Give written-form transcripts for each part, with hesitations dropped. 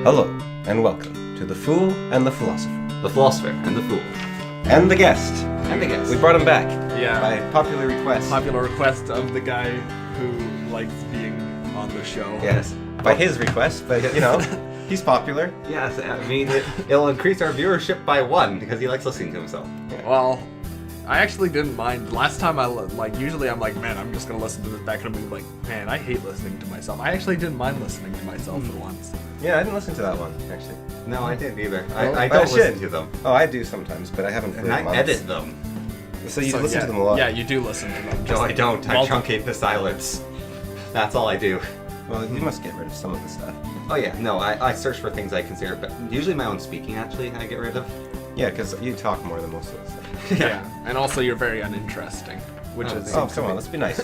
Hello, and welcome to The Fool and the Philosopher. The Philosopher and the Fool. And the guest. And the guest. We brought him back. Yeah. By popular request. Popular request of the guy who likes being on the show. Yes. By his request, but you know, he's popular. Yes, I mean, it'll increase our viewership by 1 because he likes listening to himself. Well, I actually didn't mind. Last time usually I'm like, man, I'm just gonna listen to this back and I'm like, man, I hate listening to myself. I actually didn't mind listening to myself for once. Yeah, I didn't listen to that one, actually. No, I didn't either. Well, I don't listen should. to them. Oh, I do sometimes, but I haven't for And I months. edit them. So you listen to them a lot? Yeah, you do listen to them. No, I don't. I truncate the silence. That's all I do. Well, you must get rid of some of the stuff. Oh yeah, no, I search for things I consider, but usually my own speaking actually I get rid of. Yeah, because you talk more than most of us. Yeah, and also you're very uninteresting, which is... Oh, come on, let's be nice.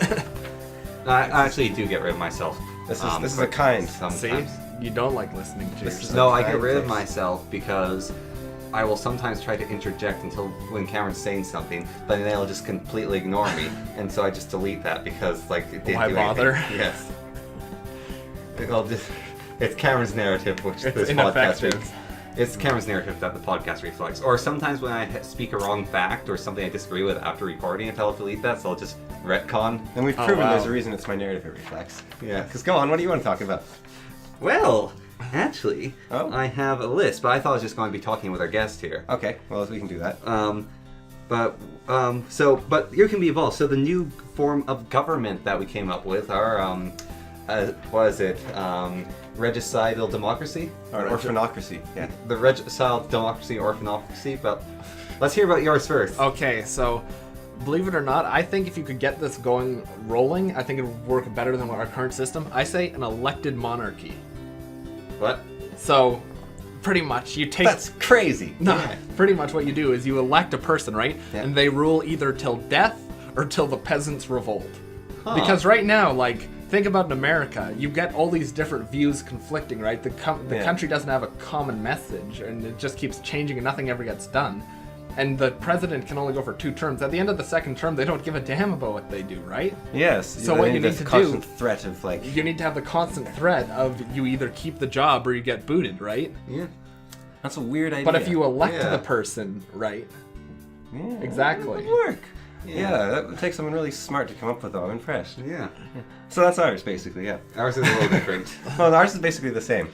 I actually do get rid of myself. This is a kind. Sometimes. See? You don't like listening to This is yourself. No, I get kind rid of fix. myself because I will sometimes try to interject until when Cameron's saying something, but then they'll just completely ignore me, and so I just delete that because like it didn't Why do bother? anything. Yes. It's Cameron's narrative, which It's this podcast ineffective. It's Cameron's narrative that the podcast reflects. Or sometimes when I speak a wrong fact or something I disagree with after recording it, I'll delete that, so I'll just retcon. And we've Oh, proven wow. there's a reason it's my narrative it reflects. Yeah. Because go on, what do you want to talk about? Well, actually, Oh? I have a list, but I thought I was just going to be talking with our guest here. Okay, well, we can do that. But you can be involved. So the new form of government that we came up with are, what is it? Regicidal democracy? Or orphanocracy, yeah. The regicidal democracy, orphanocracy, but let's hear about yours first. Okay, so believe it or not, I think if you could get this going rolling, I think it would work better than our current system. I say an elected monarchy. What? So, pretty much you take... That's crazy! No, pretty much what you do is you elect a person, right? Yeah. And they rule either till death or till the peasants revolt. Huh. Because right now, like, think about in America, you get all these different views conflicting, right? The Yeah. country doesn't have a common message, and it just keeps changing and nothing ever gets done. And the president can only go for 2 terms. At the end of the second term, they don't give a damn about what they do, right? Yes. So what you need this to do- constant threat of like... You need to have the constant threat of you either keep the job or you get booted, right? Yeah. That's a weird idea. But if you elect Yeah. the person, right? Yeah, Exactly. That would work. Yeah, that would take someone really smart to come up with, though. I'm impressed. Yeah. So that's ours, basically, yeah. Ours is a little different. Well, ours is basically the same.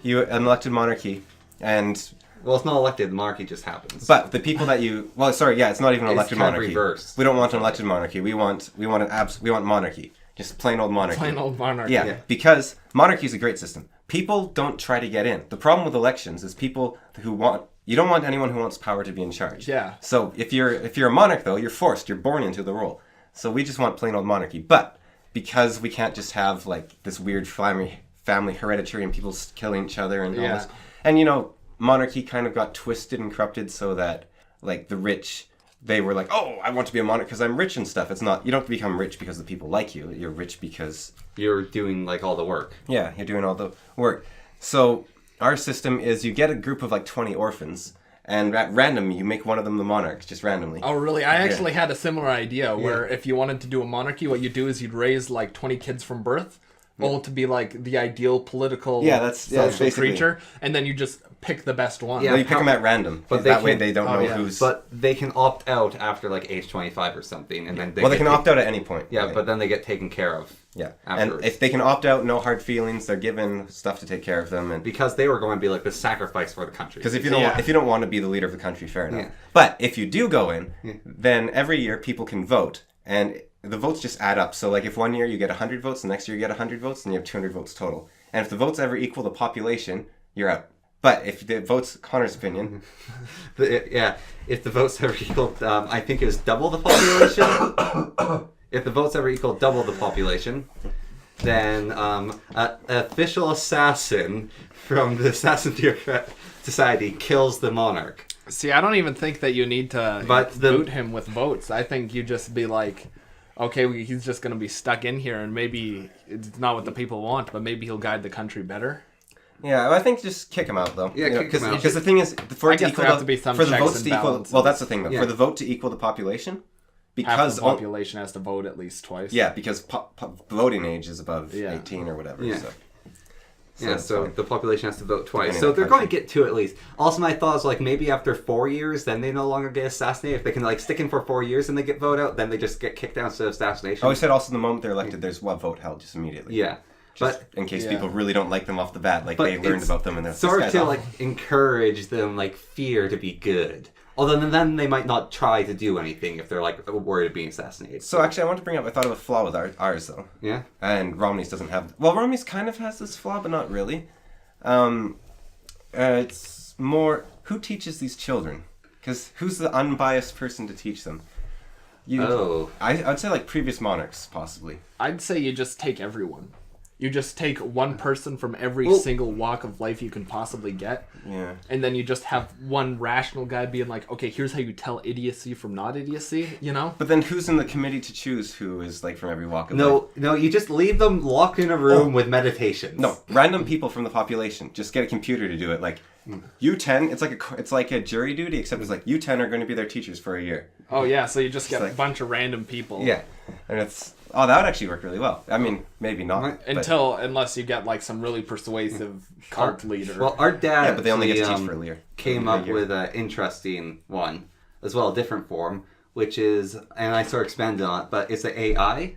An elected monarchy, and... Well, it's not elected. The monarchy just happens. But the people that you... Well, sorry, yeah, it's not even an It's elected kind of monarchy. reversed. We don't want an elected monarchy. We want monarchy. Just plain old monarchy. Plain old monarchy. Yeah, because monarchy is a great system. People don't try to get in. The problem with elections is people who want... You don't want anyone who wants power to be in charge. Yeah. So if you're a monarch, though, you're forced. You're born into the role. So we just want plain old monarchy. But because we can't just have like this weird family hereditary and people killing each other and all Yeah. this. And you know, monarchy kind of got twisted and corrupted so that like the rich, they were like, oh, I want to be a monarch because I'm rich and stuff. It's not. You don't become rich because the people like you. You're rich because You're doing like all the work. yeah, you're doing all the work. So our system is you get a group of like 20 orphans, and at random you make one of them the monarch, just randomly. Oh, really? I actually had a similar idea where if you wanted to do a monarchy, what you do is you'd raise like 20 kids from birth, all to be like the ideal political social basically. creature, and then you just pick the best one. Yeah. Well, you pick them at random, But but they that way can't- they don't oh, know yeah. who's. But they can opt out after like age 25 or something, and then they can opt out at any point. Yeah, but then they get taken care of. yeah, afterwards. and if they can opt out, no hard feelings. They're given stuff to take care of them, and Because they were going to be like the sacrifice for the country. because if you don't want to be the leader of the country, fair enough. Yeah. But if you do go in, then every year people can vote, and the votes just add up. So like if one year you get 100 votes, the next year you get 100 votes, and you have 200 votes total. And if the votes ever equal the population, you're out. But if the votes, Connor's opinion, If the votes ever equal, I think it was double the population. If the votes ever equal double the population, then an official assassin from the Assassin Society kills the monarch. See, I don't even think that you need to boot him with votes. I think you just be like, okay, he's just going to be stuck in here, and maybe it's not what the people want, but maybe he'll guide the country better. yeah, I think just kick him out though. Yeah, kick him out. Because the thing is, for I it to guess equal there have to be some for the checks votes and to equal. balances. Well, that's the thing though. Yeah. For the vote to equal the population, Half because the population has to vote at least twice. yeah, because voting age is above Yeah. 18 or whatever. Yeah. So. So the population has to vote twice. Depending So on they're the going to country. get 2 at least. Also, my thought is like maybe after 4 years, then they no longer get assassinated. If they can like stick in for 4 years and they get voted out, then they just get kicked out instead of assassination. Oh, we said also the moment they're elected, there's one vote held just immediately. Yeah. Just But in case people really don't like them off the bat, like But they learned it's about them and they're sort of this to guy's like encourage them like fear to be good. Although then they might not try to do anything if they're like worried of being assassinated. So actually, I want to bring up. I thought of a flaw with ours though. Yeah. And Romney's doesn't have. Well, Romney's kind of has this flaw, but not really. It's more who teaches these children, because who's the unbiased person to teach them? I'd say like previous monarchs, possibly. I'd say you just take everyone. You just take one person from every single walk of life you can possibly get. Yeah. And then you just have one rational guy being like, okay, here's how you tell idiocy from not idiocy, you know? But then who's in the committee to choose who is like from every walk of life? No, you just leave them locked in a room with meditations. No, random people from the population. Just get a computer to do it. Like, you 10. It's like a jury duty, except it's like you 10 are going to be their teachers for a year. Oh yeah, so you just get like- a bunch of random people. Yeah, and it's that would actually work really well. I mean, maybe not Unless you get like some really persuasive cult leader. Well, our dad Yeah, but they only get to teach for a year. Came up with an interesting one as well, a different form, which is, and I sort of expanded on it, but it's an AI.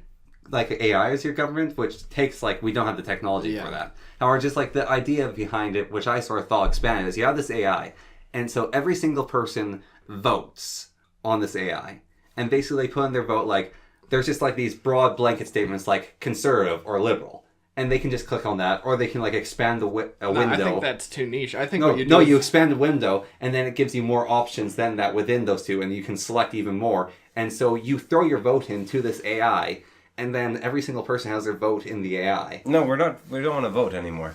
Like AI is your government, which takes like, we don't have the technology for that. However, just like the idea behind it, which I sort of thought expanded, is you have this AI, and so every single person votes on this AI, and basically they put in their vote like, there's just like these broad blanket statements like conservative or liberal, and they can just click on that, or they can like expand a window. I think that's too niche. I think you expand the window, and then it gives you more options than that within those two, and you can select even more. And so you throw your vote into this AI, and then every single person has their vote in the AI. No, we don't want to vote anymore.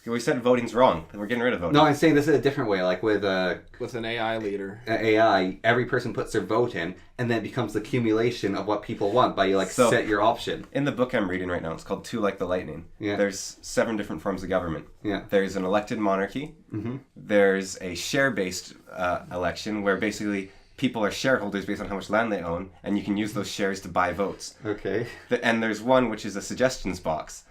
We said voting's wrong. We're getting rid of voting. No, I'm saying this is a different way. Like with an AI leader. AI, every person puts their vote in, and then it becomes the accumulation of what people want by you set your option. In the book I'm reading right now, it's called Two Like the Lightning. Yeah. There's 7 different forms of government. Yeah. There's an elected monarchy. Mm-hmm. There's a share-based election where basically people are shareholders based on how much land they own, and you can use those shares to buy votes. Okay. And there's one which is a suggestions box.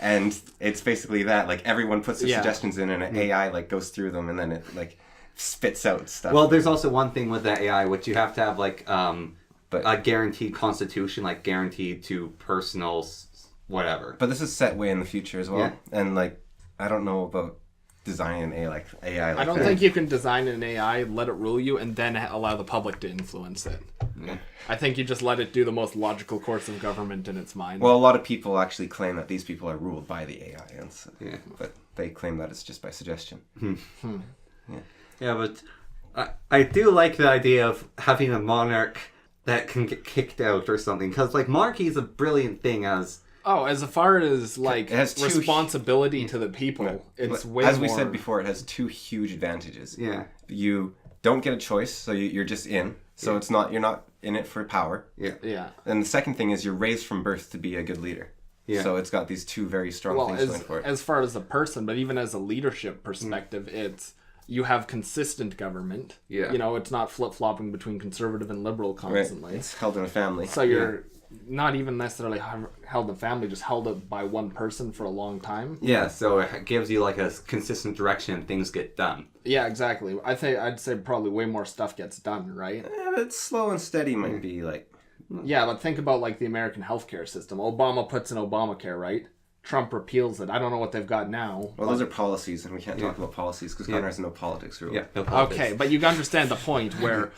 And it's basically that, like everyone puts their suggestions in and an AI like goes through them and then it like spits out stuff. Well, there's also one thing with the AI, which you have to have like a guaranteed constitution, like guaranteed to personal whatever. But this is set way in the future as well. Yeah. And like I don't know about designing an AI like I don't think you can design an AI, let it rule you, and then allow the public to influence it. Yeah. I think you just let it do the most logical course of government in its mind. Well, a lot of people actually claim that these people are ruled by the AI, and so, but they claim that it's just by suggestion. Yeah, but I do like the idea of having a monarch that can get kicked out or something, because like monarchy is a brilliant thing as far as like it has responsibility to the people, it's way as more... we said before, it has 2 huge advantages. Yeah. You don't get a choice, so you're just in. So you're not in it for power. Yeah. And the second thing is you're raised from birth to be a good leader. Yeah. So it's got these 2 very strong things going for it. As far as a person, but even as a leadership perspective, it's you have consistent government. Yeah. You know, it's not flip-flopping between conservative and liberal constantly. Right. It's held in a family. So you're not even necessarily held in a family, just held it by one person for a long time. Yeah, so it gives you like a consistent direction and things get done. Yeah, exactly. I'd say probably way more stuff gets done, right? Yeah, but slow and steady might be like... Yeah, but think about like the American healthcare system. Obama puts in Obamacare, right? Trump repeals it. I don't know what they've got now. Well, those are policies, and we can't talk about policies because Connor has no politics rule. Yeah, no politics. Okay, but you can understand the point where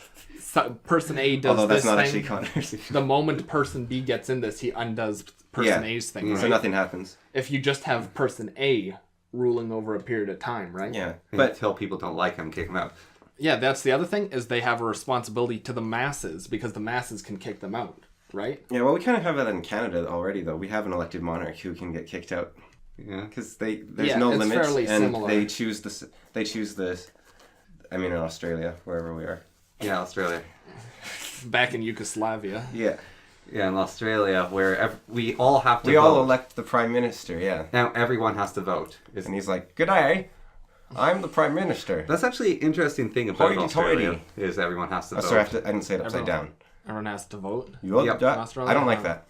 person A does Although that's this not thing. actually Connor's. The moment person B gets in this, he undoes person A's thing, right? So nothing happens. If you just have person A ruling over a period of time, right? Yeah. But until people don't like him, kick him out. Yeah, that's the other thing, is they have a responsibility to the masses because the masses can kick them out, right? Yeah, well, we kind of have that in Canada already, though. We have an elected monarch who can get kicked out. Yeah. Because there's no limits, fairly and similar. they choose the. I mean, in Australia, wherever we are. Yeah, Australia. Back in Yugoslavia. Yeah. Yeah, in Australia, where we all have to vote. We all elect the Prime Minister, yeah. Now everyone has to vote. And he's like, "G'day, I'm the Prime Minister." That's actually an interesting thing about Australia, Hoity-toity. is everyone has to vote. Sorry, I didn't say it upside down. Everyone has to vote. Yep. Australia? I don't like that.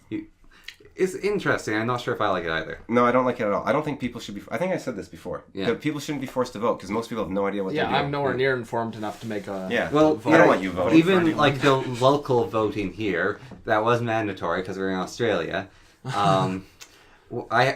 It's interesting. I'm not sure if I like it either. No, I don't like it at all. I don't think people should be... I think I said this before. Yeah. That people shouldn't be forced to vote because most people have no idea what they're doing. I'm nowhere near informed enough to make a... Yeah. Well, I don't want you voting for even anyone. like the local voting here, that was mandatory because we're in Australia. I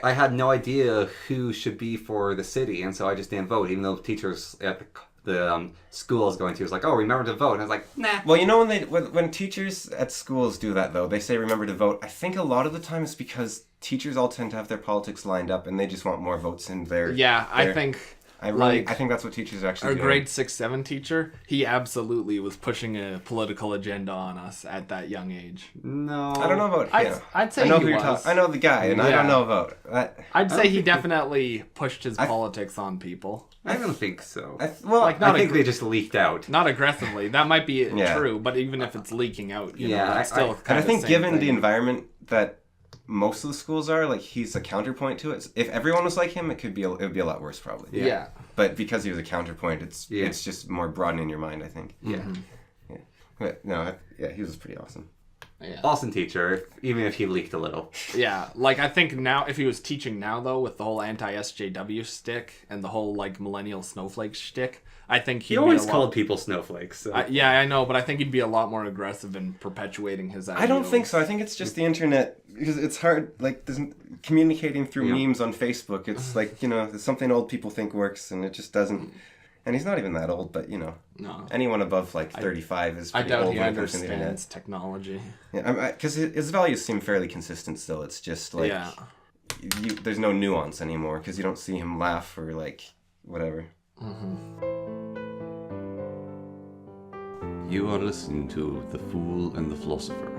had no idea who should be for the city, and so I just didn't vote, even though teachers at the school I was going to was like, oh, remember to vote. And I was like, nah. Well, you know when teachers at schools do that, though, they say remember to vote, I think a lot of the time it's because teachers all tend to have their politics lined up and they just want more votes in their... Yeah, I think... I think that's what teachers are actually Our doing. grade 6-7 teacher, he absolutely was pushing a political agenda on us at that young age. No. I don't know about him. I'd say I know he who you're was. I know the guy, and I don't know about... I'd say he definitely pushed his politics on people. I don't think so. I think they just leaked out. Not aggressively. That might be Yeah. true, but even if it's leaking out, you know, Yeah, that's still and kind I of think the same given thing. the environment that most of the schools are, like, he's a counterpoint to it. If everyone was like him, it would be a lot worse, probably. Yeah. But because he was a counterpoint, it's just more broadening your mind, I think. Yeah. Yeah. But no, he was pretty awesome. Yeah. Awesome teacher, even if he leaked a little. Yeah, like I think now, if he was teaching now though, with the whole anti-SJW stick and the whole like millennial snowflake shtick, I think He always called people snowflakes. So. Yeah, I know, but I think he'd be a lot more aggressive in perpetuating his ideals. I don't think so. I think it's just the internet, because it's hard, like, communicating through memes on Facebook. It's like, you know, there's something old people think works, and it just doesn't. And he's not even that old, but, you know, anyone above, like, 35 is pretty I doubt old he when it comes to the internet. understands technology. Yeah, because his values seem fairly consistent still. It's just, like, there's no nuance anymore, because you don't see him laugh or, like, whatever. You are listening to The Fool and the Philosopher.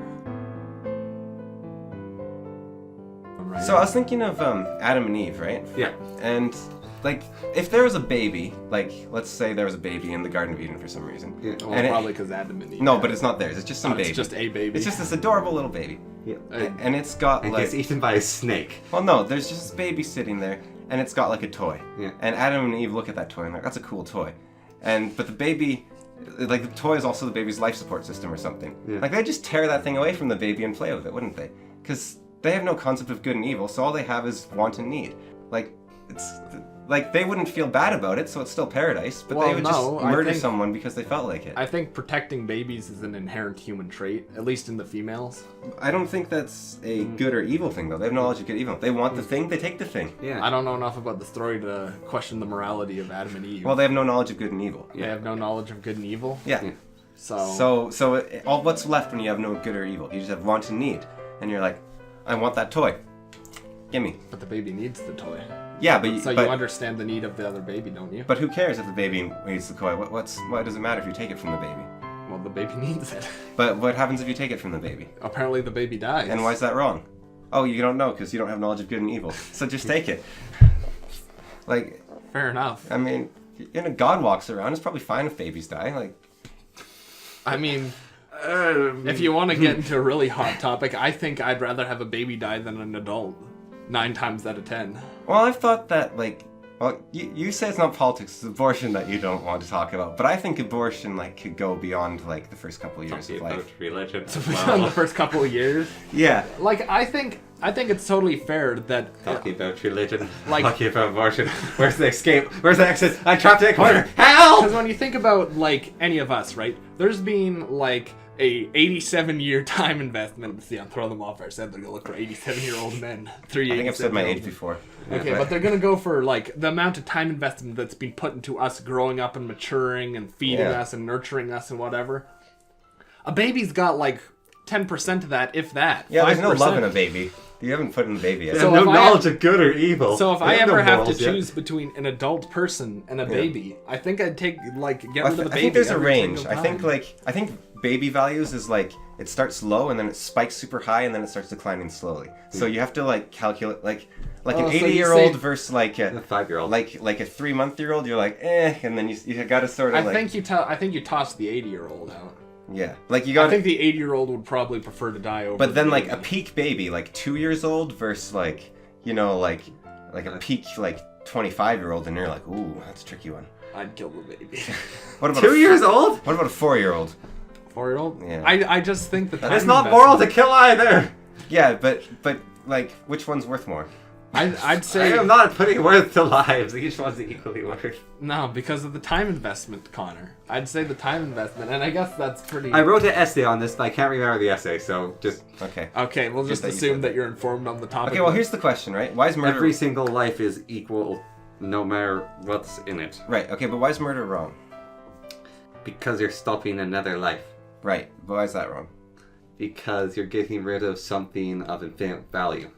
So I was thinking of Adam and Eve, right? Yeah. And, like, if there was a baby, like, let's say there was a baby in the Garden of Eden for some reason. Yeah. Well, And probably because Adam and Eve. No, but it's not theirs. It's just some baby. It's just a baby. It's just this adorable little baby. Yeah. And it's got, And like... gets eaten by a snake. Well, no, there's just this baby sitting there, and it's got, like, a toy. Yeah. And Adam and Eve look at that toy and they're like, that's a cool toy. But the baby... Like, the toy is also the baby's life support system or something. Yeah. Like, they'd just tear that thing away from the baby and play with it, wouldn't they? Because they have no concept of good and evil, so all they have is want and need. Like, it's... Like, they wouldn't feel bad about it, so it's still paradise, but they would just murder someone because they felt like it. I think protecting babies is an inherent human trait, at least in the females. I don't think that's a good or evil thing, though. They have knowledge of good and evil. They want the thing, they take the thing. Yeah. I don't know enough about the story to question the morality of Adam and Eve. Well, they have no knowledge of good and evil. They have no knowledge of good and evil. Yeah. So All what's left when you have no good or evil? You just have want and need. And you're like, I want that toy. Gimme. But the baby needs the toy. Yeah, but you understand the need of the other baby, don't you? But who cares if the baby needs the toy? Why does it matter if you take it from the baby? Well, the baby needs it. But what happens if you take it from the baby? Apparently the baby dies. And why is that wrong? Oh, you don't know because you don't have knowledge of good and evil. So just take it. Like, fair enough. I mean, God walks around. It's probably fine if babies die. Like, I mean, if you want to get into a really hot topic, I think I'd rather have a baby die than an adult. 9 times out of 10. Well, I've thought that, like, well, you say it's not politics, it's abortion that you don't want to talk about, but I think abortion, like, could go beyond, like, the first couple of years of life. Religion. In the first couple of years. Yeah. Like, I think it's totally fair that... Talking about religion, like, talking about abortion. Where's the escape? Where's the exit? I'm trapped in a corner. Help! Because when you think about, like, any of us, right? There's been, like... a 87-year time investment. See, I'm throwing them off. I said they're gonna look for 87-year-old men. I think I've said my age before. Okay, but they're gonna go for like the amount of time investment that's been put into us growing up and maturing and feeding us and nurturing us and whatever. A baby's got like 10% of that, if that. Yeah, 5%. there's no love in a baby. You haven't put in a baby yet. They have no knowledge of good or evil. So if They I have no ever have to morals yet. choose between an adult person and a baby, I think I'd take get rid of the baby. I think there's a every range. single I think baby values is like it starts low and then it spikes super high and then it starts declining slowly. So you have to like calculate like an 80-year-old versus like a 5-year-old. like a 3-month-year-old. You're like and then you got to sort of I think you toss the 80-year-old out. Yeah, like you got. I think the 80-year-old would probably prefer to die over. But then, the like baby. a peak baby, like 2 years old, versus like like a peak like 25-year-old, and you're like, ooh, that's a tricky one. I'd kill the baby. What about 2 years old? What about a 4-year-old? 4-year-old? Yeah. I just think that It's not moral to kill either. Yeah, but like, which one's worth more? I'd I say am not putting worth to lives. Each one's equally worth. no, because of the time investment, Connor. I'd say the time investment, and I guess that's pretty. I wrote an essay on this, but I can't remember the essay, so just... Okay. Okay, we'll just that you assume said that you're informed on the topic. Okay, well, here's the question, right? Why is murder... Every single life is equal, no matter what's in it. Right, okay, but why is murder wrong? Because you're stopping another life. Right, but why is that wrong? Because you're getting rid of something of infinite value.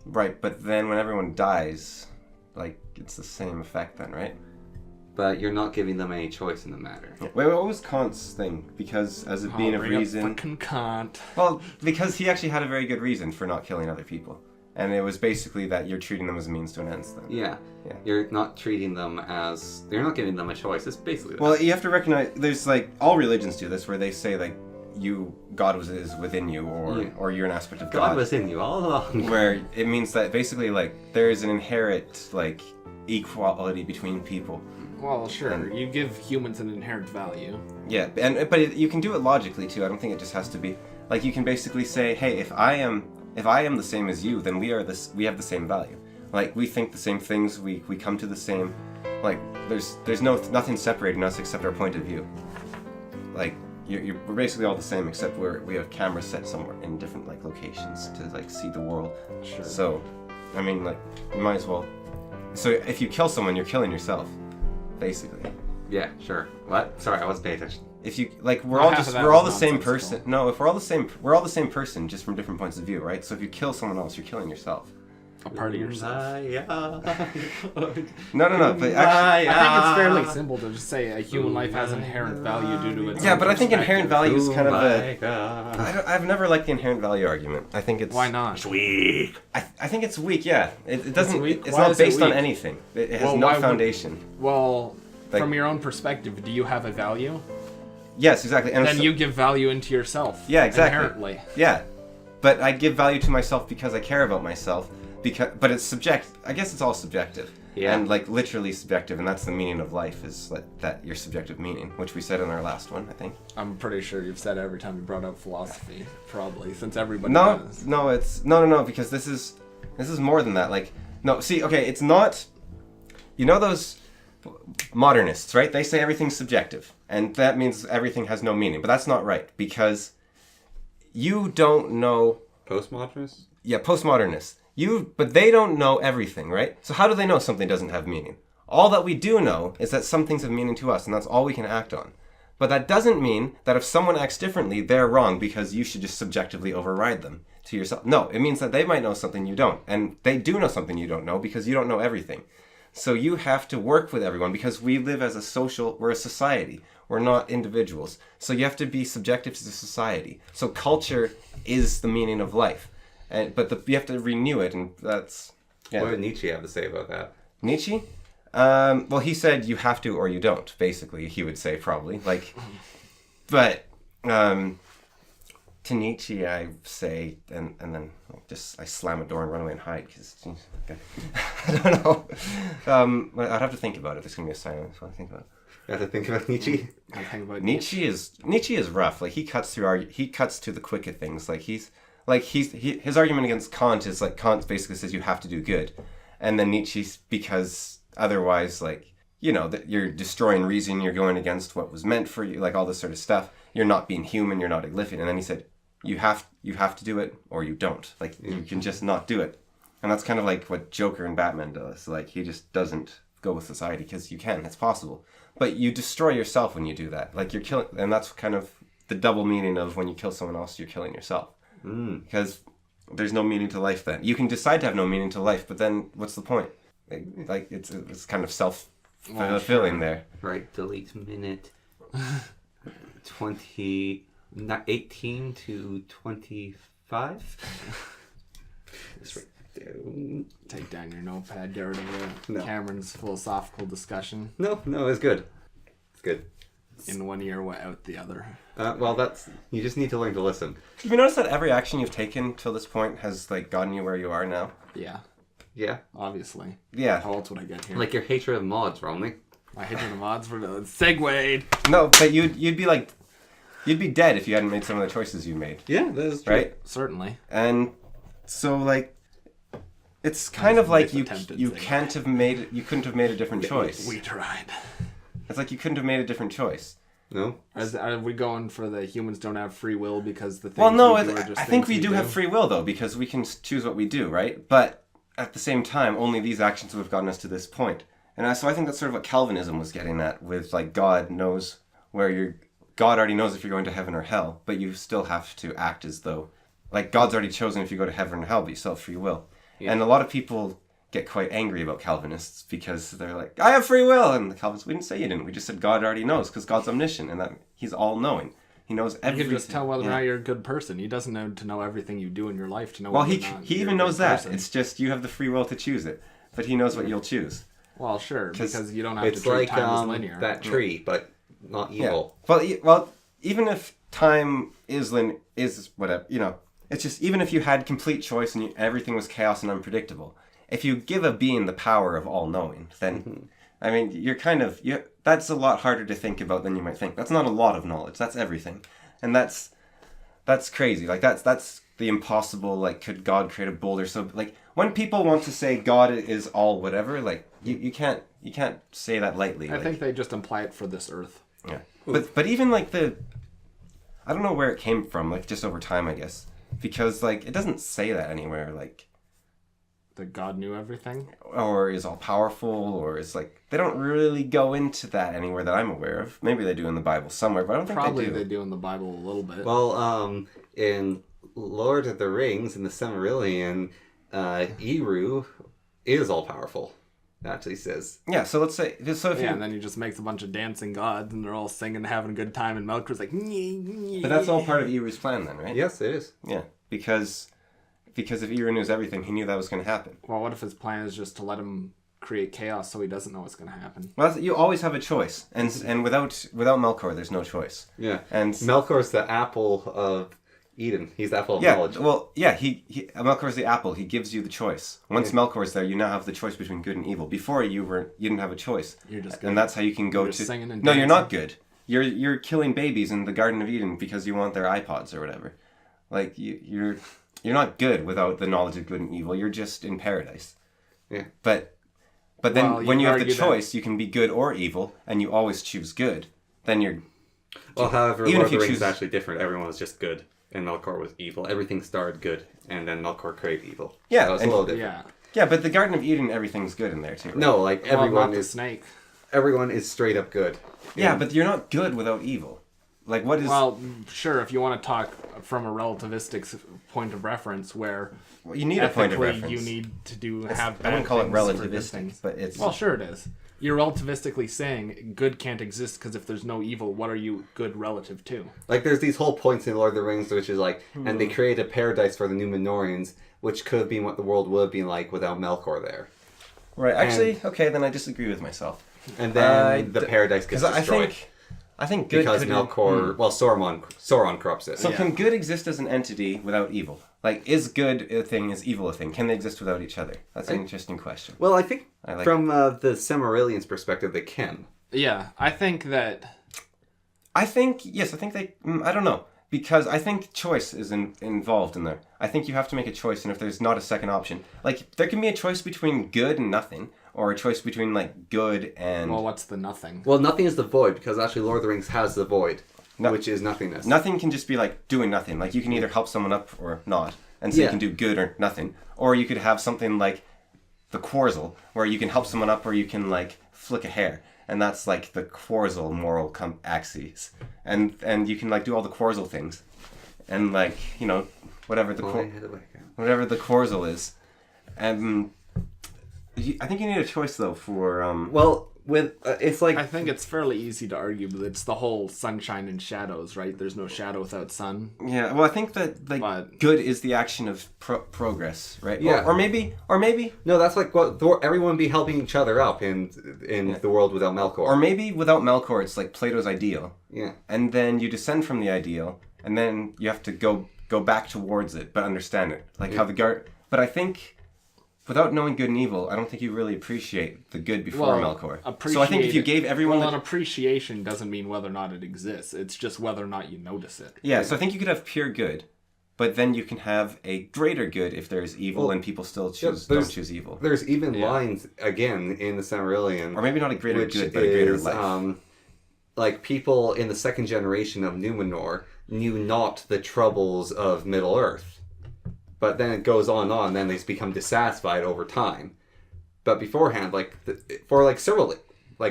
Right, but then when everyone dies, like, it's the same effect then, right? But you're not giving them any choice in the matter. Wait, what was Kant's thing? Because as it being a reason... Fucking Kant. Well, because he actually had a very good reason for not killing other people. And it was basically that you're treating them as a means to an end then. Yeah. Yeah. You're not treating them as... You're not giving them a choice. It's basically that. Well, you have to recognize, there's like, all religions do this, where they say, like, God is within you, or you're an aspect of God. God was in you all along. Where it means that basically, like, there's an inherent, like, equality between people. Well, sure. You give humans an inherent value. Yeah, but you can do it logically too. I don't think it just has to be like you can basically say, hey, if I am the same as you, then we have the same value. Like we think the same things. We come to the same. Like there's nothing separating us except our point of view. Like we're basically all the same except we have cameras set somewhere in different like locations to like see the world. Sure. So, I mean, like you might as well. So if you kill someone, you're killing yourself. Basically. Yeah, sure. What? Sorry, I wasn't paying attention. If you like, we're Well, all half of that the was same nonsensical. person. No, if we're all the same person, just from different points of view, right? So if you kill someone else, you're killing yourself. A part of yourself. No, but actually, I think it's fairly simple to just say a human life has inherent value due to its yeah, own but I think inherent perspective. value is kind of a. God. I've never liked the inherent value argument. I think it's. Why not? Weak. I think it's weak. Yeah, it doesn't. weak? It's Why not is it based on weak? anything. It has Well, no why would- foundation. Well, Like- from your own perspective, do you have a value? Yes, exactly. And Then so- you give value into yourself. Yeah, exactly. Inherently. Yeah, but I give value to myself because I care about myself. But it's I guess it's all subjective. Yeah. And like literally subjective, and that's the meaning of life is like that your subjective meaning, which we said in our last one, I think. I'm pretty sure you've said every time you brought up philosophy, probably, since everybody No, does. no, it's no, because this is more than that. Like, no, see, okay, it's not. You know those modernists, right? They say everything's subjective, and that means everything has no meaning. But that's not right because you don't know. Postmodernists? Yeah, postmodernists. But they don't know everything, right? So how do they know something doesn't have meaning? All that we do know is that some things have meaning to us, and that's all we can act on. But that doesn't mean that if someone acts differently, they're wrong because you should just subjectively override them to yourself. No, it means that they might know something you don't, and they do know something you don't know because you don't know everything. So you have to work with everyone because we live as we're a society. We're not individuals. So you have to be subjective to the society. So culture is the meaning of life. But you have to renew it, and that's... Yeah. What did Nietzsche have to say about that? Nietzsche? Well, he said you have to or you don't, basically, he would say, probably. Like, but to Nietzsche, I say, and then I slam a door and run away and hide, because, okay. I don't know. I'd have to think about it. There's going to be a silence while I think about it. You have to think about Nietzsche? I think about Nietzsche is rough. Like, he cuts to the quick of things. Like, his argument against Kant is like Kant basically says you have to do good, and then Nietzsche, because otherwise, like, you know, that you're destroying reason, you're going against what was meant for you, like all this sort of stuff. You're not being human, you're not living. And then he said you have to do it or you don't. Like, you can just not do it, and that's kind of like what Joker and Batman does. Like, he just doesn't go with society because you can, it's possible, but you destroy yourself when you do that. Like, you're killing, and that's kind of the double meaning of when you kill someone else, you're killing yourself. Because there's no meaning to life then. You can decide to have no meaning to life, but then what's the point? Like it's kind of self-fulfilling there. Right, delete minute 18 to 25. Just write that down. Take down your notepad, get rid of No. Cameron's philosophical discussion. No, it's good. It's good. In one ear, out the other. Well, you just need to learn to listen. Have you noticed that every action you've taken till this point has like gotten you where you are now? Yeah, Yeah. obviously. Yeah. How else would I get here? Like your hatred of mods, Romney. My hatred of mods for the segued. No, but you'd be dead if you hadn't made some of the choices you made, Yeah, that is true. right? Certainly. And so like It's kind of like you attempted you thing. couldn't have made a different choice. We tried. It's like you couldn't have made a different choice. No. Are we going for the humans don't have free will because the things Well, no, we do are just I think things we do have free will though, because we can choose what we do, right? But at the same time, only these actions would have gotten us to this point. And so I think that's sort of what Calvinism was getting at, with like God already knows if you're going to heaven or hell, but you still have to act as though, like, God's already chosen if you go to heaven or hell, but you still have free will. Yeah. And a lot of people get quite angry about Calvinists because they're like, I have free will, and the Calvinists, we didn't say you didn't. We just said God already knows because God's omniscient and that He's all-knowing. He knows everything. You can just tell whether or not you're a good person. He doesn't know to know everything you do in your life to know. Well, whether he or not he you're even a good knows that. person. It's just you have the free will to choose it, but He knows what you'll choose. Well, sure, because you don't have It's to treat like time as linear. that tree, but not evil. Yeah. Well, even if time is whatever, it's just even if you had complete choice and everything was chaos and unpredictable, if you give a being the power of all-knowing, then, I mean, that's a lot harder to think about than you might think. That's not a lot of knowledge. That's everything. And that's crazy. Like, that's the impossible, like, could God create a boulder? So, like, when people want to say God is all whatever, like, you can't say that lightly. I think they just imply it for this earth. Yeah. But even, like, I don't know where it came from, like, just over time, I guess. Because, like, it doesn't say that anywhere, like... That God knew everything? Or is all-powerful, or is, like... They don't really go into that anywhere that I'm aware of. Maybe they do in the Bible somewhere, but I don't think Probably they do. they do in the Bible a little bit. Well, in Lord of the Rings, in the Silmarillion, Eru is all-powerful. It actually says. Yeah, so let's say... and then he just makes a bunch of dancing gods, and they're all singing and having a good time, and Melkor's like... But that's all part of Eru's plan then, right? Yes, it is. Yeah, because if Eru knows everything, he knew that was going to happen. Well, what if his plan is just to let him create chaos so he doesn't know what's going to happen? Well, you always have a choice, and without Melkor, there's no choice. Yeah, and Melkor's the apple of Eden. He's the apple of knowledge. Well, yeah, Melkor's the apple. He gives you the choice. Once Melkor's there, you now have the choice between good and evil. Before you didn't have a choice. You're just good. And that's how you can go You're to. just singing and No, you're dancing. not good. You're killing babies in the Garden of Eden because you want their iPods or whatever. Like you're not good without the knowledge of good and evil. You're just in paradise. Yeah. But then Well, when you have the argue choice, you can be good or evil, and you always choose good. Then you're. Well, however, Even Lord if of you the Rings choose- is actually different. Everyone was just good, and Melkor was evil. Everything started good, and then Melkor created evil. Yeah, so it's a and- little different. Yeah. Yeah, but the Garden of Eden, everything's good in there too. Right? No, like Well, everyone not the is snake. everyone is straight up good. Yeah, And- but you're not good without evil. Like what is? Well, sure, if you want to talk from a relativistic point of reference where Well, you need a point of ethically reference. you need to have I bad wouldn't call it things for good relativistic, things. but it's Well, sure it is. You're relativistically saying good can't exist because if there's no evil, what are you good relative to? Like, there's these whole points in Lord of the Rings, which is like, and they create a paradise for the Numenorians, which could have been what the world would have been like without Melkor there. right. Actually, okay, then I disagree with myself. And then the paradise gets Because destroyed. I think good Because could Melkor, well, Sauron corrupts it. So can good exist as an entity without evil? Like, is good a thing? Is evil a thing? Can they exist without each other? That's an interesting question. Well, I think I like from the Silmarillion's perspective, they can. Yeah, I think that... Yes, I think they... I don't know. Because I think choice is involved in there. I think you have to make a choice, and if there's not a second option... Like, there can be a choice between good and nothing, or a choice between, like, good and... Well, what's the nothing? Well, nothing is the void, because actually Lord of the Rings has the void, which is nothingness. Nothing can just be, like, doing nothing. Like, you can either help someone up or not, and so you can do good or nothing. Or you could have something like the Quorzal, where you can help someone up, or you can, like, flick a hair. And that's like the Quorzal moral axes, and you can like do all the Quorzal things, and like whatever the Quorzal is, and I think you need a choice though for Well, with it's like I think it's fairly easy to argue, but it's the whole sunshine and shadows, right? There's no shadow without sun. yeah. Well, I think that like But- good is the action of progress, right? Yeah. Or maybe no, that's like what everyone would be helping each other up in the world without Melkor. or maybe without Melkor, it's like Plato's ideal. Yeah. And then you descend from the ideal, and then you have to go back towards it, but understand it, like how the But I think without knowing good and evil, I don't think you really appreciate the good before Melkor. So I think if you gave everyone... an appreciation doesn't mean whether or not it exists. It's just whether or not you notice it. Yeah, so I think you could have pure good, but then you can have a greater good if there's evil and people still don't choose evil. There's even lines, again, in the Silmarillion. Or maybe not a greater good, but a greater life. Like, people in the second generation of Numenor knew not the troubles of Middle-earth. But then it goes on and on, and then they become dissatisfied over time. But beforehand, for several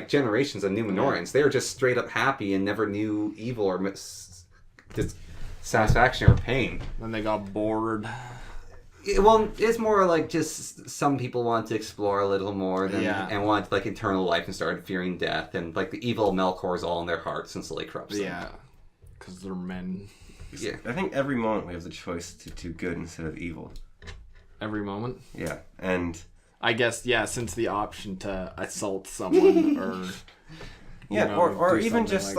generations of Numenorians, they were just straight up happy and never knew evil or dissatisfaction or pain. When they got bored. Well, it's more like just some people want to explore a little more and want eternal life and started fearing death, and the evil Melkor is all in their hearts and slowly corrupts them. Yeah, because they're men. Yeah, I think every moment we have the choice to do good instead of evil. Every moment? Yeah, and... I guess, since the option to assault someone or... or even just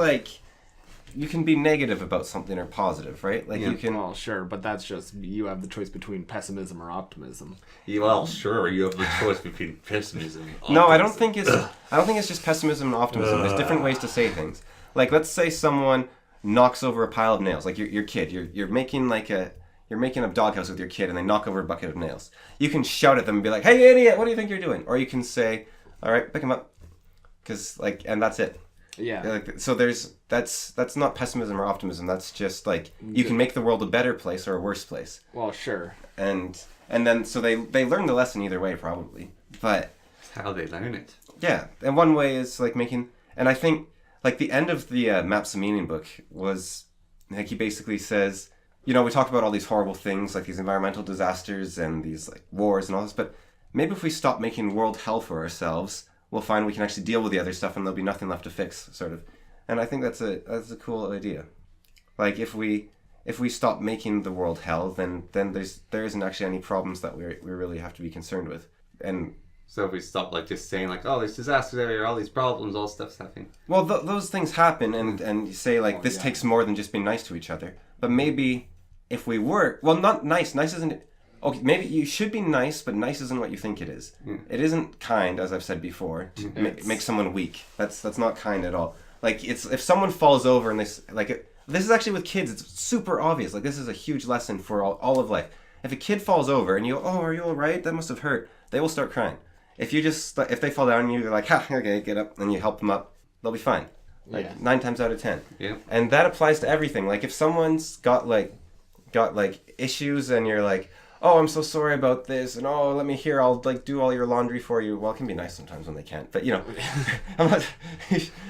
you can be negative about something or positive, right? You can... Well, sure, but that's just, you have the choice between pessimism or optimism. Well, sure, you have the choice between pessimism and optimism. No, I don't think it's just pessimism and optimism. There's different ways to say things. Let's say someone knocks over a pile of nails, your kid. You're making a doghouse with your kid and they knock over a bucket of nails. You can shout at them and be like, "Hey, idiot, what do you think you're doing?" Or you can say, "All right, pick him up." And that's it. Yeah. So that's not pessimism or optimism. That's just you can make the world a better place or a worse place. Well, sure. And then so they learn the lesson either way probably. But that's how they learn it. Yeah, and one way is making, and I think the end of the Maps of Meaning book was he basically says, we talk about all these horrible things these environmental disasters and these wars and all this, but maybe if we stop making world hell for ourselves, we'll find we can actually deal with the other stuff and there'll be nothing left to fix, sort of. And I think that's a cool idea. If we stop making the world hell, then there isn't actually any problems that we really have to be concerned with. And so if we stop just saying oh, there's disasters everywhere, all these problems, all stuff's happening. Well, those things happen, and you say this takes more than just being nice to each other. But maybe if we were, well, not nice. Nice isn't. Okay, maybe you should be nice, but nice isn't what you think it is. It isn't kind, as I've said before, to make someone weak. That's not kind at all. It's if someone falls over and this is actually with kids. It's super obvious. This is a huge lesson for all of life. If a kid falls over and you go, "Oh, are you all right? That must have hurt," they will start crying. If you just if they fall down and you're "Ha, okay, get up," and you help them up, they'll be fine. 9 times out of 10. Yeah. And that applies to everything. If someone's got issues and you're "Oh, I'm so sorry about this," and "Oh, let me hear, I'll do all your laundry for you." Well, it can be nice sometimes when they can't, but I'm not.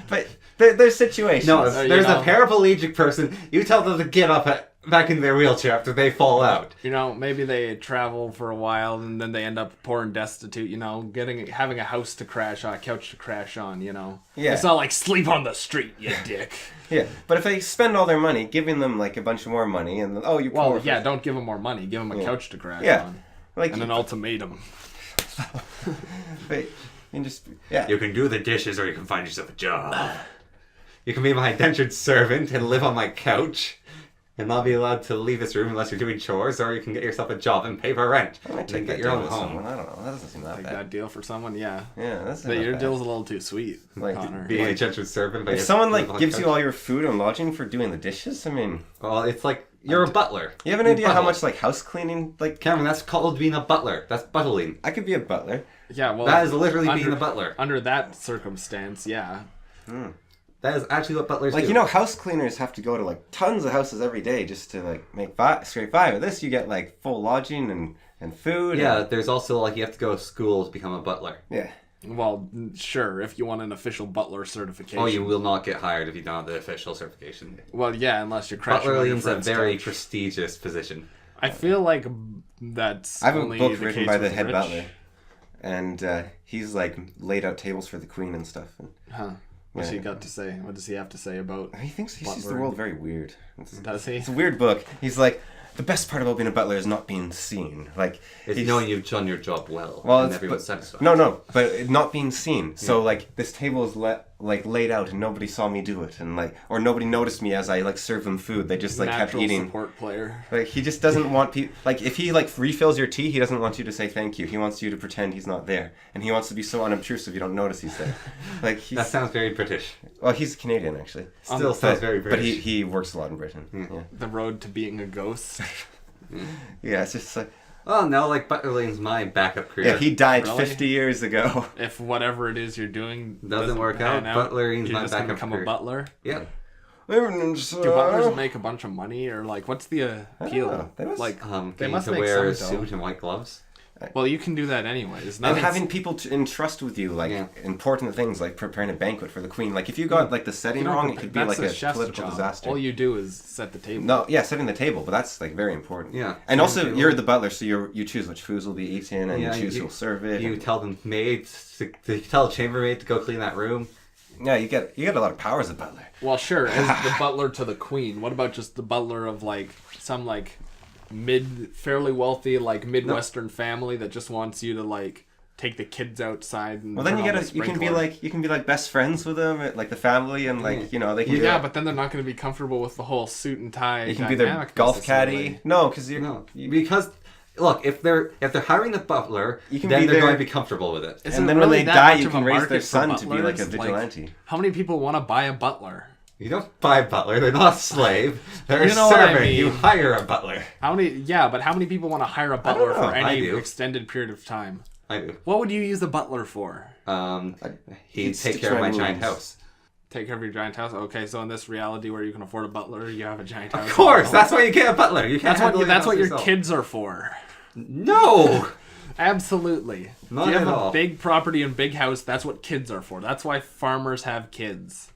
But there's situations. No, there's a paraplegic person. You tell them to get up back in their wheelchair after they fall out. Maybe they travel for a while and then they end up poor and destitute. Having a house to crash on, a couch to crash on. Yeah. It's not sleep on the street, you dick. Yeah, but if they spend all their money, giving them a bunch more money, and then, you poor. Well, yeah, don't give them more money. Give them a couch to crash on. And an ultimatum. But you can do the dishes, or you can find yourself a job. You can be my indentured servant and live on my couch, and not be allowed to leave this room unless you're doing chores, or you can get yourself a job and pay for rent. I might take that your own home. I don't know. That doesn't seem that bad. Take that deal for someone, yeah. Yeah, that's not your bad. deal's a little too sweet, Connor. Being an indentured servant. If someone gives you all your food and lodging for doing the dishes, I mean... Well, it's you're a butler. You have an idea how much house cleaning Cameron, that's called being a butler. That's buttling. I could be a butler. Yeah, well... That is literally being a butler. Under that circumstance, yeah. That is actually what butlers do. House cleaners have to go to tons of houses every day just to make scrape by. With this, you get full lodging and food. Yeah, there's also you have to go to school to become a butler. Yeah. Well, sure, if you want an official butler certification. Oh, you will not get hired if you don't have the official certification. Well, yeah, unless you're crashing Butler on your is a friend's very couch. prestigious position. I feel like that's I have a only book the written case by the with head rich. butler, and he's laid out tables for the queen and stuff. And, Huh. What's he got to say? What does he have to say about? he thinks he sees the butlering? world very weird. Does he? It's a weird book. He's the best part about being a butler is not being seen. It's knowing you've done your job well, and everyone's satisfied. No, but not being seen. So this table is laid out and nobody saw me do it, and or nobody noticed me as I serve them food. They just kept Natural eating. support player. He just doesn't want people. If he refills your tea, he doesn't want you to say thank you. He wants you to pretend he's not there, and he wants to be so unobtrusive you don't notice he's there. That sounds very British. Well, he's Canadian actually. Still sounds very British. But he works a lot in Britain. Yeah. The road to being a ghost. Yeah, it's just like... Oh no, like Butler's my backup career. Yeah, he died Really? 50 years ago. If whatever it is you're doing Doesn't work out, Butler's you're my just gonna backup become career. a butler. Yeah. Do butlers make a bunch of money, or like what's the appeal? know. They must- Like they Getting must to make wear a some dough. suit and white gloves. Well, you can do that anyways. And Nothing's- having people entrust with you, like, Yeah. important things, like preparing a banquet for the queen. Like, if you got, like, the setting you don't wrong, have it to- could be, that's like, the a chef's political job. disaster. All you do is set the table. No, yeah, setting the table, but that's, like, very important. Yeah. And also, Setting the you're table. the butler, so you choose which foods will be eaten, and Yeah, you choose who will serve it. You and- tell the maid to tell the chambermaid to go clean that room. yeah, you get a lot of power as a butler. Well, sure, as the butler to the queen. What about just the butler of like some like fairly wealthy like Midwestern family that just wants you to like take the kids outside and Well, then turn you on the you can be sprinkler? like best friends with them, like the family, and like, you know, they can be Yeah, like, but then they're not going to be comfortable with the whole suit and tie. you can be their golf caddy. No, because you're No, because look, if they're hiring a butler, You can then be they're their- going to be comfortable with it. Is and it then really when they that die, much you of can a raise market their for son to be like a butlers? vigilante. How many people want to buy a butler? You don't buy a butler; they're not a slave. They're You a know what I servant. mean. You hire a butler. How many? Yeah, but how many people want to hire a butler know. for I any do. extended period of time? I do. What would you use a butler for? He'd He'd take stitch care of my around giant wounds. house. Take care of your giant house. Okay, so in this reality where you can afford a butler, you have a giant house. Of course, that's why you get a butler. You can't. That's what your yourself. kids are for. No. Absolutely. Not if you at have all. a big property and big house, that's what kids are for. That's why farmers have kids.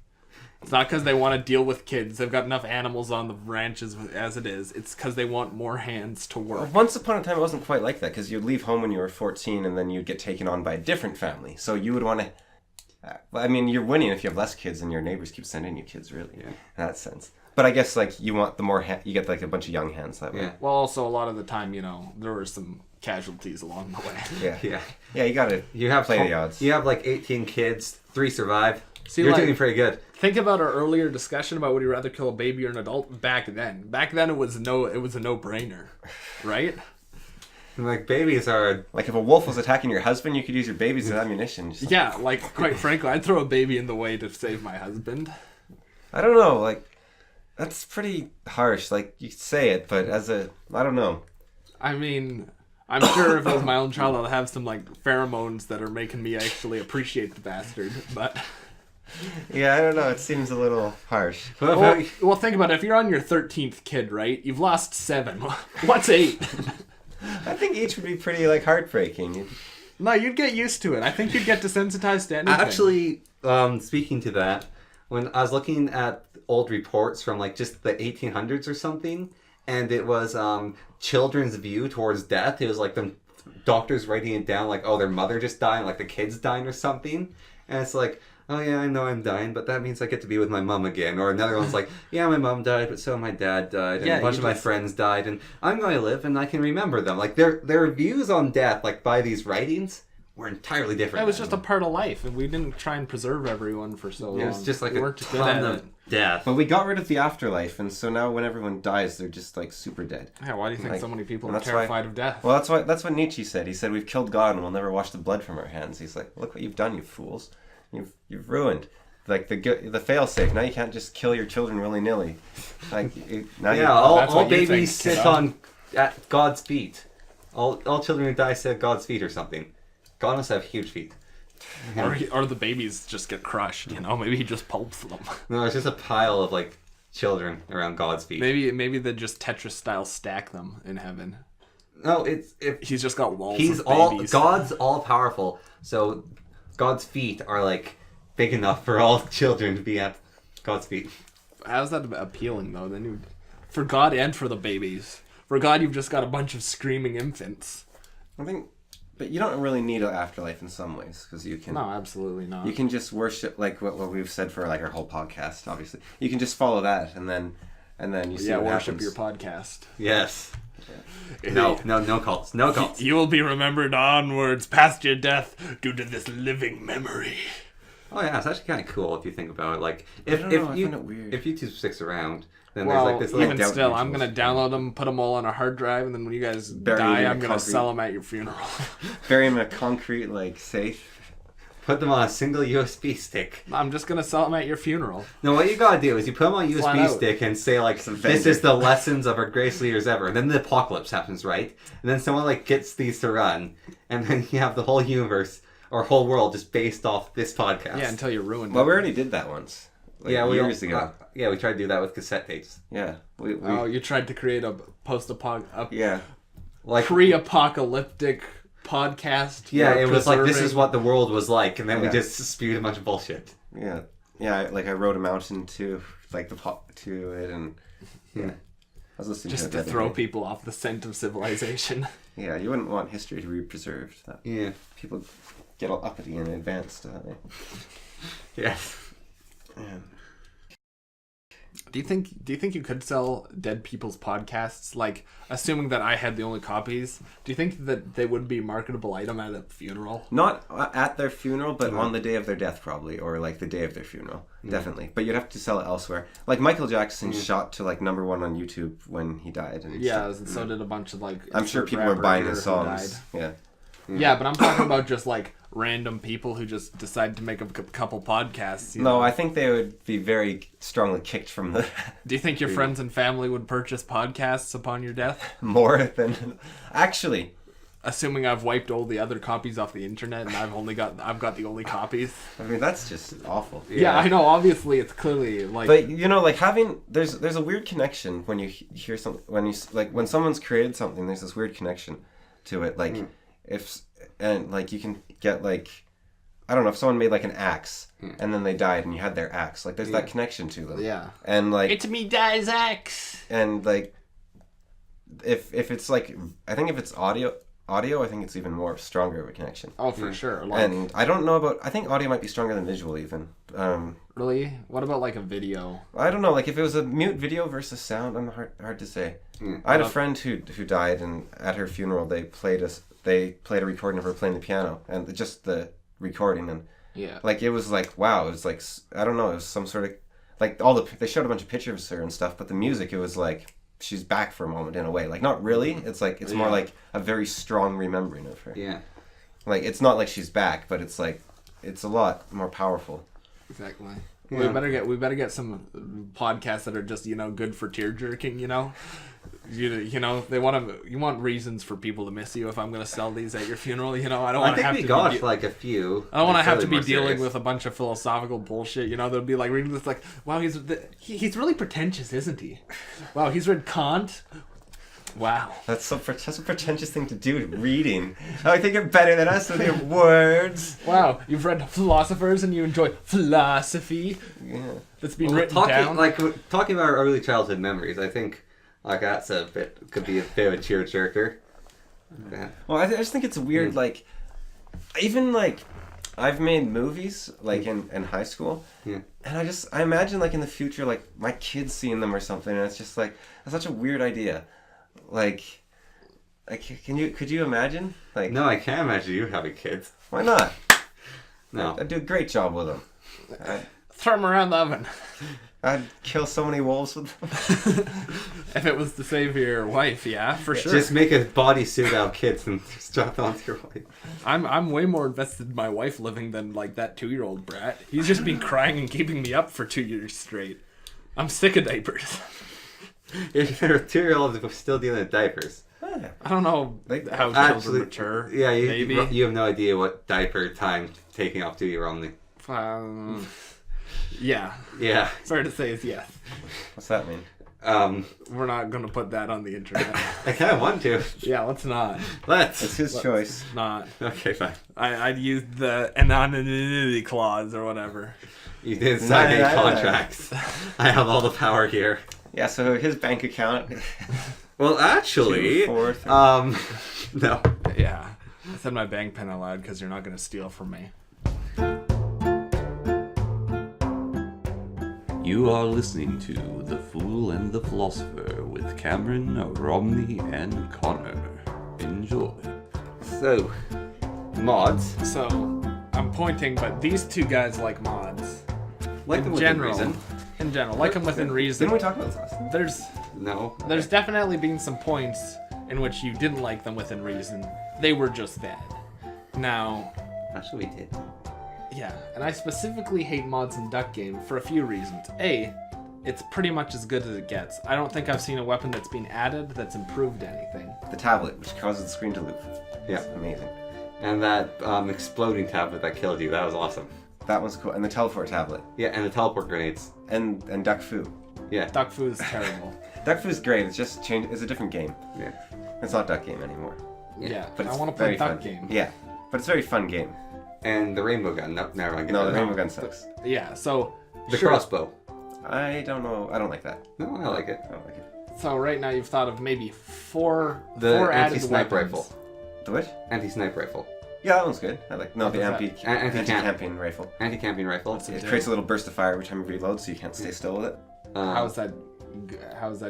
It's not because they want to deal with kids. They've got enough animals on the ranches as it is. It's because they want more hands to work. Once upon a time, it wasn't quite like that, because you'd leave home when you were 14, and then you'd get taken on by a different family. So you would want to... I mean, you're winning if you have less kids, and your neighbors keep sending you kids, really, in that sense. But I guess, like, you want the more... you get, like, a bunch of young hands that way. Yeah. Well, also, a lot of the time, you know, there were some casualties along the way. Yeah. Yeah. Yeah, you gotta play the odds. You have like 18 kids, 3 survive. See, You're like- doing pretty good. Think about our earlier discussion about would you rather kill a baby or an adult back then. Back then, it was a no-brainer, right? And, like babies are. Like, if a wolf was attacking your husband, you could use your babies as ammunition. Just, Yeah, like, quite frankly, I'd throw a baby in the way to save my husband. I don't know, like... That's pretty harsh. Like, you say it, but as a... I don't know. I mean, I'm sure if it was my own child, I'd have some, like, pheromones that are making me actually appreciate the bastard, but... Yeah, I don't know. It seems a little harsh. Well, think about it. If you're on your 13th kid, right? You've lost 7. What's 8? I think each would be pretty, like, heartbreaking. No, you'd get used to it. I think you'd get desensitized to anything. Actually, speaking to that, when I was looking at old reports from like just the 1800s or something, and it was children's view towards death. It was like them doctors writing it down like, oh, their mother just died, like the kid's dying or something. And it's like, oh yeah, I know I'm dying, but that means I get to be with my mom again. Or another one's like, yeah, my mom died, but so my dad died, and Yeah, a bunch you of my just- friends died, and I'm going to live, and I can remember them. Like their views on death, like by these writings, were entirely different. It was just a part of life, and we didn't try and preserve everyone for so long. It was just like we a weren't good ton at of it. death. But we got rid of the afterlife, and so now when everyone dies, they're just, like, super dead. Yeah, why do you think Like, so many people and are that's terrified of death? Well, that's what Nietzsche said. He said, we've killed God, and we'll never wash the blood from our hands. He's like, look what you've done, you fools. You've ruined. Like, the fail-safe. Now you can't just kill your children willy-nilly. Like, now Yeah, all That's what you babies think, sit kiddo. on at God's feet. All children who die sit at God's feet or something. God must have huge feet. Or the babies just get crushed, you know? Maybe he just pulps them. No, it's just a pile of like children around God's feet. Maybe they just Tetris style stack them in heaven. No, it's He's just got walls he's of all babies. God's all powerful. So God's feet are like big enough for all children to be at God's feet. How's that appealing though? Then you, for God and for the babies. For God, you've just got a bunch of screaming infants. I think... But you don't really need an afterlife in some ways, because you can... No, absolutely not. You can just worship, like what we've said for like our whole podcast, obviously. You can just follow that, and then you see what worship happens. your podcast. Yes. No cults. No cults. You will be remembered onwards past your death due to this living memory. Oh yeah, it's actually kind of cool if you think about it. Like if don't know, I you find it weird. if YouTube sticks around, then Well, there's like this little even doubt still, you I'm just- gonna download them, put them all on a hard drive, and then when you guys Bury die, them in I'm gonna concrete. sell them at your funeral. Bury him in a concrete, like, safe. Put them on a single USB stick. I'm just gonna sell them at your funeral. No, what you gotta do is you put them on a Flat USB out. stick and say like, this is the lessons of our greatest leaders ever. And then the apocalypse happens, right? And then someone like gets these to run, and then you have the whole universe or whole world just based off this podcast. Yeah, until you ruined it. Well, we already did that once. Like years ago. Yeah, we tried to do that with cassette tapes. Yeah. We Oh, you tried to create a yeah. Like pre-apocalyptic podcast. yeah, for it was like this preserving- is what the world was like, and then we Yeah. just spewed a bunch of bullshit. Yeah. Yeah, like I wrote a mountain to like to it, and yeah. I was listening just to it to the other throw day. people off the scent of civilization. Yeah, you wouldn't want history to be preserved. That Yeah. people get all uppity and advanced. Yes. Yeah. Do you think you could sell dead people's podcasts? Like, assuming that I had the only copies, do you think that they would be a marketable item at a funeral? Not at their funeral, but on the day of their death, probably, or like the day of their funeral, definitely. But you'd have to sell it elsewhere. Like Michael Jackson shot to like #1 on YouTube when he died. And Yeah, stuff. and so did a bunch of like. I'm sure people were buying his songs. Yeah. Yeah, but I'm talking about just like random people who just decide to make a couple podcasts. You No, know? I think they would be very strongly kicked from the Do you think your friends and family would purchase podcasts upon your death? more than actually. Assuming I've wiped all the other copies off the internet and I've got the only copies. I mean, that's just awful. Yeah, I know. Obviously, it's clearly like. But you know, like there's a weird connection when you hear something when someone's created something. There's this weird connection to it. Like like you can get like, I don't know, if someone made like an axe and then they died and you had their axe. Like there's that connection to them. Yeah. And like It's me, Dies Axe. and like if it's like I think if it's audio, I think it's even more stronger of a connection. Oh, for sure. Like, And I don't know about. I think audio might be stronger than visual even. really? What about like a video? I don't know. Like if it was a mute video versus sound, I'm hard to say. I had a friend who died, and at her funeral they played a recording of her playing the piano, and just the recording, and Yeah. like it was like wow, it was like I don't know, it was some sort of like they showed a bunch of pictures of her and stuff, but the music, it was like she's back for a moment in a way. Like not really. It's like it's more like a very strong remembering of her. Yeah. Like it's not like she's back, but it's like it's a lot more powerful. Exactly. Yeah. We better get some podcasts that are just, you know, good for tear jerking, you know. You know, you want reasons for people to miss you. If I'm gonna sell these at your funeral, you know, I don't want to have to we got be like a few. I don't want to have to be more dealing serious. with a bunch of philosophical bullshit. You know, they'll be like reading this, like, wow, he's really pretentious, isn't he? Wow, he's read Kant. Wow. That's such a pretentious thing to do, reading. I think you're better than us with your words. Wow, you've read philosophers and you enjoy philosophy. Yeah. That's been Well, written talking down. talking about our early childhood memories, I think like that's could be a bit of a tear jerker. Yeah. Well, I just think it's weird, like, even, like, I've made movies, like, in high school, and I imagine, like, in the future, like, my kids seeing them or something, and it's just, like, that's such a weird idea. Like could you imagine? Like, No, I can't imagine you having kids. why not? No. I'd do a great job with them. Throw them around the oven. I'd kill so many wolves with them. If it was to save your wife, yeah, for sure. Just make a bodysuit out of kids and strap it onto your wife. I'm way more invested in my wife living than like that 2-year-old brat. He's just been crying and keeping me up for 2 years straight. I'm sick of diapers. If you're a 2-year-old still dealing with diapers. I don't know Like, how Actually, children mature. Yeah, maybe. you have no idea what diaper time taking off to your Romney. Yeah. Yeah. Fair to say is yes. What's that mean? We're not gonna put that on the internet. I kind of want to. Yeah, let's not. Let's. It's his choice. Not. Okay, fine. I'd use the anonymity clause or whatever. You didn't sign any No. contracts. I have all the power here. Yeah, so his bank account. Well, actually, 2, 4, 3. no. Yeah. I said my bank pen aloud because you're not gonna steal from me. You are listening to The Fool and the Philosopher with Cameron, Romney, and Connor. Enjoy. So, mods. So I'm pointing, but these two guys like mods. Like them In within general. reason. In general, like them within reason. Didn't we talk about this last time? There's definitely been some points in which you didn't like them within reason. They were just bad. Now, Actually, we did. Yeah, and I specifically hate mods in Duck Game for a few reasons. A, it's pretty much as good as it gets. I don't think I've seen a weapon that's been added that's improved anything. The tablet, which causes the screen to loop. Yeah. It's amazing. And that exploding tablet that killed you, that was awesome. That was cool. And the teleport tablet. Yeah, and the teleport grenades. And Duck Fu. Yeah. Duck Fu is terrible. Duck Fu is great. It's just changed. It's a different game. Yeah. It's not Duck Game anymore. Yeah, But it's I want to play very Duck fun. Game. Yeah, but it's a very fun game. And the rainbow gun. No, never mind. No, the rainbow gun sucks. Yeah, so The sure. crossbow. I don't know. I don't like that. No, I like it. I don't like it. So right now you've thought of maybe four The added anti-snipe weapons. rifle. The which? Anti-snipe rifle. Yeah, that one's good. I like. No, the What is anti-camping rifle. Anti-camping rifle. What's It do? creates a little burst of fire every time you reload, so you can't stay still with it. How is that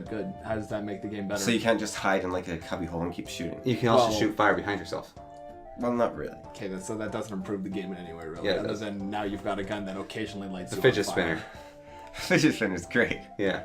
good? How does that make the game better? So you can't just hide in like a cubby hole and keep shooting. You can also Well- shoot fire behind yourself. Well, not really. Okay, so that doesn't improve the game in any way, really. Yeah, it other does. than now you've got a gun that occasionally lights The you fidget on spinner. fire. Fidget spinner's great. Yeah.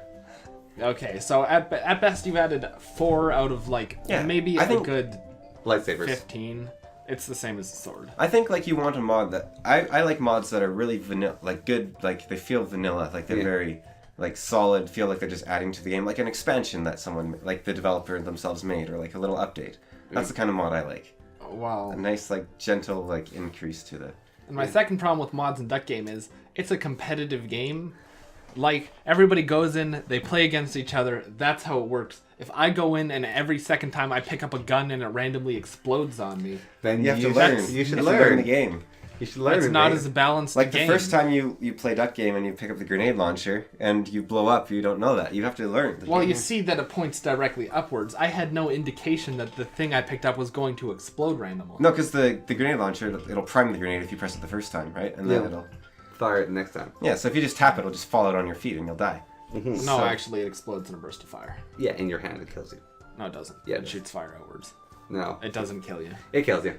Okay, so at best you've added 4 out of Yeah, maybe I a think- good Lightsabers. 15. It's the same as the sword. I think like you want a mod that I like mods that are really vanilla, like good, like they feel vanilla, like they're Yeah. very like solid, feel like they're just adding to the game, like an expansion that someone like the developer themselves made, or like a little update. That's the kind of mod I like. Wow. A nice like gentle like increase to the. And my second problem with mods in Duck Game is it's a competitive game. Like, everybody goes in, they play against each other, that's how it works. If I go in and every second time I pick up a gun and it randomly explodes on me, Then You have to learn. You should have to learn. the game. You should learn. it's not mate. as balanced Like a the game. first time you play Duck Game and you pick up the grenade launcher and you blow up, you don't know that. You have to learn. The Well, game. you see that it points directly upwards. I had no indication that the thing I picked up was going to explode randomly. No, because the grenade launcher, it'll prime the grenade if you press it the first time, right? And then Yeah. it'll. Fire it next time. Yeah, so if you just tap it, it'll just fall out on your feet and you'll die. No, So- actually, it explodes in a burst of fire. Yeah, in your hand it kills you. No, it doesn't. Yeah, it it does. shoots fire outwards. No, It doesn't kill you. it kills you.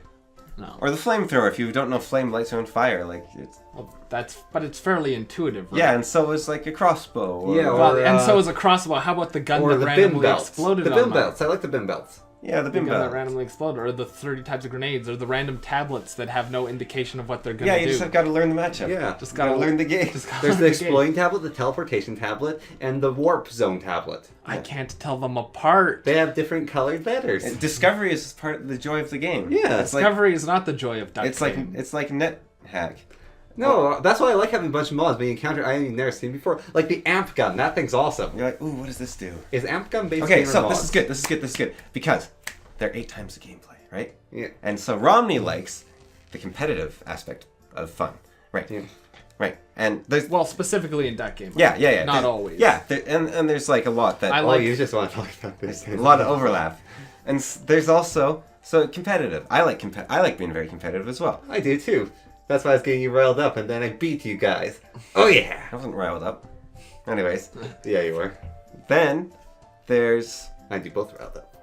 No. Or the flamethrower, if you don't know flame lights on fire, like it's. Well, but it's fairly intuitive, right? Yeah, and so is like a crossbow. Or, Yeah, Well, or, and so is a crossbow. How about the gun Or that the randomly bim belts. exploded The on bim my... belts. I like the bim belts. yeah, the The bim gun that belt. randomly exploded, or the 30 types of grenades, or the random tablets that have no indication of what they're gonna Yeah, do. you just have got to learn the matchup. Yeah. Just gotta learn the game. just gotta There's learn the the game. exploring tablet, the teleportation tablet, and the warp zone tablet. I can't tell them apart. They have different colored letters. And discovery is part of the joy of the game. Yeah, it's like Discovery is not the joy of Duck Game. it's like net hack. No, that's why I like having a bunch of mods. Being encountered I ain't never seen before. Like the amp gun. That thing's awesome. You're like, ooh, what does this do? Is amp gun basically Okay, so this is good. This is good because they're 8 times the gameplay, right? Yeah. And so Romney likes the competitive aspect of fun, right? Yeah. Right. And there's Well, specifically in Duck Game. yeah. Not There's- always. Yeah, and there's like a lot that I Oh, like- you just want to talk about this. a lot of overlap, and there's also so competitive. I like being very competitive as well. I do too. That's why I was getting you riled up, and then I beat you guys. Oh yeah. I wasn't riled up. Anyways, Yeah, you were. then there's I do both riled up.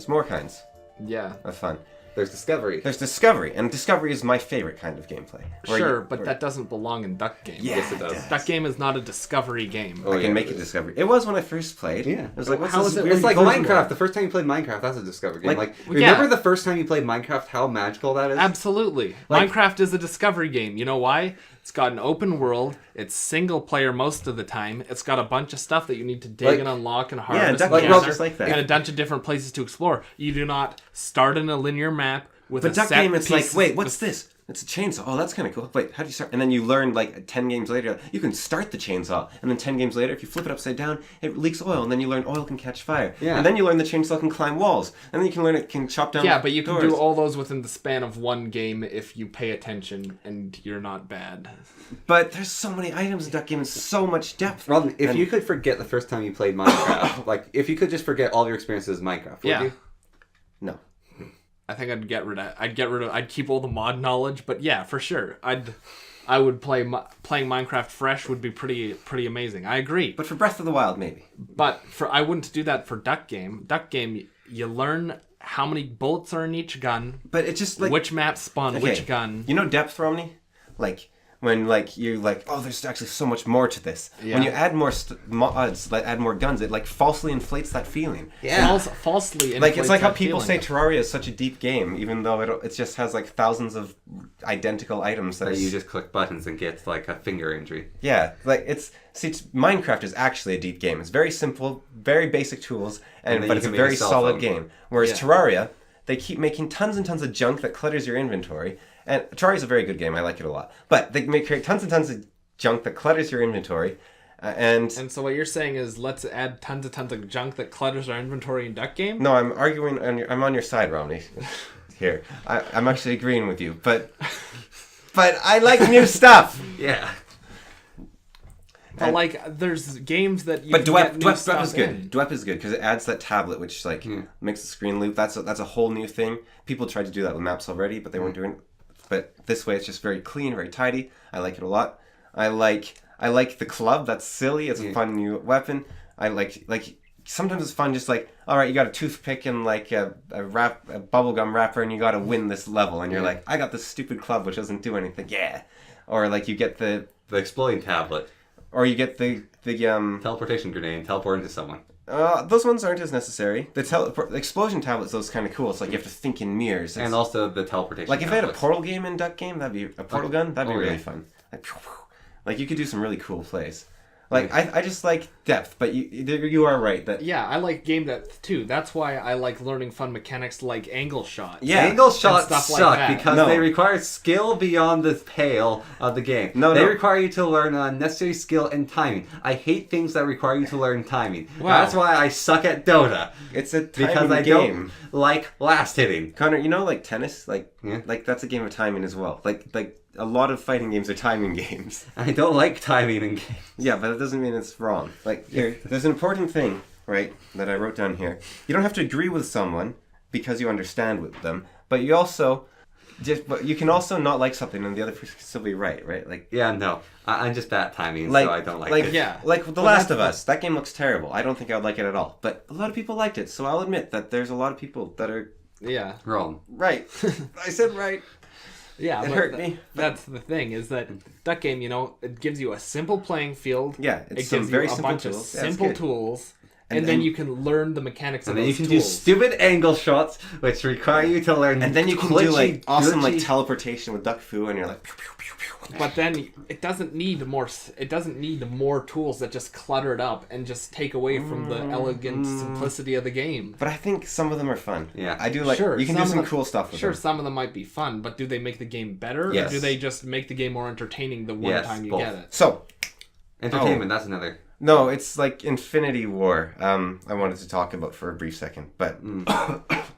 more kinds Yeah. of fun. There's discovery. There's discovery, and discovery is my favorite kind of gameplay. where Sure, you- but where- that doesn't belong in Duck Game. Yeah, Yes, it does. Duck Game is not a discovery game. Oh, I yeah, can make it it is. discovery. It was when I first played. Yeah. It was like, what's How this is it- weird It's like golden Minecraft. one? The first time you played Minecraft, that's a discovery game. Like- Like, Yeah. remember the first time you played Minecraft? How magical that is. Absolutely. Like- Minecraft is a discovery game. You know why? It's got an open world. It's single player most of the time. It's got a bunch of stuff that you need to dig Like- and unlock and harvest. Duck and Game is gather, just like that. And a bunch of different places to explore. You do not start in a linear map with But a Duck set Game, it's piece- like, wait, what's this? It's a chainsaw. Oh, that's kind of cool. Wait, how do you start? And then you learn, like, 10 games later, you can start the chainsaw. And then 10 games later, if you flip it upside down, it leaks oil. And then you learn oil can catch fire. Yeah. And then you learn the chainsaw can climb walls. And then you can learn it can chop down Yeah, but you can doors. do all those within the span of one game if you pay attention and you're not bad. But there's so many items in Duck Game and so much depth. Ron, if And- you could forget the first time you played Minecraft, like if you could just forget all your experiences with Minecraft, would Yeah. you? No. I think I'd keep all the mod knowledge, but yeah, for sure. I would playing Minecraft fresh would be pretty amazing. I agree. But for Breath of the Wild, maybe. But I wouldn't do that for Duck Game. Duck Game, you learn how many bullets are in each gun, But it's just like... which maps spawn Okay, which gun. You know depth, Romney? Like when like you're like, oh, there's actually so much more to this. Yeah. When you add more mods, like add more guns, it like falsely inflates that feeling. Yeah. Falsely Like it's like how inflates that people say feeling. Terraria is such a deep game, even though it just has like thousands of identical items that That you just click buttons and get like a finger injury. yeah, like Minecraft is actually a deep game. It's very simple, very basic tools, And then but you it's a can make a very cell solid phone. game. Whereas Yeah. Terraria, they keep making tons and tons of junk that clutters your inventory. And Terraria is a very good game. I like it a lot. But they create tons and tons of junk that clutters your inventory, and And so what you're saying is let's add tons of junk that clutters our inventory in Duck Game? no, I'm arguing. I'm on your side, Romney. Here, I'm actually agreeing with you, but I like new stuff. Yeah. But like, there's games that you But can get new Dwep stuff is good. in. Dwep is good because it adds that tablet, which like makes the screen loop. That's a whole new thing. People tried to do that with maps already, but they weren't doing it. But this way, it's just very clean, very tidy. I like it a lot. I like the club. That's silly. It's a fun new weapon. I like sometimes it's fun. Just like, all right, you got a toothpick and like a bubblegum wrapper, and you got to win this level. And you're like, I got this stupid club which doesn't do anything. Yeah. Or like you get the exploding tablet. Or you get the Teleportation grenade and teleport into someone. those ones aren't as necessary. The explosion tablets, those kind of cool. It's like you have to think in mirrors. And also the teleportation like if they had a tablets. portal game in Duck Game, that'd be a portal gun. That'd be really yeah. fun. Like, phew, phew. Like you could do some really cool plays. Like I just like depth, but you are right that Yeah, I like game depth too. That's why I like learning fun mechanics like angle shot. yeah. Angle shots stuff like suck that. because No. they require skill beyond the pale of the game. No, they no. require you to learn necessary skill and timing. I hate things that require you to learn timing. Wow. That's why I suck at Dota. It's a Because timing I game. don't like last hitting. Connor, you know, like tennis, like Yeah. like that's a game of timing as well. Like a lot of fighting games are timing games. I don't like timing in games. Yeah, but that doesn't mean it's wrong. Like here, there's an important thing, right, that I wrote down here. You don't have to agree with someone because you understand with them, but but you can also not like something and the other person can still be right? Like Yeah, no. I'm just bad at timing, like so I don't like like it. Yeah. like The Well, Last that's of Us. That game looks terrible. I don't think I would like it at all. But a lot of people liked it, so I'll admit that there's a lot of people that are Yeah. Wrong. right. I said right. Yeah, It but hurt me. That's the thing is that Duck Game, it gives you a simple playing field. Yeah, it's it some gives very you a simple bunch of tools. Yeah, it's simple good. tools, And and then then- you can learn the mechanics of And then you those can do tools. stupid angle shots, which require you to learn. And then you can do glitchy, like awesome like glitchy- teleportation with Duck Fu, and you're like pew, pew, pew, pew. But then it doesn't need more. It doesn't need more tools that just clutter it up and just take away from the elegant simplicity of the game. But I think some of them are fun. Yeah. I do like. Sure, you can do some some of them- cool stuff with Sure, them. some of them might be fun, but do they make the game better, Yes. or do they just make the game more entertaining the one Yes, time you both. get it? So Entertainment, that's another. no, it's like Infinity War. I wanted to talk about for a brief second, but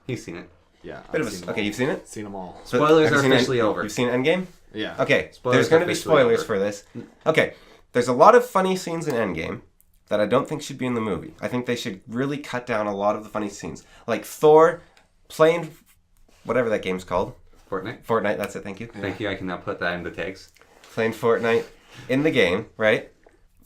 He's seen it. Yeah, bit of okay, you've seen it. seen them all. So, Spoilers have you are seen officially over. You've seen Endgame. Yeah. Okay, Spoilers there's going to are be officially spoilers over. for this. Okay, there's a lot of funny scenes in Endgame that I don't think should be in the movie. I think they should really cut down a lot of the funny scenes, like Thor playing whatever that game's called. Fortnite. Fortnite. That's it. Thank you. Thank you. I can now put that in the tags. Playing Fortnite in the game, right?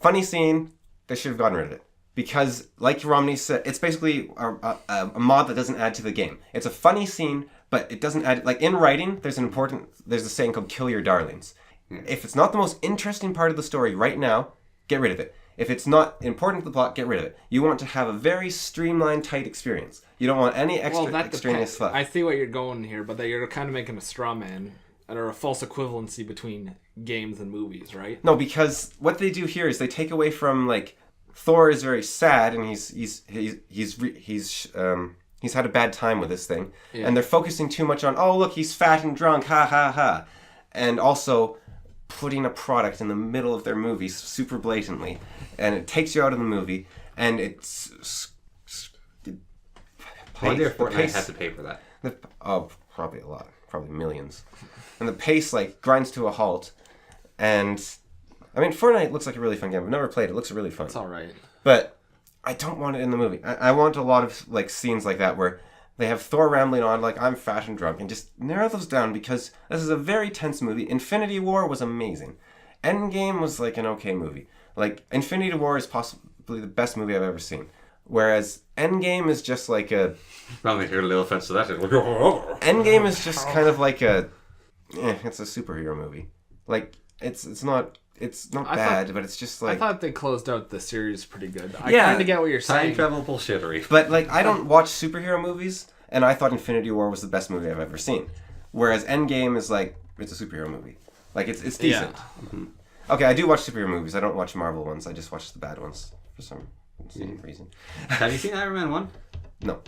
Funny scene. They should have gotten rid of it. Because, like Romney said, it's basically a mod that doesn't add to the game. It's a funny scene, but it doesn't add... Like, in writing, there's a saying called kill your darlings. If it's not the most interesting part of the story right now, get rid of it. If it's not important to the plot, get rid of it. You want to have a very streamlined, tight experience. You don't want any extra extraneous fluff. I see what you're going here, but that you're kind of making a straw man or a false equivalency between games and movies, right? No, because what they do here is they take away from, like... Thor is very sad, and he's had a bad time with this thing, Yeah. and they're focusing too much on, oh look, he's fat and drunk, ha ha ha, and also putting a product in the middle of their movie super blatantly, and it takes you out of the movie, and it's I wonder if the Fortnite pace- has to pay for that. probably a lot, probably millions, and the pace like grinds to a halt, and. I mean, Fortnite looks like a really fun game. I've never played it. It looks really fun. It's all right. But I don't want it in the movie. I want a lot of like scenes like that where they have Thor rambling on like I'm fat and drunk and just narrow those down because this is a very tense movie. Infinity War was amazing. Endgame was like an okay movie. Like Infinity War is possibly the best movie I've ever seen. Whereas Endgame is just like a Probably heard a little offense to that. Endgame is just kind of like it's a superhero movie. Like it's not I bad, thought- but it's just I like. thought they closed out the series pretty good. I Yeah. kind of get what you're Time saying. travel bullshittery. But like, I don't watch superhero movies, and I thought Infinity War was the best movie I've ever seen. Whereas Endgame is like, it's a superhero movie. Like it's decent. Yeah. Okay, I do watch superhero movies. I don't watch Marvel ones. I just watch the bad ones for some reason. Have you seen Iron Man 1? No,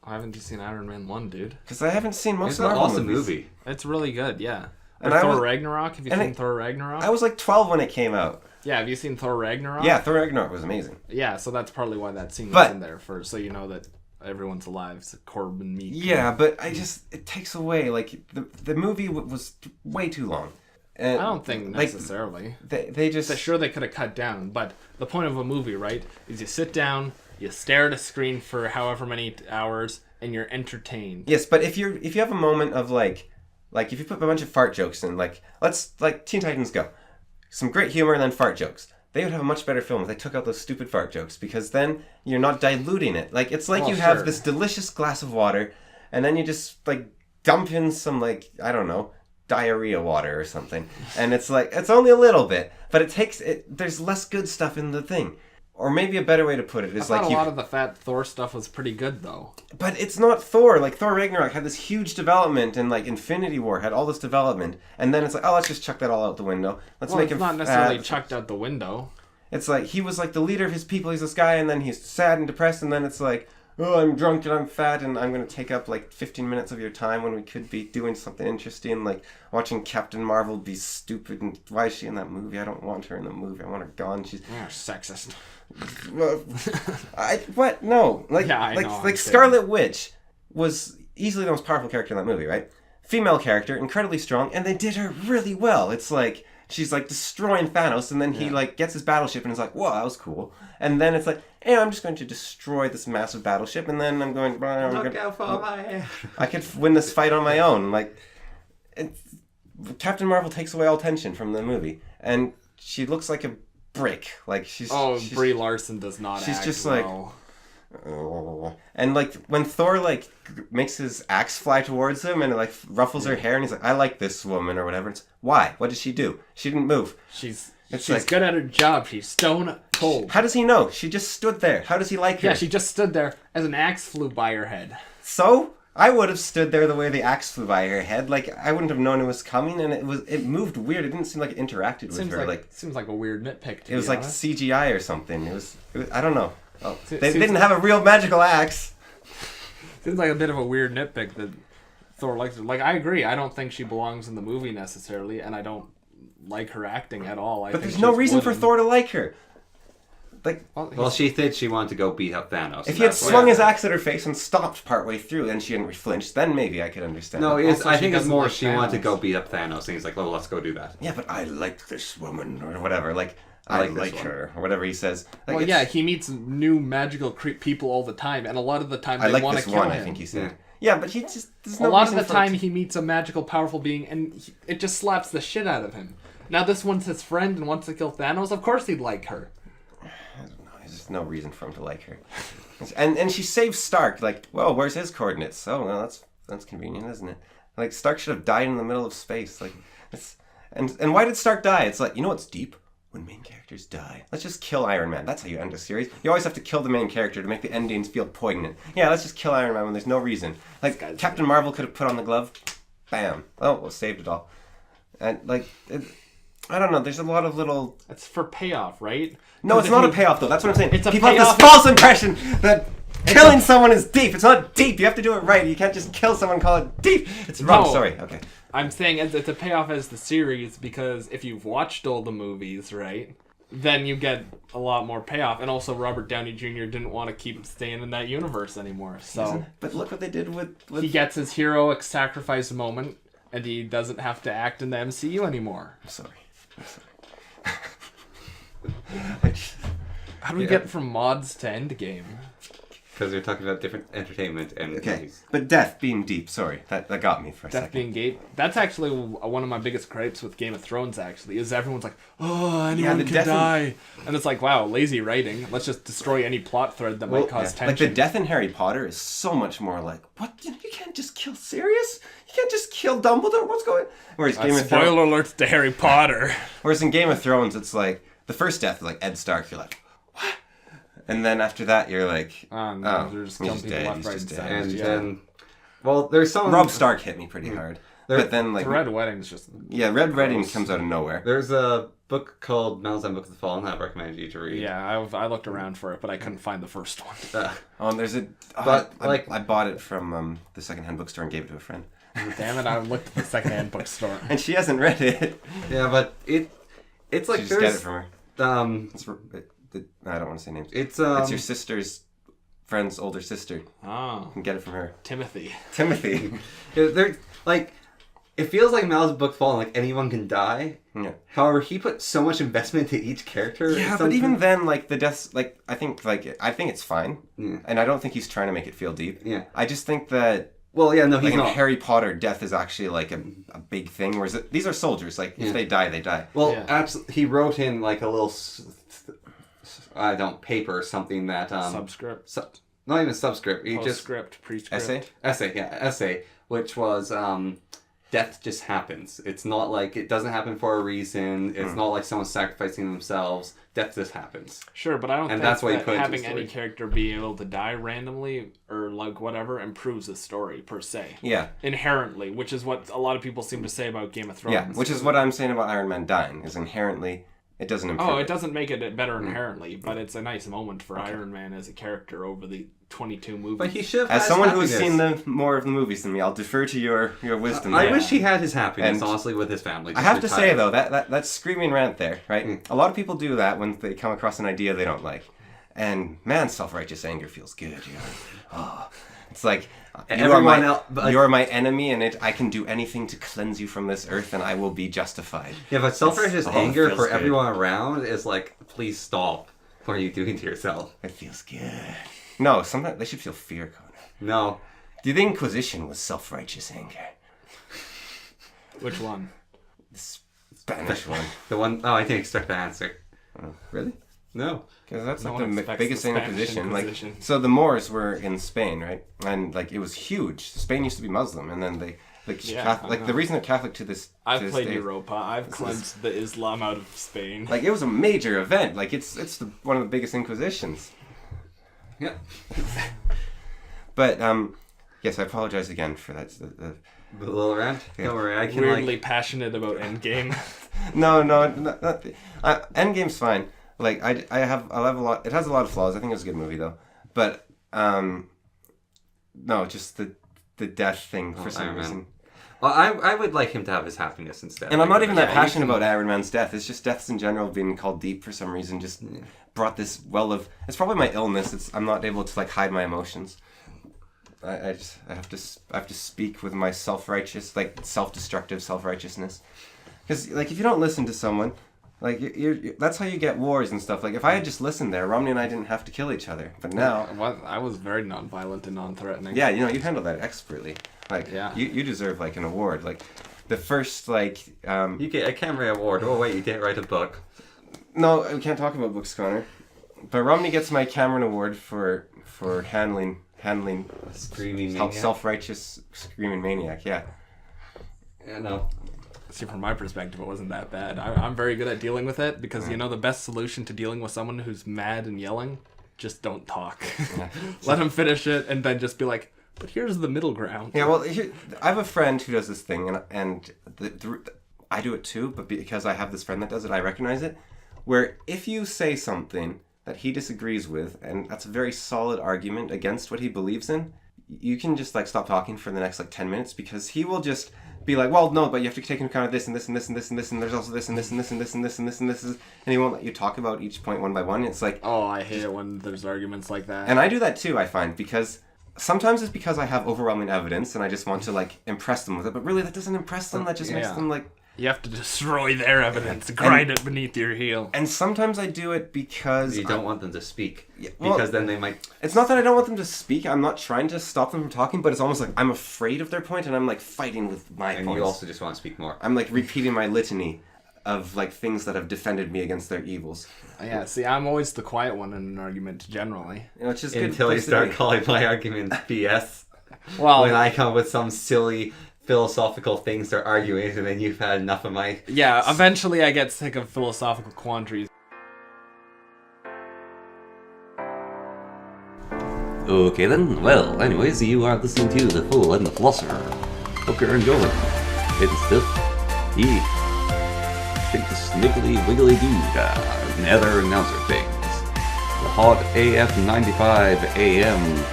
I haven't seen Iron Man 1, dude. because I haven't seen most It's an Marvel awesome movies. movie. It's really good, yeah. And Or I Thor was- Ragnarok. Have you and seen it- Thor Ragnarok? I was like 12 when it came out. Yeah, have you seen Thor Ragnarok? Yeah, Thor Ragnarok was amazing. Yeah, so that's partly why that scene But- was in there first, so you know that everyone's alive. It's Corbin meat. Yeah, but it takes away, like, the movie was way too long. And I don't think like, necessarily. they just... Sure, they could have cut down, but the point of a movie, right, is you sit down, you stare at a screen for however many hours, and you're entertained. Yes, but if you have a moment of like if you put a bunch of fart jokes in, like Teen Titans Go, some great humor and then fart jokes, they would have a much better film if they took out those stupid fart jokes, because then you're not diluting it. Like it's like Well, you have sure. this delicious glass of water, and then you just like dump in some like I don't know diarrhea water or something, and it's like it's only a little bit, but there's less good stuff in the thing. Or maybe a better way to put it I is thought like a lot of the Fat Thor stuff was pretty good, though. But it's not Thor. Like, Thor Ragnarok had this huge development, and, like, Infinity War had all this development. And then it's like, oh, let's just chuck that all out the window. Let's Well, make it's him not necessarily fat. chucked out the window. It's like, he was, like, the leader of his people. He's this guy, and then he's sad and depressed, and then it's like, oh, I'm drunk and I'm fat, and I'm going to take up, like, 15 minutes of your time when we could be doing something interesting, like watching Captain Marvel be stupid, and why is she in that movie? I don't want her in the movie. I want her gone. She's... You're sexist. Well, what? No. Like, Yeah, I know, I'm like kidding. Scarlet Witch was easily the most powerful character in that movie, right? Female character, incredibly strong, and they did her really well. It's like she's like destroying Thanos, and then he like gets his battleship and is like, "Whoa, that was cool." And then it's like, "Hey, I'm just going to destroy this massive battleship, and then I'm going. Look out for my hair. I could win this fight on my own." Like, Captain Marvel takes away all tension from the movie, and she looks like a brick. Like she's Brie Larson does not she's act just like- well. And like when Thor like makes his axe fly towards him and it like ruffles her hair and he's like, I like this woman or whatever. It's why? What did she do? She didn't move. She's It's she's like- good at her job. She's stone cold. How does he know? She just stood there. How does he like her? Yeah, she just stood there as an axe flew by her head. So I would have stood there the way the axe flew by her head. Like I wouldn't have known it was coming, and it moved weird. It didn't seem like it interacted with Seems her. like seems like a weird nitpick. To it was be like honest. CGI or something. It was I don't know. Oh, they seems didn't like- have a real magical axe. Seems like a bit of a weird nitpick that Thor likes her. Like I agree. I don't think she belongs in the movie necessarily, and I don't like her acting at all. But there's no reason for Thor to like her. Like, Well, she said she wanted to go beat up Thanos. if he had swung his axe at her face and stopped partway through and she hadn't flinched, then maybe I could understand. No, it. it's, Also, I she think it's doesn't more like she wanted to Thanos. go beat up Thanos, and he's like, "Oh, let's go do that." Yeah, but I like this woman or whatever. Like, I I like like this her or whatever he says. Like, Well, it's- yeah, he meets new magical people all the time, and a lot of the time I they like want to this kill one. him. I think he said. Yeah, but he just there's A no lot of reason the for time it. he meets a magical, powerful being, and it just slaps the shit out of him. Now this one's his friend and wants to kill Thanos. Of course he'd like her. There's just no reason for him to like her. And she saves Stark. Like, well, where's his coordinates? Oh, well, that's convenient, isn't it? Like Stark should have died in the middle of space. Like, it's and why did Stark die? It's like, you know what's deep? When main characters die. Let's just kill Iron Man. That's how you end a series. You always have to kill the main character to make the endings feel poignant. Yeah, let's just kill Iron Man when there's no reason. Like, Captain Marvel could have put on the glove. Bam. Oh, well, saved it all. And, like, I don't know. There's a lot of little... It's for payoff, right? No, 'Cause it's if not you- a payoff, though. That's what I'm saying. It's a People have payoff- this false impression that killing someone is deep. It's not deep. You have to do it right. You can't just kill someone and call it deep. It's wrong. No. Sorry. Okay. I'm saying it's a payoff as the series because if you've watched all the movies, right, then you get a lot more payoff. And also Robert Downey Jr. didn't want to keep staying in that universe anymore. So But look what they did with... he gets his heroic sacrifice moment and he doesn't have to act in the MCU anymore. I'm sorry. How do we get from mods to Endgame? because we're talking about different entertainment and movies. But death being deep, sorry, that got me for a Death second. being gay. That's actually one of my biggest gripes with Game of Thrones, actually, is everyone's like, oh, anyone the can death die. And it's like, wow, lazy writing. Let's just destroy any plot thread that might cause tension. Like the death in Harry Potter is so much more like, what? You can't just kill Sirius? You can't just kill Dumbledore? What's going on? Whereas Spoiler alerts to Harry Potter. Whereas in Game of Thrones, it's like, the first death, like Ed Stark, you're like, what? And then after that, you're like, they're just killing people left, right, and center. And then, well, there's some... Rob Stark hit me pretty hard. But then, like... The Red Wedding's just... Yeah, Red Wedding comes out of nowhere. There's a book called Malazan Book of the Fallen that I recommend you to read. Yeah, I looked around for it, but I couldn't find the first one. There's a... But, I bought it from the secondhand bookstore and gave it to a friend. Damn it, I looked at the secondhand bookstore. And she hasn't read it. Yeah, but it's like... So just get it from her. I don't want to say names. It's your sister's friend's older sister. Oh. You can get it from her. Timothy. They're like, it feels like Mal's book fallen. Like anyone can die. Yeah. However, he put so much investment into each character. Yeah, but even then, like the deaths, like I think it's fine, and I don't think he's trying to make it feel deep. Yeah. I just think that. Well, yeah, no, he's like not. In Harry Potter, death is actually like a big thing. Whereas these are soldiers. Like if they die, they die. Well, absolutely, he wrote in like a little, paper or something that Subscript. Not even subscript. He Postscript, prescript. Essay, which was death just happens. It's not like it doesn't happen for a reason. It's not like someone's sacrificing themselves. Death just happens. Sure, but I don't think that's why that having any character be able to die randomly or like whatever improves the story per se. Yeah. Inherently, which is what a lot of people seem to say about Game of Thrones. Yeah, which is what I'm saying about Iron Man dying. Is inherently it doesn't improve. Oh, it doesn't make it better inherently, but it's a nice moment for Iron Man as a character over the 22 movies. But he should have As someone who has seen more of the movies than me, I'll defer to your wisdom. I wish he had his happiness, And honestly, with his family. I have to say, though, that screaming rant there, right? A lot of people do that when they come across an idea they don't like. And, man, self-righteous anger feels good. You're like, oh. It's like, you are my enemy, and I can do anything to cleanse you from this earth, and I will be justified. Yeah, but self-righteous anger for good. everyone around is like, please stop. What are you doing to yourself? It feels good. No, sometimes they should feel fear, Connor. No. The Inquisition was self-righteous anger. Which one? The Spanish one. The one... Oh, I didn't expect the answer. Really? No. Because that's No like one the expects biggest the Spanish Inquisition. Inquisition. Like, so the Moors were in Spain, right? And like it was huge. Spain used to be Muslim, and then they the reason they're Catholic to this. I've this played day, Europa. I've cleansed the Islam out of Spain. Like it was a major event. Like it's one of the biggest Inquisitions. Yeah. But yes, I apologize again for that. The little rant? Yeah. Don't worry, I can Weirdly passionate about Endgame. No, not Endgame's fine. Like I have a lot. It has a lot of flaws. I think it's a good movie though. But no, just the death thing for some reason. Well, I would like him to have his happiness instead. And I'm not even that passionate about Iron Man's death. It's just deaths in general being called deep for some reason. Just brought this well of. It's probably my illness. I'm not able to like hide my emotions. I have to speak with my self-righteous, like self-destructive self-righteousness. Because like if you don't listen to someone, like you're that's how you get wars and stuff. Like if I had just listened there, Romney and I didn't have to kill each other. But now I was very non-violent and non-threatening. Yeah, you handled that expertly. Like yeah. you deserve like an award. Like the first like you get a camera award. Oh wait, you didn't write a book. No, we can't talk about books, Connor. But Romney gets my Cameron Award for handling screaming maniac. Self-righteous screaming maniac. Yeah. Yeah, no. See, from my perspective, it wasn't that bad. I'm very good at dealing with it because the best solution to dealing with someone who's mad and yelling, just don't talk. Let them finish it and then just be like, but here's the middle ground. Yeah, well, I have a friend who does this thing, and I do it too, but because I have this friend that does it, I recognize it, where if you say something that he disagrees with, and that's a very solid argument against what he believes in, you can just like stop talking for the next like 10 minutes because he will just be like, well, no, but you have to take into account this and this and this and this and this, and there's also this and this and this and this and this and this and this, and he won't let you talk about each point one by one. It's like, oh, I hate it when there's arguments like that. And I do that too, I find, because sometimes it's because I have overwhelming evidence and I just want to like impress them with it, but really that doesn't impress them. That just makes them like. You have to destroy their evidence, grind it beneath your heel. And sometimes I do it because You don't want them to speak. well, Because then they might... It's not that I don't want them to speak. I'm not trying to stop them from talking, but it's almost like I'm afraid of their point, and I'm like fighting with my And points. you also just want to speak more. I'm like repeating my litany of like things that have defended me against their evils. Yeah, see, I'm always the quiet one in an argument, generally. You know, it's just good Until you place to start be. calling my arguments BS. Well, When I come up with some silly philosophical things they're arguing, and then you've had enough of my... yeah, eventually I get sick of philosophical quandaries. Okay then, well, anyways, you are listening to The Fool and the Philosopher. Hope you're enjoying Vindsvept, Shake the Sniggly Wiggly Dude, and other announcer things. The Hot AF 95 AM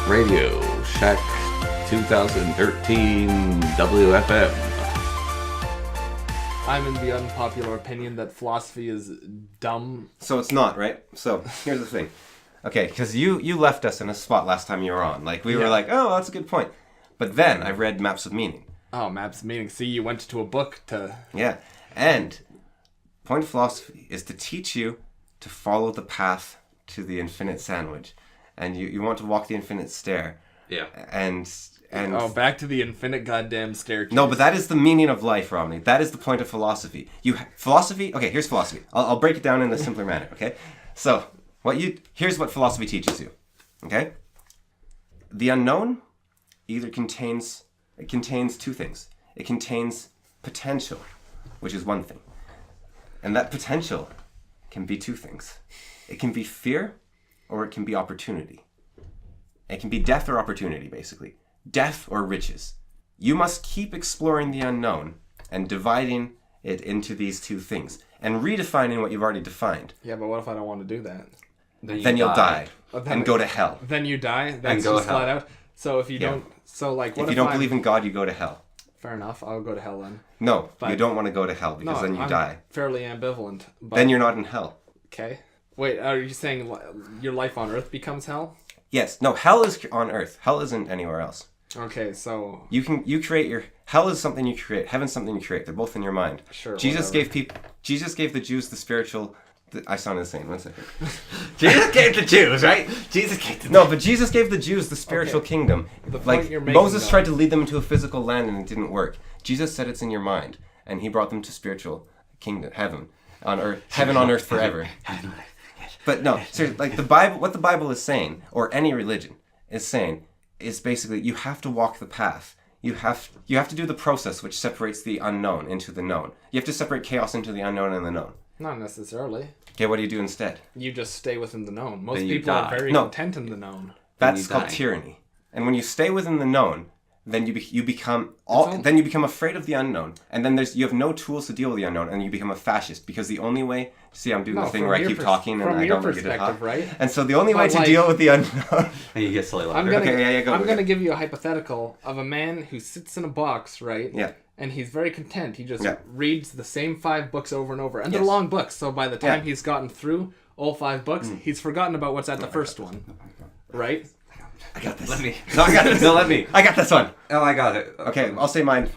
Radio Shack 2013 WFM. I'm in the unpopular opinion that philosophy is dumb. So it's not, right? So here's the thing. Okay, because you left us in a spot last time you were on. Like, we were like, oh, that's a good point. But then I read Maps of Meaning. Oh, Maps of Meaning. See, you went to a book to... Yeah. And point of philosophy is to teach you to follow the path to the infinite sandwich. And you want to walk the infinite stair. Yeah. And Oh, back to the infinite goddamn staircase. no, but that is the meaning of life, Romney. That is the point of philosophy. Philosophy. Okay, here's philosophy. I'll break it down in a simpler manner. Okay, so here's what philosophy teaches you. Okay, the unknown either contains two things. It contains potential, which is one thing, and that potential can be two things. It can be fear, or it can be opportunity. It can be death or opportunity, basically. Death or riches. You must keep exploring the unknown and dividing it into these two things and redefining what you've already defined. Yeah, but what if I don't want to do that? Then you'll die and go to hell. Then you die? That's go just to hell. flat out? So if you don't... So, like, what If you don't believe in God, you go to hell. Fair enough, I'll go to hell then. No, But- you don't want to go to hell because then you I'm die. fairly ambivalent. But... Then you're not in hell. Okay. Wait, are you saying your life on Earth becomes hell? Yes. No, hell is on earth. Hell isn't anywhere else. Okay, so... You create your... Hell is something you create. Heaven's something you create. They're both in your mind. Sure, Jesus whatever. Jesus gave the Jews the spiritual... I sounded the same. 1 second. Jesus gave the Jews, right? Jesus gave the No, but Jesus gave the Jews the spiritual kingdom. The point Like, you're making, Moses though- tried to lead them into a physical land and it didn't work. Jesus said it's in your mind, and he brought them to spiritual kingdom, heaven on earth forever. But no, seriously, like the Bible, what the Bible is saying, or any religion is saying, is basically you have to walk the path. You have to do the process which separates the unknown into the known. You have to separate chaos into the unknown and the known. Not necessarily. Okay, what do you do instead? You just stay within the known. Most Then you people are die. very No. content in the known. That's you called die. tyranny. And when you stay within the known, then you become all- then you become afraid of the unknown, and then you have no tools to deal with the unknown, and you become a fascist because the only way. See, I'm doing No, the thing from where I your keep talking and from I your don't really get to perspective, talk. right? And so the only way But, to like- deal with the unknown. And you get slightly louder. I'm gonna, Okay, yeah, go. I'm gonna give you a hypothetical of a man who sits in a box, right? Yeah. And he's very content. He just Yeah. reads the same 5 books over and over, and they're Yes. long books. So by the time Yeah. he's gotten through all 5 books, he's forgotten about what's at the first one, right? I got this. Let me. No, I got this. No, let me. I got this one. Oh, I got it. Okay, I'll say mine.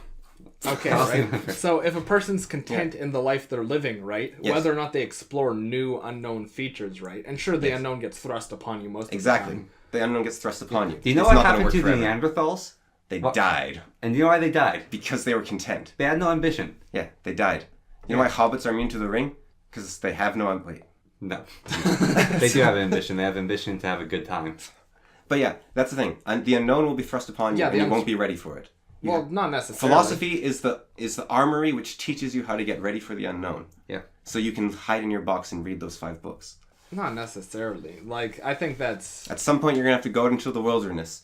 Okay, right. So if a person's content in the life they're living, right, Yes. whether or not they explore new unknown features, right, and sure, the unknown gets thrust upon you most Exactly. of the time. The unknown gets thrust upon you. Do you know It's what not gonna happened work to the forever. Neanderthals? They What? died And do you know why they died? because they were content. They had no ambition. Yeah, they died. You know why hobbits are immune to the ring? Because they have no... Wait. No. They do have ambition. They have ambition to have a good time. But yeah, that's the thing. And the unknown will be thrust upon you, Yeah, and the you won't be ready for it. Well, not necessarily. Philosophy is the armory which teaches you how to get ready for the unknown. Yeah. So you can hide in your box and read those 5 books. Not necessarily. Like, I think that's... At some point, you're gonna have to go into the wilderness.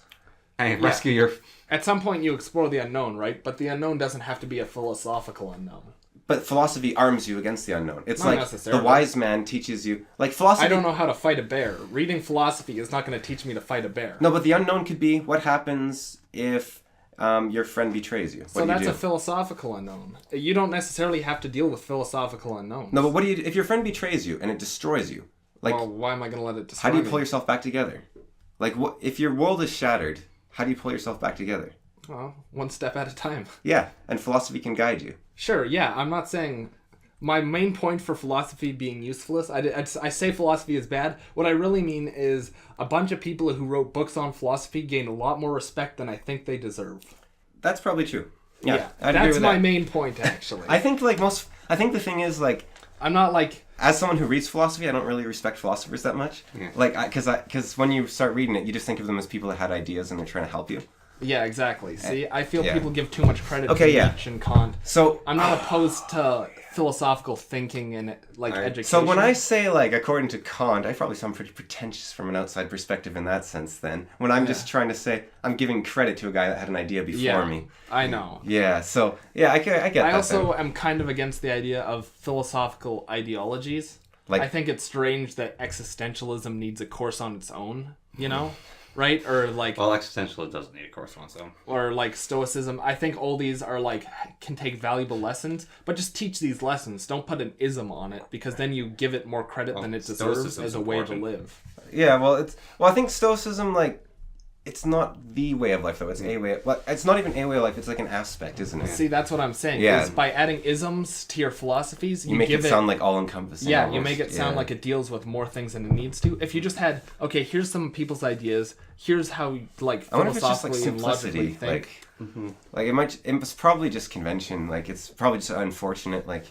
Hey, rescue your... At some point, you explore the unknown, right? But the unknown doesn't have to be a philosophical unknown. But philosophy arms you against the unknown. It's Not like necessarily. the wise man teaches you. Like philosophy. I don't know how to fight a bear. Reading philosophy is not going to teach me to fight a bear. No, but the unknown could be what happens if your friend betrays you. What So do you that's do? a philosophical unknown. You don't necessarily have to deal with philosophical unknowns. No, but what do you do if your friend betrays you and it destroys you? Like, Well, why am I going to let it destroy how do you me? pull yourself back together? Like, what if your world is shattered? How do you pull yourself back together? Well, one step at a time. Yeah, and philosophy can guide you. Sure, yeah, I'm not saying... My main point for philosophy being useless, I say philosophy is bad. What I really mean is a bunch of people who wrote books on philosophy gain a lot more respect than I think they deserve. That's probably true. Yeah, I'd agree that's with my that. main point, actually. I think the thing is, like, I'm not like... as someone who reads philosophy, I don't really respect philosophers that much. Yeah. Like, because when you start reading it, you just think of them as people that had ideas and they're trying to help you. Yeah, exactly. See, I feel Yeah. people give too much credit Okay, to yeah. Nietzsche and Kant. So I'm not opposed to philosophical thinking and education. So when I say, like, according to Kant, I probably sound pretty pretentious from an outside perspective in that sense then. When I'm just trying to say, I'm giving credit to a guy that had an idea before me. I know. Yeah, so, yeah, I get that. I also then. am kind of against the idea of philosophical ideologies. Like- I think it's strange that existentialism needs a course on its own, you know? Right? Or like... Well, existential doesn't need a course on its own. Or like stoicism. I think all these are like can take valuable lessons, but just teach these lessons. Don't put an ism on it because then you give it more credit than it deserves stoicism's as a way important. to live. Yeah, well, I think Stoicism, like, it's not the way of life, though. It's a way of... Well, it's not even a way of life. It's like an aspect, isn't it? See, that's what I'm saying. Yeah. Is by adding isms to your philosophies, You make give it sound like all-encompassing. Yeah, you almost. make it sound like it deals with more things than it needs to. If you just had, okay, here's some people's ideas. Here's how, like, I wonder if it's just, like, philosophically and logically simplicity. think. Like, it was probably just convention. Like, it's probably just unfortunate, like,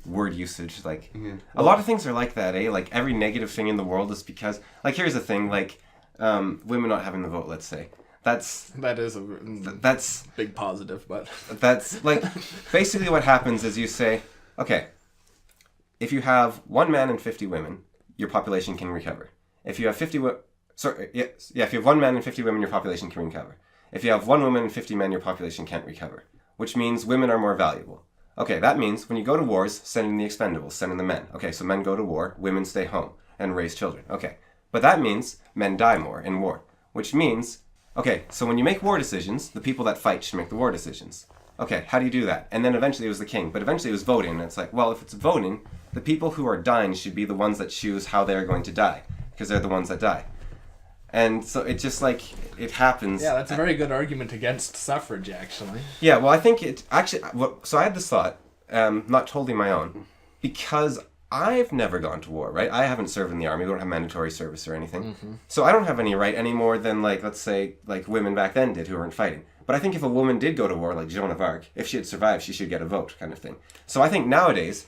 word usage. Like, a lot of things are like that, eh? Like, every negative thing in the world is because... Like, here's the thing, like, women not having the vote, let's say. That is a That's big positive, but... That's like basically what happens is you say, okay, if you have 1 man and 50 women, your population can recover. If you have if you have 1 man and 50 women, your population can recover. If you have 1 woman and 50 men, your population can't recover, which means women are more valuable. Okay, that means when you go to wars, send in the expendables, send in the men. Okay, so men go to war, women stay home and raise children. Okay, but that means men die more in war, which means... Okay, so when you make war decisions, the people that fight should make the war decisions. Okay, how do you do that? And then eventually it was the king, but eventually it was voting, and it's like, well, if it's voting, the people who are dying should be the ones that choose how they're going to die, because they're the ones that die. And so it just, like, it happens. Yeah, that's a very good argument against suffrage, actually. Yeah, well, I think it actually... So I had this thought, not totally my own, because I've never gone to war, right? I haven't served in the army. We don't have mandatory service or anything. So I don't have any right any more than, like, let's say, like, women back then did who weren't fighting. But I think if a woman did go to war, like Joan of Arc, if she had survived, she should get a vote, kind of thing. So I think nowadays...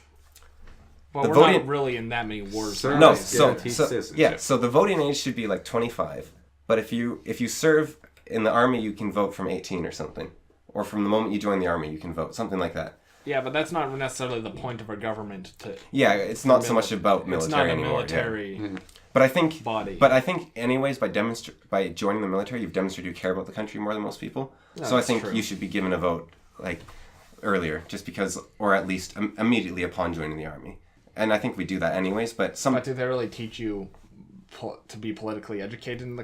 Well, the we're voting... not really in that many wars. Sir, No, Nice. so Guaranteed so citizenship. so the voting age should be like 25. But if you serve in the army, you can vote from 18 or something, or from the moment you join the army, you can vote, something like that. Yeah, but that's not necessarily the point of our government to... Yeah, it's not so much about military It's not a anymore. military... Yeah. But I think body. But I think anyways, by joining the military, you've demonstrated you care about the country more than most people. Yeah, so I that's think true. you should be given a vote like earlier, just because, or at least immediately upon joining the army. And I think we do that anyways. But But do they really teach you to be politically educated in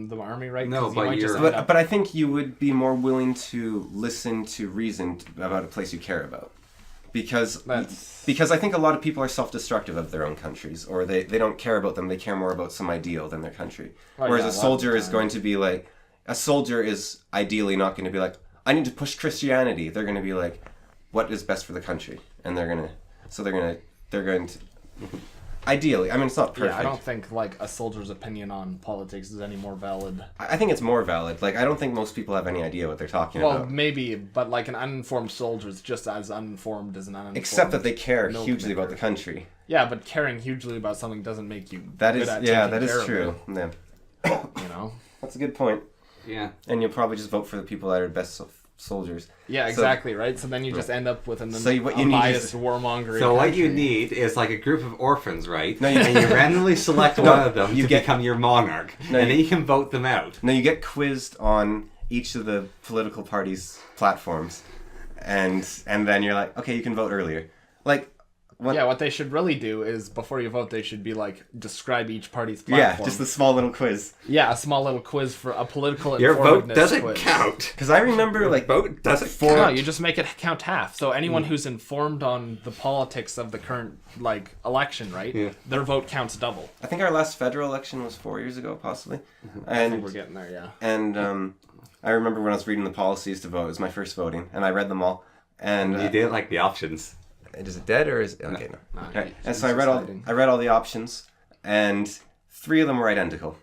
the army, right? No, 'Cause you but might just you're- end up- But I think you would be more willing to listen to reason about a place you care about. Because I think a lot of people are self-destructive of their own countries, or they don't care about them, they care more about some ideal than their country. Oh, Whereas yeah, a a lot soldier of the is time. going to be like, a soldier is ideally not going to be like, I need to push Christianity. They're going to be like, what is best for the country? And they're going to ideally, I mean, it's not perfect. Yeah, I don't think like a soldier's opinion on politics is any more valid. I think it's more valid. Like, I don't think most people have any idea what they're talking Well, about. maybe, but like an uninformed soldier is just as uninformed as an uninformed. Except that they care milk hugely about the maker. country. Yeah, but caring hugely about something doesn't make you That is, good at yeah, taking that care is of true. Yeah. it, you know. That's a good point. Yeah. And you'll probably just vote for the people that are best soldiers. Yeah, So- exactly, right? So then you just end up with an So what you need unbiased is- warmongering. So what you country. need is like a group of orphans, right? No, you- and you randomly select one of them you to get- become your monarch, No, and then you- you can vote them out. No, you get quizzed on each of the political parties' platforms, and then you're like, okay, you can vote earlier. Like, What they should really do is before you vote, they should be like describe each party's platform. yeah, just the small little quiz. Yeah, a small little quiz for a political Your vote informativeness doesn't quiz. count. Because I remember, like, Vote doesn't four- No, you just make it count half. So anyone who's informed on the politics of the current like election, right? Yeah. Their vote counts double. I think our last federal election was 4 years ago, possibly. I think And we're getting there, yeah. and I remember when I was reading the policies to vote. It was my first voting, and I read them all. And You didn't like the options. is it dead or is it... Okay, no. No, Okay. And it's so I read all the options, and 3 of them were identical.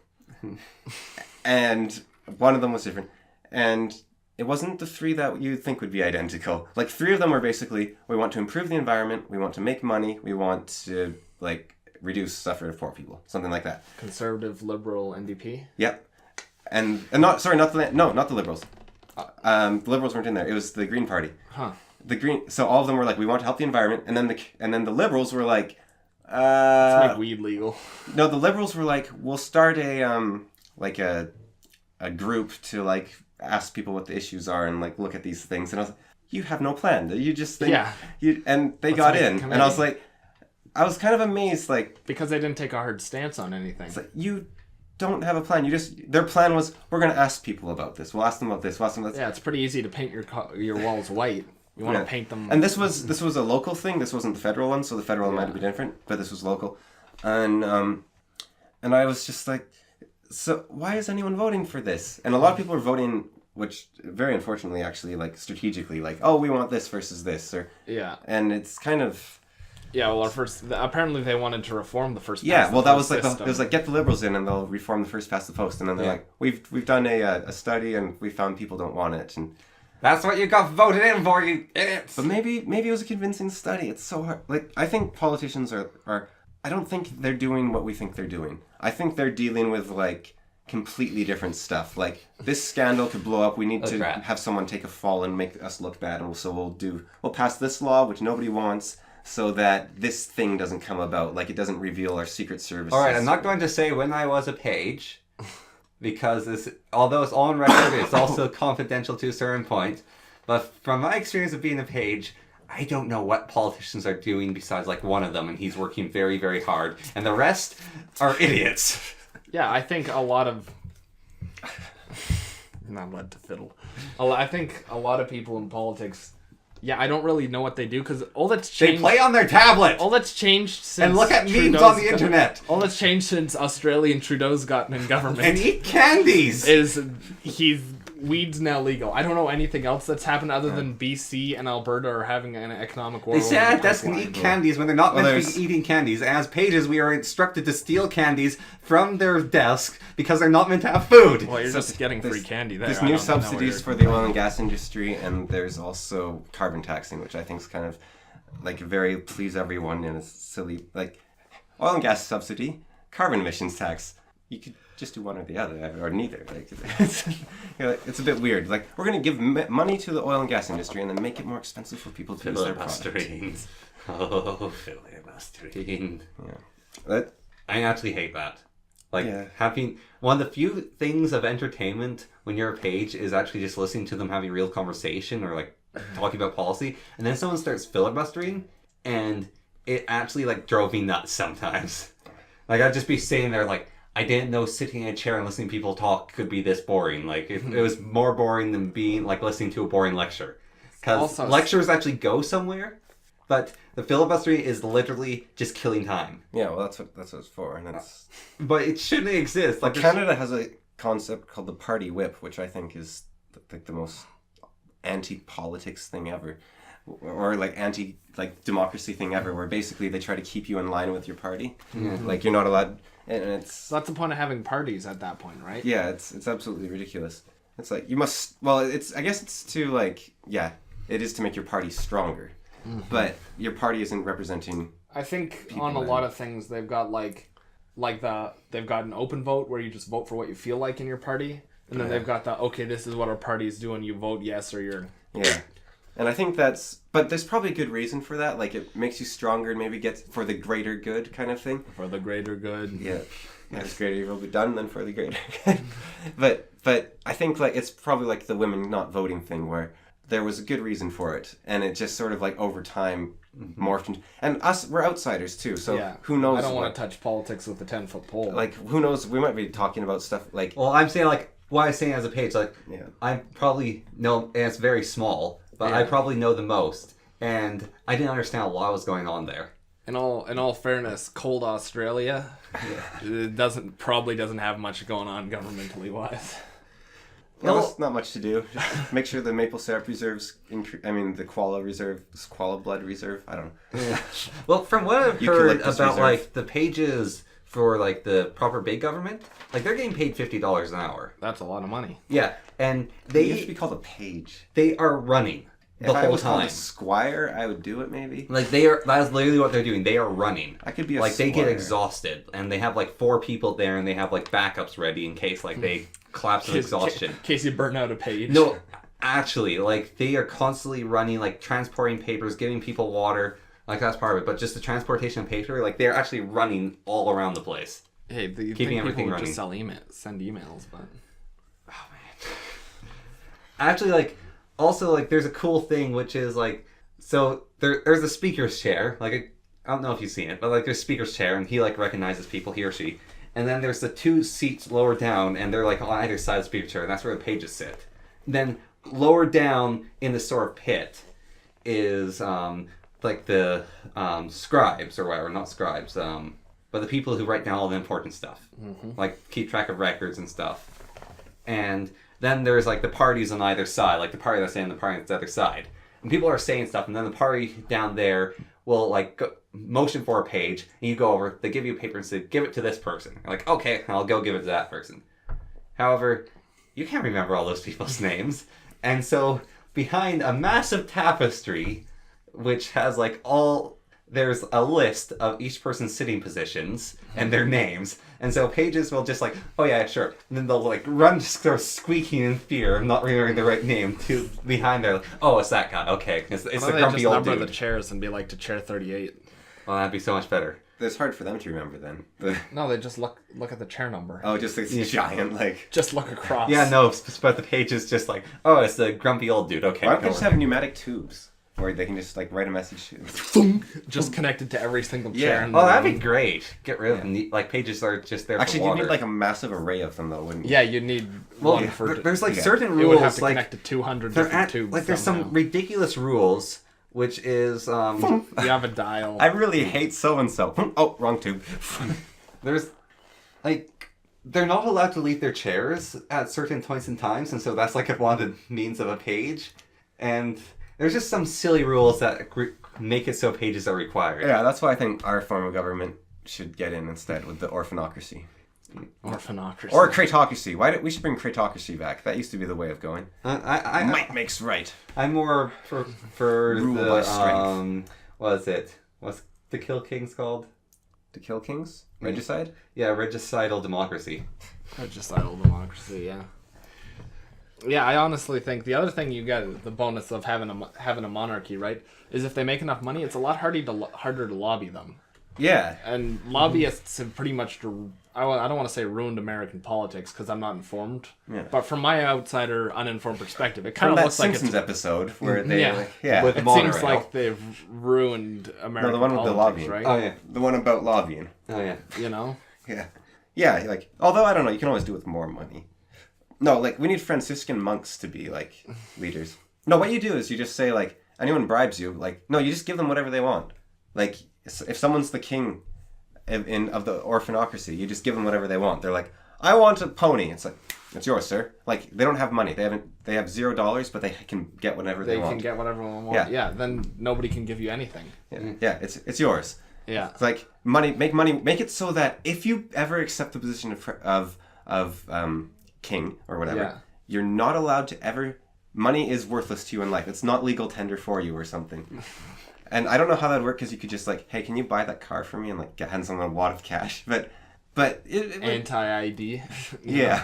And one of them was different. And it wasn't the 3 that you'd think would be identical. Like, 3 of them were basically, we want to improve the environment, we want to make money, we want to, like, reduce suffering of poor people. Something like that. Conservative, liberal, NDP. Yep. And not the Liberals. The Liberals weren't in there. It was the Green Party. Huh. So all of them were like, we want to help the environment, and then the Liberals were like, Let's make weed legal. no, the Liberals were like, we'll start a group to like ask people what the issues are and like look at these things. And I was like, you have no plan. You just think and they got in, and I was like, I was kind of amazed, like, because they didn't take a hard stance on anything. it's like, you don't have a plan. Their plan was, we're going to ask people about this. We'll ask them about this. We'll ask them about this. Yeah, it's pretty easy to paint your walls white. You want to paint them. And this was a local thing. This wasn't the federal one, so the federal one might be different, but this was local. And I was just like, so why is anyone voting for this? And a lot of people are voting, which very unfortunately, actually, like strategically, like, oh, we want this versus this, or and it's kind of. Yeah, well, apparently they wanted to reform the first. Yeah, well, that was like it was like, get the Liberals in and they'll reform the first past the post, and then they're like, we've done a study and we found people don't want it, and That's what you got voted in for, you idiots. but maybe it was a convincing study. It's so hard. Like, I think politicians are I don't think they're doing what we think they're doing. I think they're dealing with like completely different stuff. Like, this scandal could blow up. We need to have someone take a fall and make us look bad, and so we'll pass this law which nobody wants, so that this thing doesn't come about, like it doesn't reveal our secret services. Alright, I'm not going to say when I was a page, because although it's on record, it's also confidential to a certain point. But from my experience of being a page, I don't know what politicians are doing besides like one of them, and he's working very, very hard. And the rest are idiots. Yeah, I think a lot of... Not led to fiddle. I think a lot of people in politics... Yeah, I don't really know what they do, because all that's changed... They play on their tablet! All that's changed since... And look at memes on the internet! All that's changed since Australia and Trudeau's gotten in government... And eat candies! ...is weed's now legal. I don't know anything else that's happened other than BC and Alberta are having an economic war. They sit at a desk and eat candies when they're not meant to be eating candies. As pages, we are instructed to steal candies from their desk because they're not meant to have food. Well, you're just getting free candy there. There's new subsidies for the oil and gas industry, and there's also carbon taxing, which I think is kind of like very please everyone in a silly, like, oil and gas subsidy, carbon emissions tax. You could just do one or the other, or neither. Like, it's a bit weird. Like, we're going to give money to the oil and gas industry and then make it more expensive for people to use their product. Oh, filibustering. Yeah. I actually hate that. Like, having one of the few things of entertainment when you're a page is actually just listening to them having real conversation or like talking about policy, and then someone starts filibustering, and it actually like drove me nuts sometimes. Like, I'd just be sitting there like, I didn't know sitting in a chair and listening to people talk could be this boring. Like, it was more boring than being like listening to a boring lecture. Because lectures actually go somewhere, but the filibustering is literally just killing time. Yeah, well, that's what it's for, and that's. But it shouldn't exist. Like, Canada has a concept called the party whip, which I think is like the most anti-politics thing ever, or like democracy thing ever, where basically they try to keep you in line with your party. Mm-hmm. Like, you're not allowed. And it's so that's the point of having parties at that point, right? Yeah, it's absolutely ridiculous. It's like, you must, well, I guess it's to like, yeah, it is to make your party stronger, but your party isn't representing. I think on a lot of things they've got they've got an open vote where you just vote for what you feel like in your party, and then they've got okay, this is what our party is doing, you vote yes or you're. Yeah. And I think but there's probably a good reason for that. Like, it makes you stronger and maybe gets for the greater good kind of thing. For the greater good. Yeah. As greater evil be done than for the greater good. But I think, like, it's probably like the women not voting thing, where there was a good reason for it. And it just sort of, like, over time morphed into... And we're outsiders, too. So who knows... I don't want to touch politics with a 10-foot pole. Like, who knows? We might be talking about stuff like... Well, I'm saying, like, what I'm saying as a page, like, I probably know, and it's very small... But I probably know the most, and I didn't understand a lot was going on there. In all fairness, cold Australia probably doesn't have much going on governmentally wise. Well, there's not much to do. Just make sure the maple syrup reserves, the koala blood reserve. I don't know. Yeah. Well, from what I've heard about like the pages for like the proper big government, like they're getting paid $50 an hour. That's a lot of money. Yeah, and They used to be called a page. They are running the if whole I was time. called a squire, I would do it maybe. Like that's literally what they're doing. They are running. I could be a like squire. They get exhausted, and they have like 4 people there, and they have like backups ready in case like they collapse of exhaustion. In case you burn out a page. No, actually, like they are constantly running, like transporting papers, giving people water. Like that's part of it, but just the transportation of paper, like they're actually running all around the place. Hey, you keeping think everything people would running. just send emails, but Oh man. Actually, like also like there's a cool thing which is like so there's a speaker's chair. Like I don't know if you've seen it, but like there's a speaker's chair, and he like recognizes people, he or she. And then there's the 2 seats lower down, and they're like on either side of the speaker chair, and that's where the pages sit. Then lower down in the sort of pit is like the scribes or whatever, not scribes, but the people who write down all the important stuff, like keep track of records and stuff. And then there's like the parties on either side, like the party that's in, the party that's the other side. And people are saying stuff, and then the party down there will like motion for a page, and you go over, they give you a paper and say, give it to this person. You're like, okay, I'll go give it to that person. However, you can't remember all those people's names. And so behind a massive tapestry, which has like there's a list of each person's sitting positions and their names. And so pages will just like, oh yeah, sure. And then they'll like run, just start squeaking in fear of not remembering the right name to behind there. Like, oh, it's that guy. Okay. It's the grumpy old dude. Number the chairs and be like to chair 38. Well, that'd be so much better. It's hard for them to remember then. No, they just look at the chair number. Oh, just like giant, like... Just look across. Yeah, no, but the page is just like, oh, it's the grumpy old dude. Okay. Why don't they just have pneumatic tubes? Where they can just like write a message. Just connected to every single chair. Oh, that'd be great. Get rid of them. Like pages are just there. Actually, for water. you'd need like a massive array of them, though, wouldn't you? Yeah, you'd need one for. There's like yeah. certain It rules. would have to like connect to 200 different tubes. like there's some ridiculous rules, which is You have a dial. I really hate so and so. Oh, wrong tube. there's like they're not allowed to leave their chairs at certain points in times, and so that's like one of the means of a page, and. There's just some silly rules that make it so pages are required. Yeah, that's why I think our form of government should get in instead with the orphanocracy. Orphanocracy. Or cratocracy. We should bring cratocracy back. That used to be the way of going. Might makes right. I'm more for Rule the by strength. what is it? What's the Kill Kings called? To kill kings? Regicide? Yeah, regicidal democracy. Regicidal democracy, yeah. Yeah, I honestly think the other thing you get, the bonus of having a monarchy, right, is if they make enough money, it's a lot harder to lobby them. Yeah. And lobbyists have pretty much, I don't want to say ruined American politics because I'm not informed. Yeah. But from my outsider, uninformed perspective, it kind From of that looks like Simpsons it's... episode where they... Yeah. With It monorail. seems like they've ruined American the one with the politics, lobbying. right? Oh yeah. The one about lobbying. Oh yeah. You know? Yeah. Yeah, like... Although, I don't know, you can always do it with more money. No, like, we need Franciscan monks to be, like, leaders. No, what you do is you just say, like, anyone bribes you, like... No, you just give them whatever they want. Like, if someone's the king of the orphanocracy, you just give them whatever they want. They're like, I want a pony. It's like, it's yours, sir. Like, they don't have money. They have $0, but they can get whatever they want. They can get whatever they want. Yeah. Then nobody can give you anything. Yeah, it's yours. Yeah. It's like, make it so that if you ever accept the position of king or whatever, Yeah. you're not allowed to ever... Money is worthless to you in life. It's not legal tender for you or something. And I don't know how that'd work because you could just like, hey, can you buy that car for me and like hand someone a wad of cash? But it Anti-ID. yeah. know?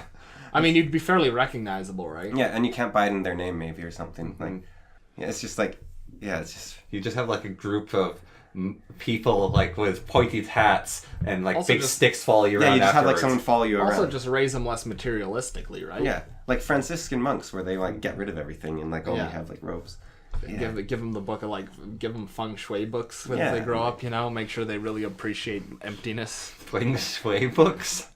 I mean, you'd be fairly recognizable, right? Yeah, and you can't buy it in their name maybe or something. Like, yeah, it's just like, yeah, it's just... You just have like a group of people like with pointy hats and like Also big just- sticks follow you around. Yeah, you just have like afterwards. someone follow you around. Also, just raise them less materialistically, right? Yeah, like Franciscan monks where they like get rid of everything and like only Yeah. have like robes. Yeah. Give them the book of give them feng shui books when Yeah. they grow up. You know, make sure they really appreciate emptiness. Feng Shui books.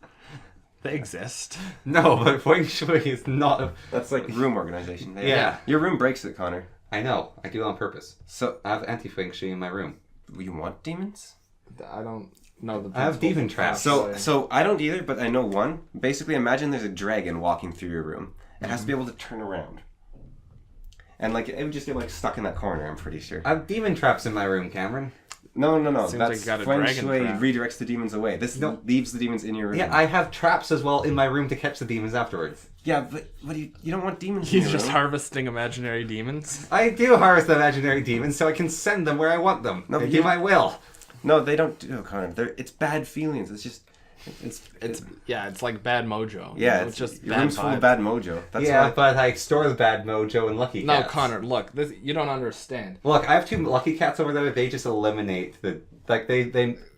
They exist. No, but Feng Shui is not. That's like room organization. Yeah. Your room breaks it, Connor. I know. I do it on purpose. So I have anti-Feng Shui in my room. you want demons? I don't know the. I have principles demon of traps. feng shui. So I don't either, but I know one. Basically, imagine there's a dragon walking through your room, It has to be able to turn around. And like it would just get like stuck in that corner, I'm pretty sure. I have demon traps in my room, Cameron. No. Seems like That's you got a feng dragon shui trap. redirects the demons away. This leaves the demons in your room. Yeah, I have traps as well in my room to catch the demons afterwards. Yeah, but what do you don't want demons in He's your just room. harvesting imaginary demons. I do harvest imaginary demons so I can send them where I want them. No, They but do my will. No, they don't do it, Connor. It's bad feelings. It's just It's like bad mojo. yeah, it's just your bad room's full of vibes. bad mojo. That's Yeah, why. but I store the bad mojo in Lucky No, Cats. Connor, look, you don't understand. Look, I have 2 Lucky Cats over there. They just eliminate the... Like, they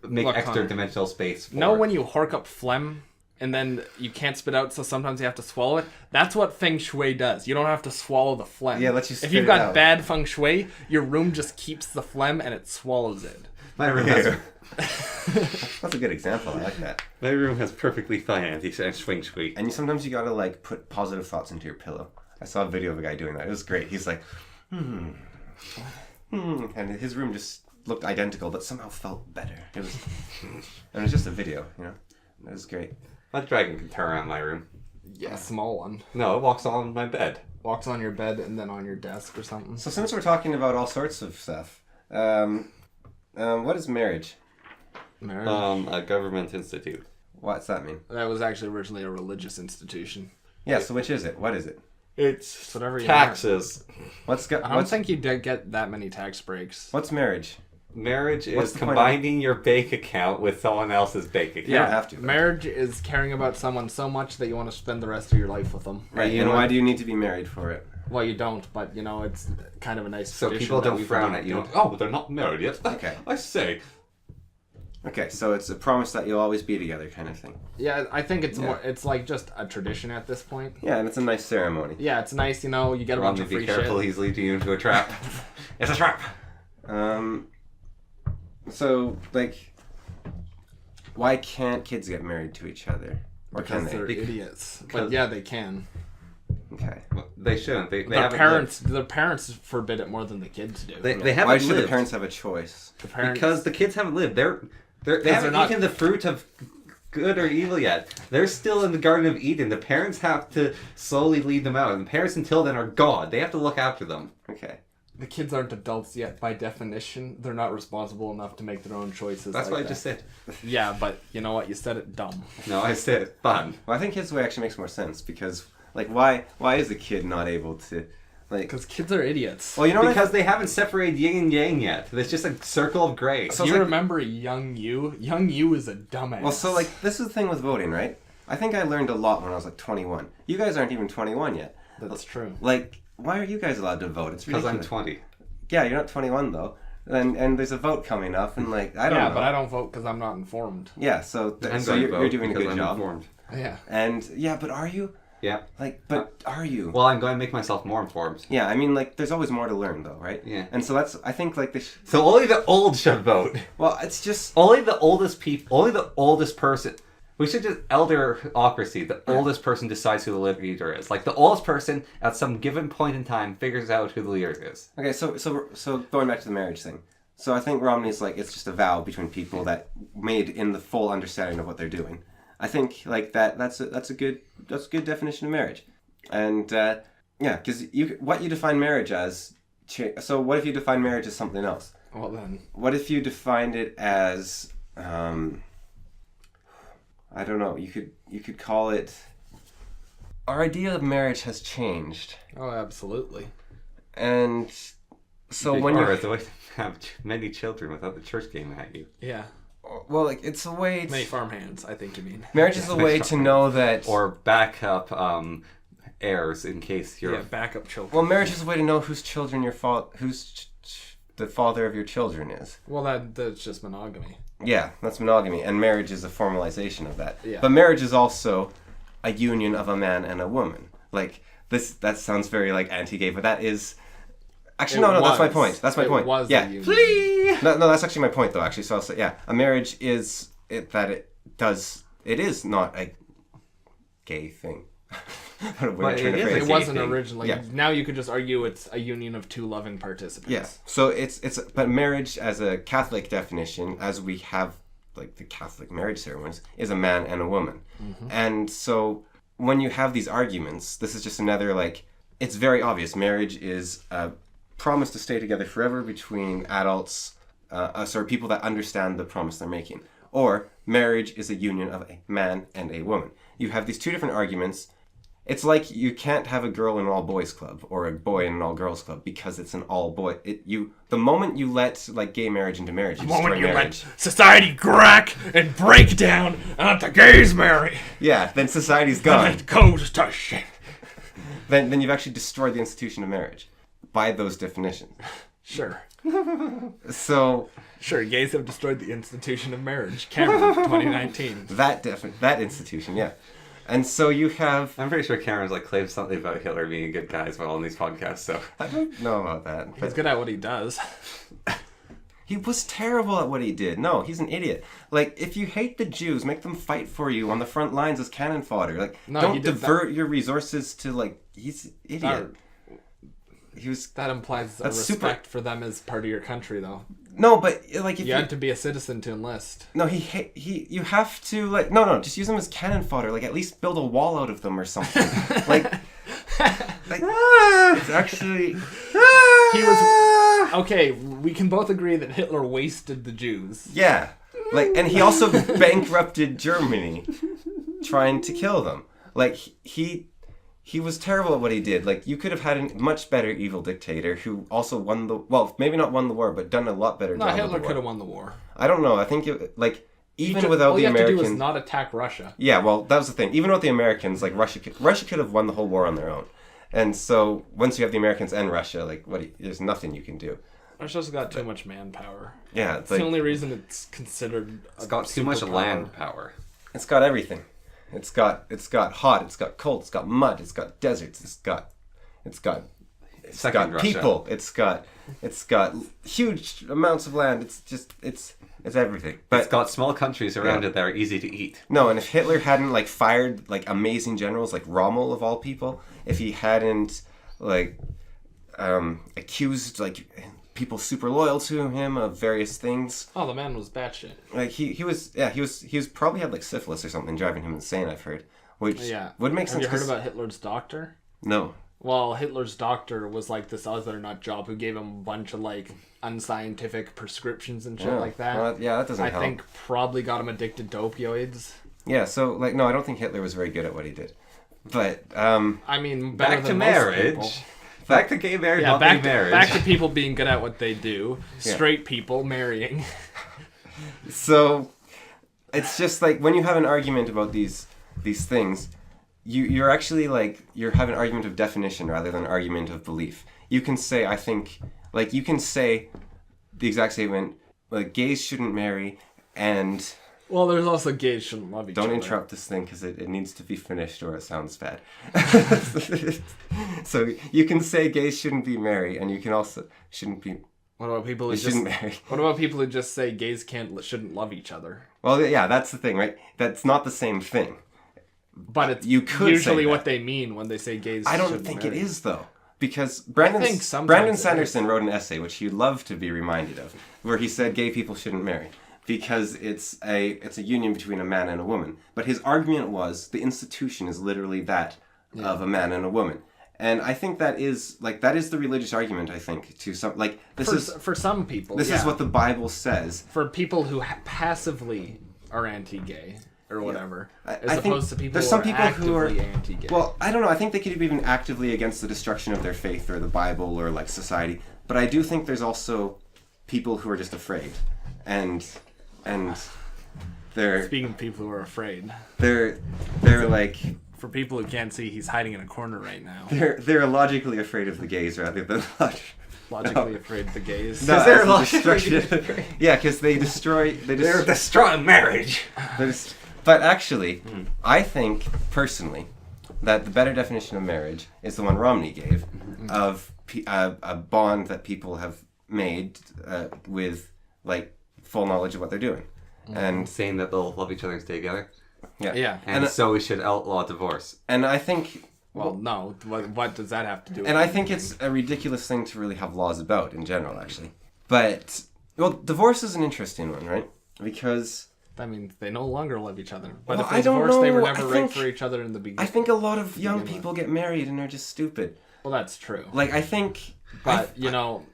make Look, extra Connor. dimensional space for... Know when you hork up phlegm and then you can't spit out, so sometimes you have to swallow it? That's what feng shui does. You don't have to swallow the phlegm. Yeah, lets you If spit you've it got out. bad feng shui, your room just keeps the phlegm and it swallows it. My room has... That's a good example. I like that. My room has perfectly fine anti-feng shui. And sometimes you gotta like put positive thoughts into your pillow. I saw a video of a guy doing that. It was great. He's like, and his room just looked identical, but somehow felt better. It was, and it was just a video, you know. It was great. That dragon can turn around my room. Yeah, small one. No, it walks on my bed. Walks on your bed and then on your desk or something. So since we're talking about all sorts of stuff, what is marriage? Marriage? A government institute. What's that mean? That was actually originally a religious institution. Yeah. So which is it? What is it? It's whatever you taxes. I don't think you did get that many tax breaks. What's marriage? Marriage What's is the point of combining your bank account with someone else's bank account. don't have to, though. Marriage is caring about someone so much that you want to spend the rest of your life with them. Right. you And know why what? do you need to be married for it? Well, you don't, but you know, it's kind of a nice So tradition people that don't we've frown been at you. doing. Oh, they're not married yet. Okay. I say. Okay. So it's a promise that you'll always be together, kind of thing. Yeah, I think it's Yeah. more. It's like just a tradition at this point. Yeah, and it's a nice ceremony. Yeah, it's nice. You know, you get a bunch Romney, of be free careful. shit. He's leading you into a trap. It's a trap. So like, why can't kids get married to each other? Or Because can they? they're idiots. because- But yeah, they can. Okay. They shouldn't. They Their haven't parents forbid it more than the kids do. lived. They haven't Why should lived. the parents have a choice? The parents, Because the kids haven't lived. They they're haven't not- eaten the fruit of good or evil yet. They're still in the Garden of Eden. The parents have to slowly lead them out. And the parents until then are God. They have to look after them. Okay. the kids aren't adults yet. By definition, they're not responsible enough to make their own choices. That's like what I that. just said. Yeah, but you know what? You said it dumb. No, I said fun. Well, I think kids' way actually makes more sense because, like, why is a kid not able to, like? Because kids are idiots. Well, you know what? Because they haven't separated yin and yang yet. There's just a circle of gray. So- Do you it's like- remember Young You? Young You is a dumbass. Well, so like this is the thing with voting, right? I think I learned a lot when I was like 21. You guys aren't even 21 yet. That's true. Like, why are you guys allowed to vote? It's Because ridiculous. I'm 20. Yeah, you're not 21 though. And there's a vote coming up, and like I don't Yeah, know. but I don't vote because I'm not informed. Yeah, so I'm so going you're, to vote you're doing a because good I'm job. informed. Yeah. And yeah, but are you? Yeah. Like, but are you? Well, I'm going to make myself more informed. Yeah, I mean, like, there's always more to learn, though, right? Yeah. And so that's, I think, like, this. So only the old should vote. Well, it's just. Only the oldest people. Only the oldest person. We should just elderocracy. The oldest person decides who the leader is. Like the oldest person at some given point in time figures out who the leader is. Okay, so going back to the marriage thing. So I think Romney's like it's just a vow between people that made in the full understanding of what they're doing. I think like that's a good definition of marriage, and yeah, because what you define marriage as. So what if you define marriage as something else? Well then. What if you defined it as I don't know. You could call it. Our idea of marriage has changed, Oh, absolutely. and so when Or you it's a way to have many children without the church game at you. Yeah. well, like it's a way. Many farmhands, I think you mean. Marriage is a way to know that. Or backup heirs in case you're. Yeah, backup children. Well, marriage is a way to know whose children the father of your children is. Well, that's just monogamy. Yeah, that's monogamy, and marriage is a formalization of that. Yeah. But marriage is also a union of a man and a woman. Like that sounds very like anti-gay, but that is actually no, that's my point. That's my point. Was yeah. a union. Flee! No, that's actually my point though. Actually, so I'll say yeah, a marriage is it is not a gay thing. What a weird But turn of it is phrase. It gay wasn't thing. originally. Yeah. Now you could just argue it's a union of two loving participants. Yeah. So it's but marriage as a Catholic definition, as we have like the Catholic marriage ceremonies, is a man and a woman. Mm-hmm. And so when you have these arguments, this is just another, like, it's very obvious. Marriage is a promise to stay together forever between adults, people that understand the promise they're making. Or marriage is a union of a man and a woman. You have these two different arguments. It's like you can't have a girl in an all-boys club or a boy in an all-girls club because it's an all-boy. The moment you let, like, gay marriage into marriage, you destroy marriage. Let society crack and break down and the gays marry. Yeah, then society's gone. And it goes to shit. Then you've actually destroyed the institution of marriage by those definitions. Sure. So... Sure, gays have destroyed the institution of marriage. Cameron, 2019. That institution, yeah. And so you have... I'm pretty sure Cameron's like claimed something about Hitler being a good guy as well on these podcasts, so... I don't know about that. He's good at what he does. He was terrible at what he did. No, he's an idiot. Like, if you hate the Jews, make them fight for you on the front lines as cannon fodder. Like, no, don't divert your resources to, like, he's an idiot. That implies a respect for them as part of your country, though. No, but like if you had to be a citizen to enlist. No, you have to like no, just use them as cannon fodder. Like at least build a wall out of them or something. It's actually he was okay. We can both agree that Hitler wasted the Jews. Yeah, and he also bankrupted Germany, trying to kill them. Like He was terrible at what he did. Like, you could have had a much better evil dictator who also won maybe not won the war, but done a lot better job. No, Hitler could have won the war. I don't know. I think, even without the Americans... All you have to do is not attack Russia. Yeah, well, that was the thing. Even without the Americans, like, Russia could have won the whole war on their own. And so, once you have the Americans and Russia, like, there's nothing you can do. Russia's got too much manpower. Yeah. It's the only reason it's considered It's got too much land power. It's got everything. It's got hot, it's got cold, it's got mud, it's got deserts, it's got people, it's got huge amounts of land. It's everything. But it's got small countries around it that are easy to eat. No, and if Hitler hadn't like fired like amazing generals like Rommel of all people, if he hadn't like accused like people super loyal to him of various things. Oh, the man was batshit. Like he was probably had like syphilis or something driving him insane, I've heard. Which would make sense. Have you heard about Hitler's doctor? No. Well, Hitler's doctor was like this other nut job who gave him a bunch of like unscientific prescriptions and shit like that. Well, that doesn't help. I think probably got him addicted to opioids. Yeah, so like no, I don't think Hitler was very good at what he did. But I mean, better back than to most marriage. People. Back to gay marriage, not back marriage. Back to people being good at what they do. Straight people marrying. So, it's just like when you have an argument about these things, you're actually like you're having an argument of definition rather than an argument of belief. You can say you can say the exact statement like gays shouldn't marry and. Well, there's also gays shouldn't love each other. Don't interrupt this thing because it needs to be finished or it sounds bad. So you can say gays shouldn't be married, and you can also shouldn't be. What about people who shouldn't marry? What about people who just say gays shouldn't love each other? Well, yeah, that's the thing, right? That's not the same thing. But it's you could usually say what they mean when they say gays. I don't think it is though, because Brandon Sanderson wrote an essay which you'd love to be reminded of, where he said gay people shouldn't marry. Because it's a union between a man and a woman. But his argument was the institution is literally that of a man and a woman. And I think that is the religious argument, I think, to some for some people. This is what the Bible says. For people who passively are anti-gay or whatever, as opposed to people there's some people who are anti-gay. Well, I don't know. I think they could be even actively against the destruction of their faith or the Bible or like society. But I do think there's also people who are just afraid. And they're speaking of people who are afraid. They're like for people who can't see, he's hiding in a corner right now. They're logically afraid of the gays rather than logically afraid of the gays. Because they're logically yeah, because they're destroying marriage. But actually, I think personally that the better definition of marriage is the one Romney gave of a bond that people have made with like full knowledge of what they're doing. And saying that they'll love each other and stay together. Yeah. And so we should outlaw divorce. And I think... Well, no. What does that have to do with it? And I think it's a ridiculous thing to really have laws about in general, actually. But, well, divorce is an interesting one, right? Because That means they no longer love each other. But Well, if they I don't divorce, they were know. never I right think- for each other in the beginning. I think a lot of young people get married and are just stupid. Well, that's true. Like, I think... But,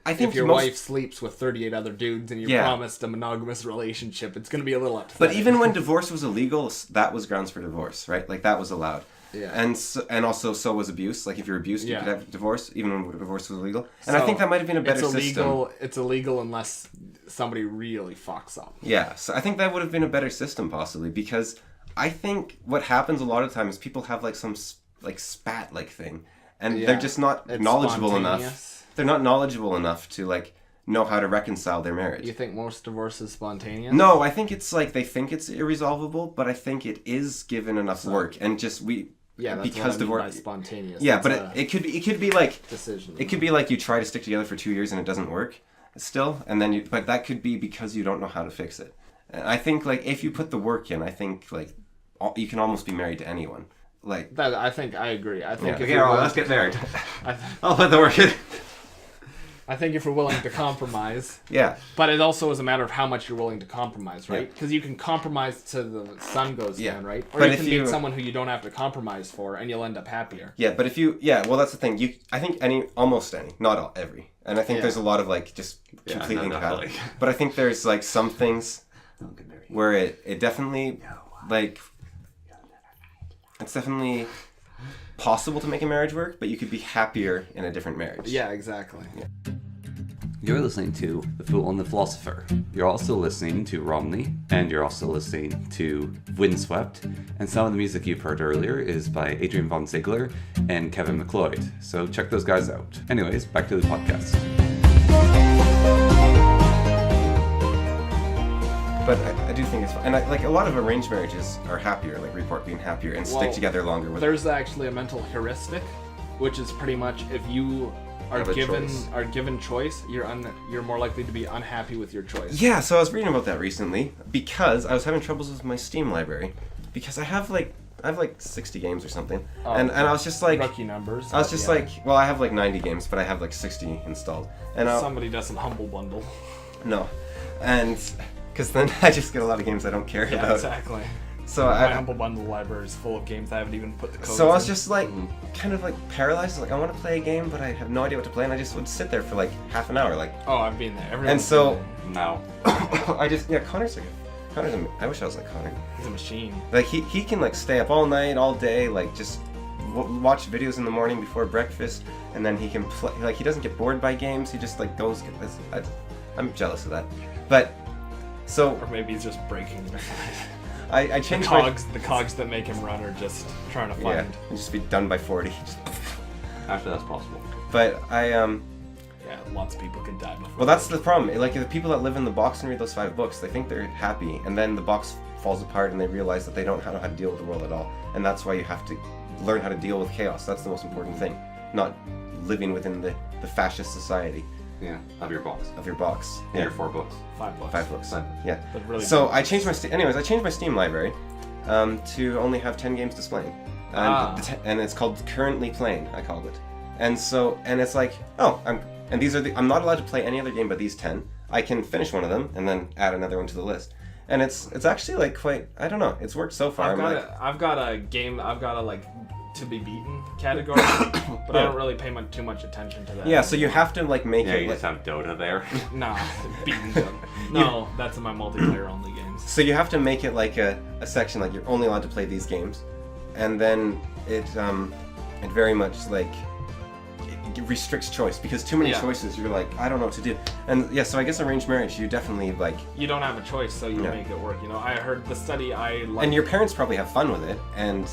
I think if your most- wife sleeps with 38 other dudes and you're Yeah. promised a monogamous relationship, it's going to be a little upsetting. But even when divorce was illegal, that was grounds for divorce, right? Like, that was allowed. Yeah. And also, so was abuse. Like, if you're abused, you Yeah. could have divorce, even when divorce was illegal. And I So, think that might have been a better system. It's illegal unless somebody really fucks up. Yeah, so I think that would have been a better system, possibly, because I think what happens a lot of times is people have, like, some, like, spat-like thing, and Yeah. they're just not It's knowledgeable enough. spontaneous. They're not knowledgeable enough to, like, know how to reconcile their marriage. You think most divorce is spontaneous? No, I think it's, like, they think it's irresolvable, but I think it is given enough work, and just, Yeah, that's because what I mean by divorce... spontaneous. Yeah, It's but a it could be, like... decision. It could be like you try to stick together for 2 years and it doesn't work still, and then but that could be because you don't know how to fix it. And I think, like, if you put the work in, I think, like, you can almost be married to anyone. Like, That, I think I agree. I think Yeah. if Okay, you're all right, willing, let's get married. I, I'll put the work in. I think if you're willing to compromise, yeah, but it also is a matter of how much you're willing to compromise, right? Yeah. Because you can compromise till the sun goes Yeah. down, right? Or But you if can you- meet someone who you don't have to compromise for, and you'll end up happier. yeah. But if you, well, that's the thing. I think almost any, not all, every, and I think Yeah. there's a lot of, like, just Yeah, completely no, incompatible. definitely. But I think there's, like, some things Don't get married. where it definitely, like, it's definitely possible to make a marriage work, but you could be happier in a different marriage. Yeah, exactly. You're listening to The Fool and the Philosopher. You're also listening to Romney, and you're also listening to Vindsvept. And some of the music you've heard earlier is by Adrian-von Ziegler and Kevin MacLeod. So check those guys out. Anyways, back to the podcast. But I do think it's fun. And like a lot of arranged marriages are happier, like report being happier and stick Well, together longer with There's actually a mental heuristic, which is pretty much if you are Have a choice. given choice, you're more likely to be unhappy with your choice. Yeah, so I was reading about that recently because I was having troubles with my Steam library because I have like 60 games or something. Oh, and I was just like Rookie numbers. I was but just yeah. like, well, I have like 90 games, but I have like 60 installed. And Somebody doesn't humble bundle. no. And cuz then I just get a lot of games I don't care Yeah, about. exactly. So My I humble bundle library is full of games I haven't even put the codes So I was in. just like, kind of like paralyzed. Like I want to play a game, but I have no idea what to play, and I just would sit there for like half an hour. Like, Oh, I've been there. and Everyone's so been No. I just Connor's I wish I was like Connor. there. He's a machine. Like he can like stay up all night, all day, like just watch videos in the morning before breakfast, and then he can play. Like he doesn't get bored by games. He just like goes. I'm jealous of that. But so Or maybe he's just breaking. I the changed the cogs that make him run are just trying to my find. and just be done by 40. Actually, that's possible. But Yeah, lots of people can die before. Well, that's the problem. Like, the people that live in the box and read those 5 books, they think they're happy, and then the box falls apart, and they realize that they don't know how to deal with the world at all. And that's why you have to learn how to deal with chaos. That's the most important thing. Not living within the fascist society Yeah, of your box. of your box. Yeah. Your 4 books. 5 books. 5 books. 5 books. Yeah. But really So big I changed my I changed my Steam library to only have 10 games displaying, and and it's called Currently Playing. I called it, and it's like, oh, I'm not allowed to play any other game but these 10. I can finish one of them and then add another one to the list, and it's actually like quite, I don't know, it's worked so far. I've got a game. I've got a like to be beaten category, but I don't really pay too much attention to that. Yeah, so you have to like make Yeah, it. you Like, just have Dota there. Nah, beaten them. No, that's in my multiplayer only games. so you have to make it like a section, like you're only allowed to play these games, and then it very much like it restricts choice, because too many Yeah. choices, you're like, I don't know what to do. And yeah, so I guess arranged marriage, you definitely like, You don't have a choice, so you Yeah. make it work. You know, I heard the study. I like. and your parents probably have fun with it, and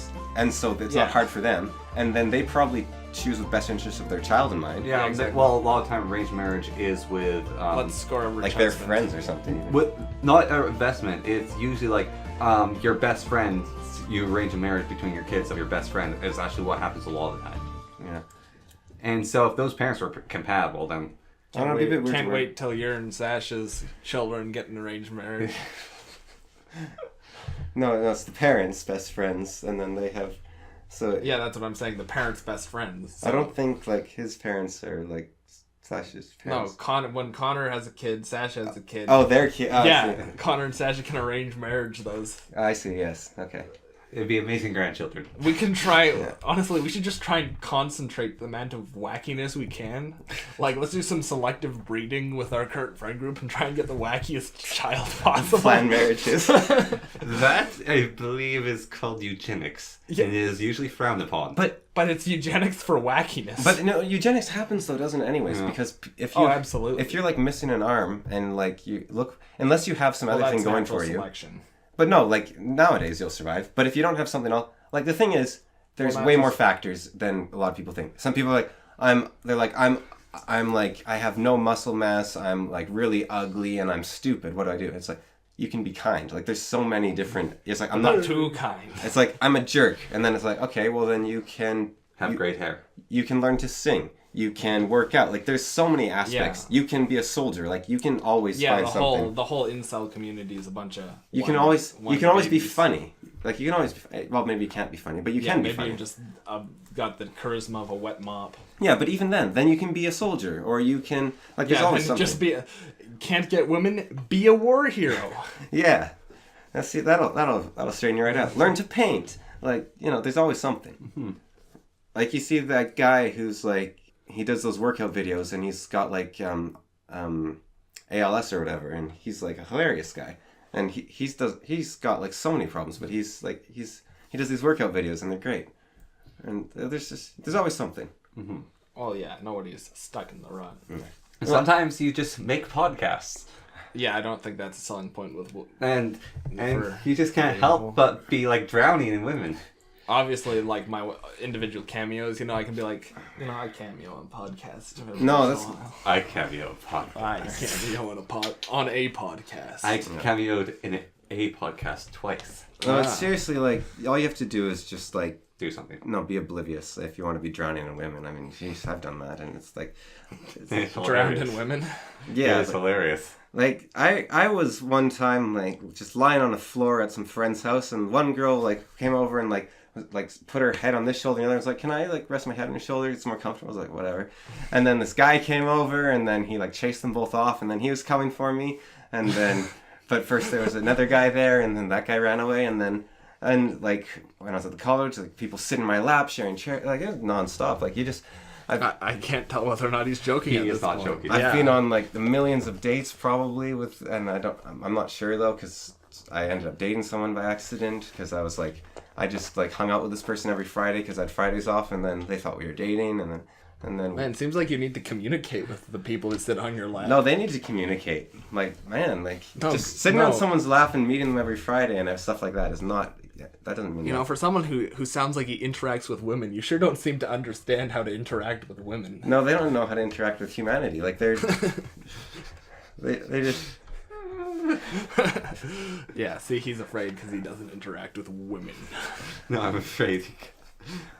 so it's Yeah. not hard for them, and then they probably choose with best interest of their child in mind. Yeah, exactly. Well, a lot of time arranged marriage is with Let's score a Like they're friends or something. Even. with not an investment. It's usually like your best friend. You arrange a marriage between your kids of your best friend. Is actually what happens a lot of the time. Yeah. And so if those parents are compatible, then I don't know, it'd be a bit weird Can't to wait till your and Sasha's children get an arranged marriage. No, it's the parents' best friends, and then they have. So Yeah, that's what I'm saying. The parents' best friends. I don't think like his parents are like Sasha's No, parents. when Connor has a kid, Sasha has a kid. Oh, their kid. Oh, yeah, Connor and Sasha can arrange marriage. I see. Yes. Okay. It'd be amazing grandchildren. We can try. Honestly, we should just try and concentrate the amount of wackiness we can. Like, let's do some selective breeding with our current friend group and try and get the wackiest child possible. Planned marriages. That, I believe, is called eugenics. Yeah. And is usually frowned upon. But it's eugenics for wackiness. But no, eugenics happens though, doesn't it? Anyways, because if you, absolutely. if you're like missing an arm and like you look, unless you have some other thing going for you. Selection. But no, like nowadays you'll survive. But if you don't have something else, like the thing is, there's Well, way that's more just- factors than a lot of people think. Some people are like, I'm like, I have no muscle mass. I'm like really ugly and I'm stupid. What do I do? It's like, you can be kind. Like there's so many different. It's like I'm Not not. too kind. It's like I'm a jerk, and then it's like okay, well then you can Have great hair. you can learn to sing. You can work out. Like there's so many aspects. Yeah. You can be a soldier. Like you can always Yeah, find the something. whole incel community is a bunch of. You can always be funny. Like you can always be, well maybe you can't be funny, but you can be maybe funny. you just got the charisma of a wet mop. Yeah, but even then you can be a soldier, or you can like there's Yeah, always then something. just can't get women. Be a war hero. Yeah, see that'll straighten you right out. Learn to paint. Like there's always something. Mm-hmm. Like you see that guy who's like he does those workout videos and he's got like ALS or whatever, and he's like a hilarious guy, and he's got like so many problems, but he does these workout videos and they're great, and there's always something. Mm-hmm. Oh yeah, nobody's stuck in the rut. And sometimes you just make podcasts. Yeah, I don't think that's a selling point with. And For- you just can't help but be like drowning in women. Obviously, like my individual cameos, I can be like, I cameo on podcast. every No, once that's- in a while. I cameo podcast. I cameo on a podcast. I cameoed in a podcast twice. No, it's seriously like all you have to do is just like Do something. be oblivious if you want to be drowning in women. I mean, jeez, I've done that, and it's like, It's Drowned hilarious. in women. yeah, It's hilarious. like I was one time like just lying on the floor at some friend's house, and one girl like came over and like put her head on this shoulder, and the other was like, "Can I like rest my head on your shoulder? It's more comfortable." I was like, "Whatever." And then this guy came over, and then he like chased them both off, and then he was coming for me, and then but first there was another guy there, and then that guy ran away, and like when I was at the college, like people sitting in my lap sharing chair, like it was nonstop. Like you just. I can't tell whether or not he's joking. He at is this not point. joking. I've been on like the millions of dates probably with, and I'm not sure though, because I ended up dating someone by accident, because I was like, I just like hung out with this person every Friday because I had Fridays off, and then they thought we were dating, and then Man, it seems like you need to communicate with the people who sit on your lap. no, they need to communicate. Like man, like No, just sitting no. on someone's lap and meeting them every Friday and stuff like that is not. That doesn't mean For someone who sounds like he interacts with women, you sure don't seem to understand how to interact with women. No, they don't know how to interact with humanity. Like they're they just. Yeah, see, he's afraid because he doesn't interact with women. No, I'm afraid.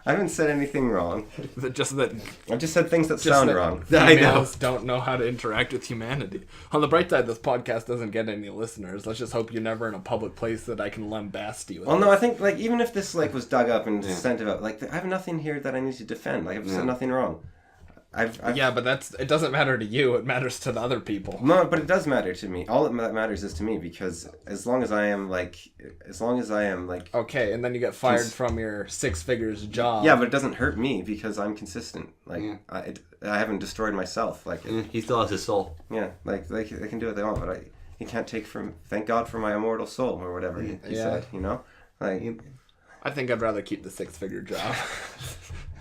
I haven't said anything wrong. Just that I've just said things that sound wrong. females don't know how to interact with humanity. On the bright side, this podcast doesn't get any listeners. Let's just hope you're never in a public place that I can lambast you with. Well, no, I think like even if this like was dug up and sent out, like I have nothing here that I need to defend. Like I've said nothing wrong. I've Yeah, but it doesn't matter to you. It matters to the other people. no, but it does matter to me. All that matters is to me, because as long as I am like Okay, and then you get fired from your 6 figures job. yeah, but it doesn't hurt me because I'm consistent. Like I haven't destroyed myself. Like He still has his soul. yeah, like they can do what they want, but he can't take from. Thank God for my immortal soul or whatever he said. Like. I think I'd rather keep the 6-figure job.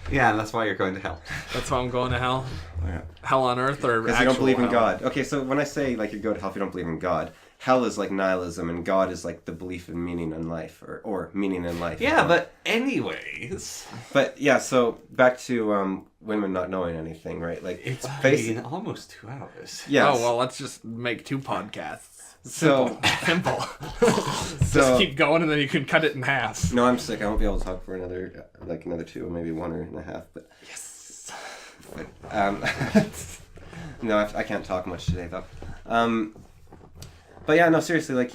Yeah, and that's why you're going to hell. That's why I'm going to hell. Yeah. Hell on earth, or Because actual you don't believe in hell? God. Okay, so when I say like you go to hell if you don't believe in God, hell is like nihilism, and God is like the belief in meaning in life, or meaning in life. Yeah, but anyways, But yeah, so back to women not knowing anything, right? Like it's basi- been almost 2 hours. Yes. Oh, well, let's just make 2 podcasts. So Simple. so Just keep going, and then you can cut it in half. no, I'm sick. I won't be able to talk for another 2, maybe 1.5. But Yes. no, I can't talk much today though. But yeah, no, seriously, like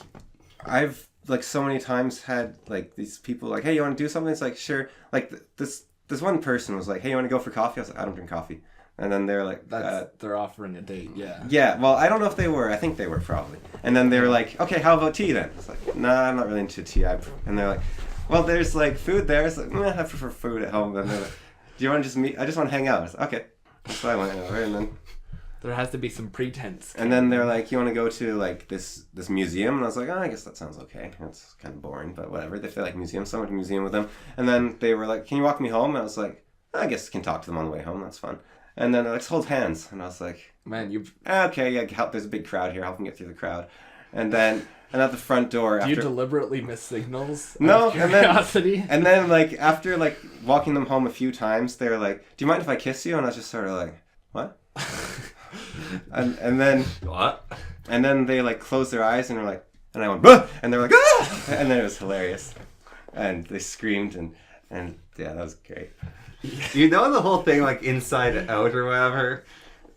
I've like so many times had like these people like, hey, you want to do something? It's like, sure. Like this one person was like, hey, you want to go for coffee? I was like, I don't drink coffee. And then they're like, they're offering a date, yeah. yeah, well, I don't know if they were. I think they were probably. And then they were like, okay, how about tea then? It's like, nah, I'm not really into tea. And they're like, well, there's like food there. It's like, I prefer food at home. And they're like, do you want to just meet? I just want to hang out. It's like, okay. So I went over, and then there has to be some pretense. And then they're like, you want to go to like this museum? And I was like, oh, I guess that sounds okay. It's kind of boring, but whatever. If they like museums, so I went to a museum with them. And then they were like, can you walk me home? And I was like, I guess I can talk to them on the way home. That's fun. And then they're like, let's hold hands. And I was like, man, you've... okay, yeah, help. There's a big crowd here. Help them get through the crowd. And then... And at the front door, Do you deliberately miss signals? No, curiosity? and then like after like walking them home a few times, they were like, "Do you mind if I kiss you?" And I was just sort of like, "What?" and then what? And then they like closed their eyes and were like, and I went, "Bah!" And they were like, "Ah!" And then it was hilarious, and they screamed and yeah, that was great. You know the whole thing like Inside Out or whatever,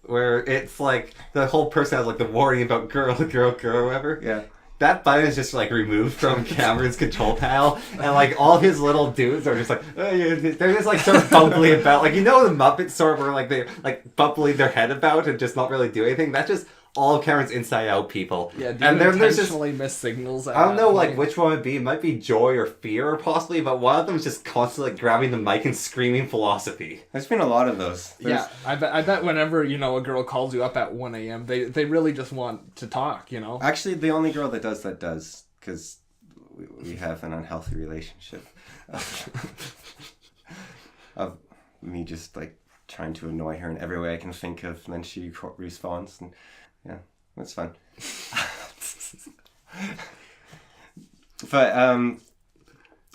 where it's like the whole person has like the warning about girl, or whatever. Yeah. That button is just like removed from Cameron's control panel, and like all his little dudes are just like they're just like sort of bumbly about, like, you know, the Muppets sort where like they like bumbly their head about and just not really do anything. That's just all of Cameron's Inside Out people. Yeah, do you and then there's just miss signals. I don't know like which one would be. It might be joy or fear possibly, but one of them is just constantly like grabbing the mic and screaming philosophy. There's been a lot of those. Yeah, I bet whenever, you know, a girl calls you up at 1 a.m., they really just want to talk, you know? Actually, the only girl that does, because we have an unhealthy relationship of me just like trying to annoy her in every way I can think of, and then she responds, and yeah, that's fun. But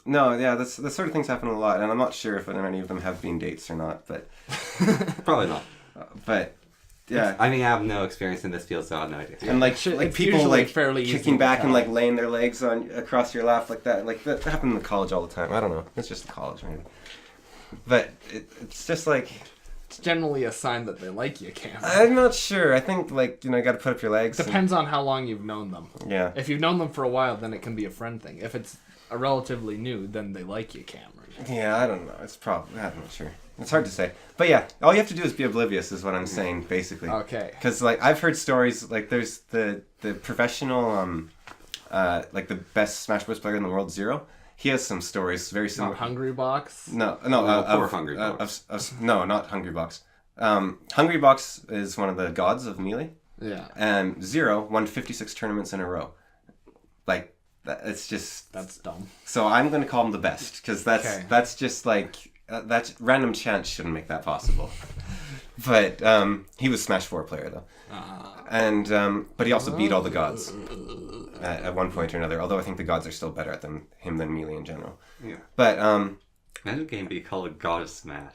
no, yeah, that's the sort of things happen a lot, and I'm not sure if any of them have been dates or not, but probably not. But yeah, I mean, I have no experience in this field, so I have no idea. And like people like fairly kicking back and like laying their legs on across your lap like that happened in college all the time. I don't know, it's just college maybe, but it's just like. It's generally a sign that they like you, Cam. I'm not sure. I think, like, you know, you got to put up your legs. Depends on how long you've known them. Yeah. If you've known them for a while, then it can be a friend thing. If it's a relatively new, then they like you, Cameron. Yeah, I don't know. It's probably... I'm not sure. It's hard to say. But yeah, all you have to do is be oblivious is what I'm saying, basically. Okay. Because, like, I've heard stories, like, there's the professional, like, the best Smash Bros. Player in the world, Zero. He has some stories very similar. Not Hungrybox? No, Hungrybox. No, not Hungrybox. Hungrybox is one of the gods of Melee. Yeah. And Zero won 56 tournaments in a row. Like, it's just... That's dumb. So I'm going to call him the best, because that's just like... that's random chance shouldn't make that possible. But he was Smash 4 player, though. And but he also beat all the gods at one point or another, although I think the gods are still better at him than Melee in general. Yeah. But imagine a game be called a God of Smash.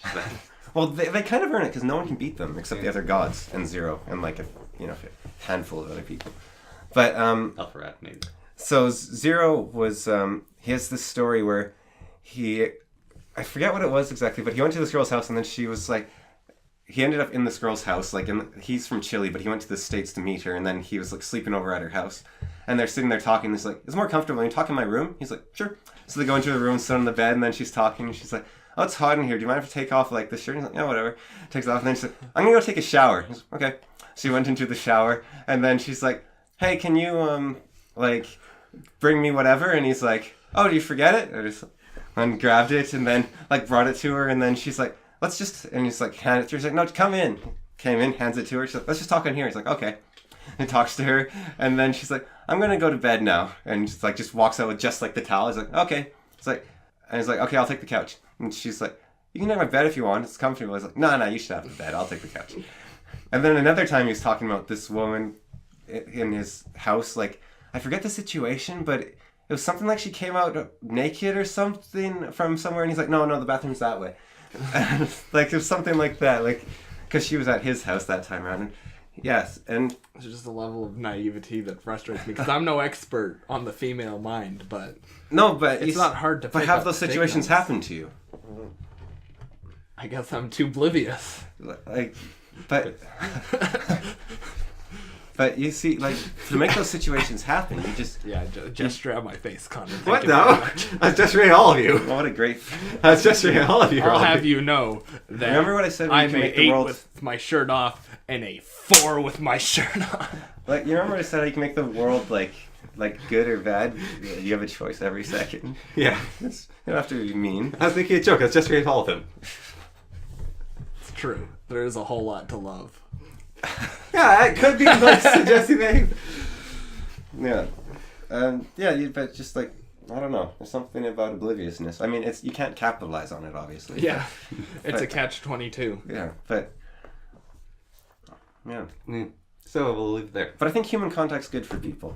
well, they kind of earn it because no one can beat them except the other gods and Zero and like a handful of other people. But Afar, maybe. So Zero was he has this story where I forget what it was exactly, but he went to this girl's house and then she was like. He ended up in this girl's house, like, he's from Chile, but he went to the States to meet her, and then he was, like, sleeping over at her house. And they're sitting there talking, and he's like, it's more comfortable when you talk in my room? He's like, sure. So they go into the room, sit on the bed, and then she's talking, and she's like, oh, it's hot in here. Do you mind if I take off, like, this shirt? And he's like, yeah, whatever. Takes it off, and then she's like, I'm gonna go take a shower. He's like, okay. She went into the shower, and then she's like, hey, can you, like, bring me whatever? And he's like, oh, do you forget it? And grabbed it, and then, like, brought it to her, and then she's like, let's just, and he's like, hand it to her. He's like, no, come in. Came in, hands it to her. She's like, let's just talk in here. He's like, okay. And talks to her, and then she's like, I'm gonna go to bed now. And just like, just walks out with just like the towel. He's like, okay. It's like, and he's like, okay, I'll take the couch. And she's like, you can have my bed if you want. It's comfortable. He's like, no, you should have the bed. I'll take the couch. And then another time he was talking about this woman in his house. Like, I forget the situation, but it was something like she came out naked or something from somewhere. And he's like, no, the bathroom's that way. Like, it was something like that, like, because she was at his house that time around. And, yes, and it's just a level of naivety that frustrates me because I'm no expert on the female mind, but it's not hard to. But have those situations happen to you? I guess I'm too oblivious. Like, but But you see, like, to make those situations happen, you just... Yeah, gesture at my face, Connor. Thank What? you No. very much. I was gesturing at all of you. Oh, what a great... I was gesturing at all of you. I'll Robbie. have you know that Remember what I said when you I'm can a make the 8 world... with my shirt off and a 4 with my shirt on. Like, you remember what I said how you can make the world, like good or bad? You have a choice every second. Yeah. You don't have to be mean. I was making a joke. I was gesturing at all of them. It's true. There is a whole lot to love. Yeah, it could be like suggesting that. Yeah. But just like, I don't know. There's something about obliviousness. I mean, you can't capitalize on it, obviously. Yeah. It's a But- catch-22. Yeah, but... Yeah. So we'll leave it there. But I think human contact's good for people.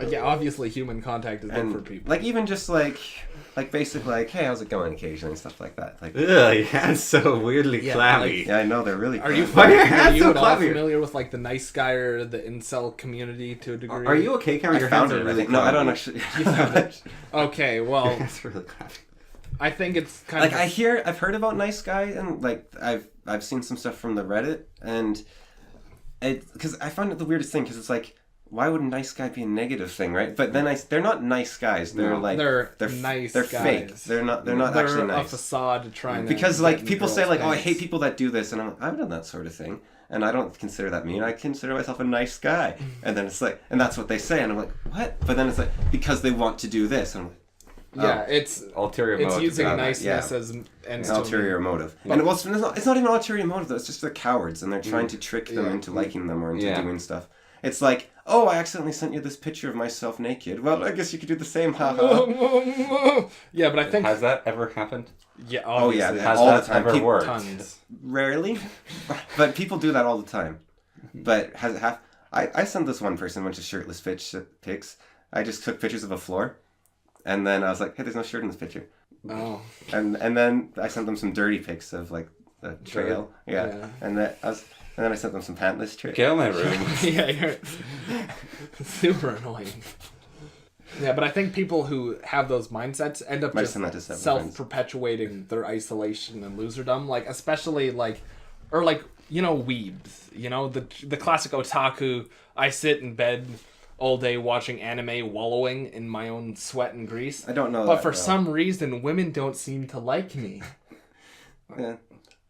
Yeah, obviously human contact is good And, for people. like, even just like basic, like, hey, how's it going occasionally and stuff like that. Like, Ugh, your hand's so weirdly Yeah, clammy. yeah, I know, they're really Are you, crazy. Why are your are hands you so at all clammy? familiar with like the nice guy or the incel community to a degree? Are you okay, Cameron? I Your found hands it, are I really think. No, I don't clammy. actually... Okay, well, It's really clammy. I think it's kind Like, of... I've heard about Nice Guy, and, like, I've seen some stuff from the Reddit, and... Because I find it the weirdest thing, because it's like, why would Nice Guy be a negative thing, right? But then they're not nice guys. They're No, like... they're f- nice They're guys. fake. They're not They're actually a nice. facade trying to... Because, get like, in people say, girls' like, oh, I pants. hate people that do this, and I'm like, I've done that sort of thing, and I don't consider that mean. I consider myself a nice guy. And then it's like, and that's what they say, and I'm like, what? But then it's like, because they want to do this, and I'm like, Yeah, it's Ulterior it's motive. using Yeah, niceness yeah. as ends an to ulterior motive. And it's not even an ulterior motive, though. It's just they're cowards, and they're trying to trick them Yeah. into liking them or into Yeah. doing stuff. It's like, oh, I accidentally sent you this picture of myself naked. Well, I guess you could do the same, haha. Yeah, but I think... Has that ever happened? Yeah, Oh, yeah, obviously. Has all that the time. ever People- worked? Tons. Rarely, but people do that all the time. But has it happened? I sent this one person a bunch of shirtless pics. I just took pictures of a floor, and then I was like, hey, there's no shirt in this picture. Oh. And then I sent them some dirty pics of like the trail. Yeah. Yeah. And then I sent them some pantless trips. Get out of my room. Yeah, you're super annoying. Yeah, but I think people who have those mindsets end up Might just send that to seven self-perpetuating their isolation and loserdom. Like, especially like, or like, you know, weebs. You know, the classic otaku. I sit in bed all day watching anime, wallowing in my own sweat and grease. I don't know. But that for well. some reason, women don't seem to like me. Yeah.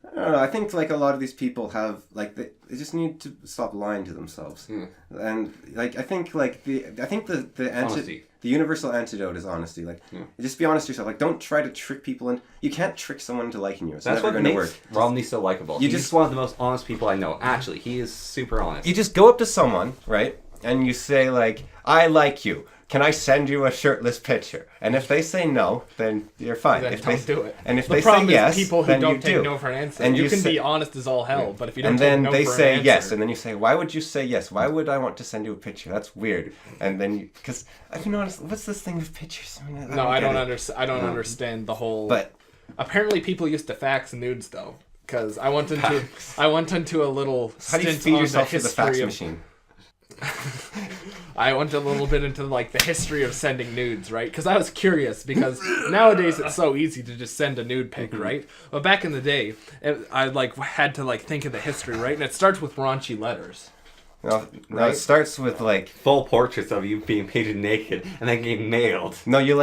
I don't know. I think like a lot of these people have like they just need to stop lying to themselves. And like I think Honesty. the universal antidote is honesty. Like just be honest to yourself. Like don't try to trick people in. You can't trick someone into liking you. It's That's never what going to makes work. Romney so likable. He's just one of the most honest people I know. Actually, he is super honest. You just go up to someone, right? And you say like, "I like you. Can I send you a shirtless picture?" And if they say no, then you're fine. Then if don't they do it. And if The they problem say yes, is people who then don't you take do. no for an answer. And you you can say- be honest as all hell, but if you don't And take then no they for an say answer, yes, and then you say, "Why would you say yes? Why would I want to send you a picture? That's weird." And then because I can honest, what's this thing with pictures? I mean, no, I don't get it. understand. I don't understand the whole. But apparently, people used to fax nudes though, because I went into a little how do you stint feed on yourself the to the fax history of. machine? I went a little bit into like the history of sending nudes, right? Because I was curious because nowadays it's so easy to just send a nude pic, right? But back in the day, I like had to like think of the history, right? And it starts with raunchy letters. No, Right. it starts with like Full portraits of you being painted naked and then getting mailed. no, you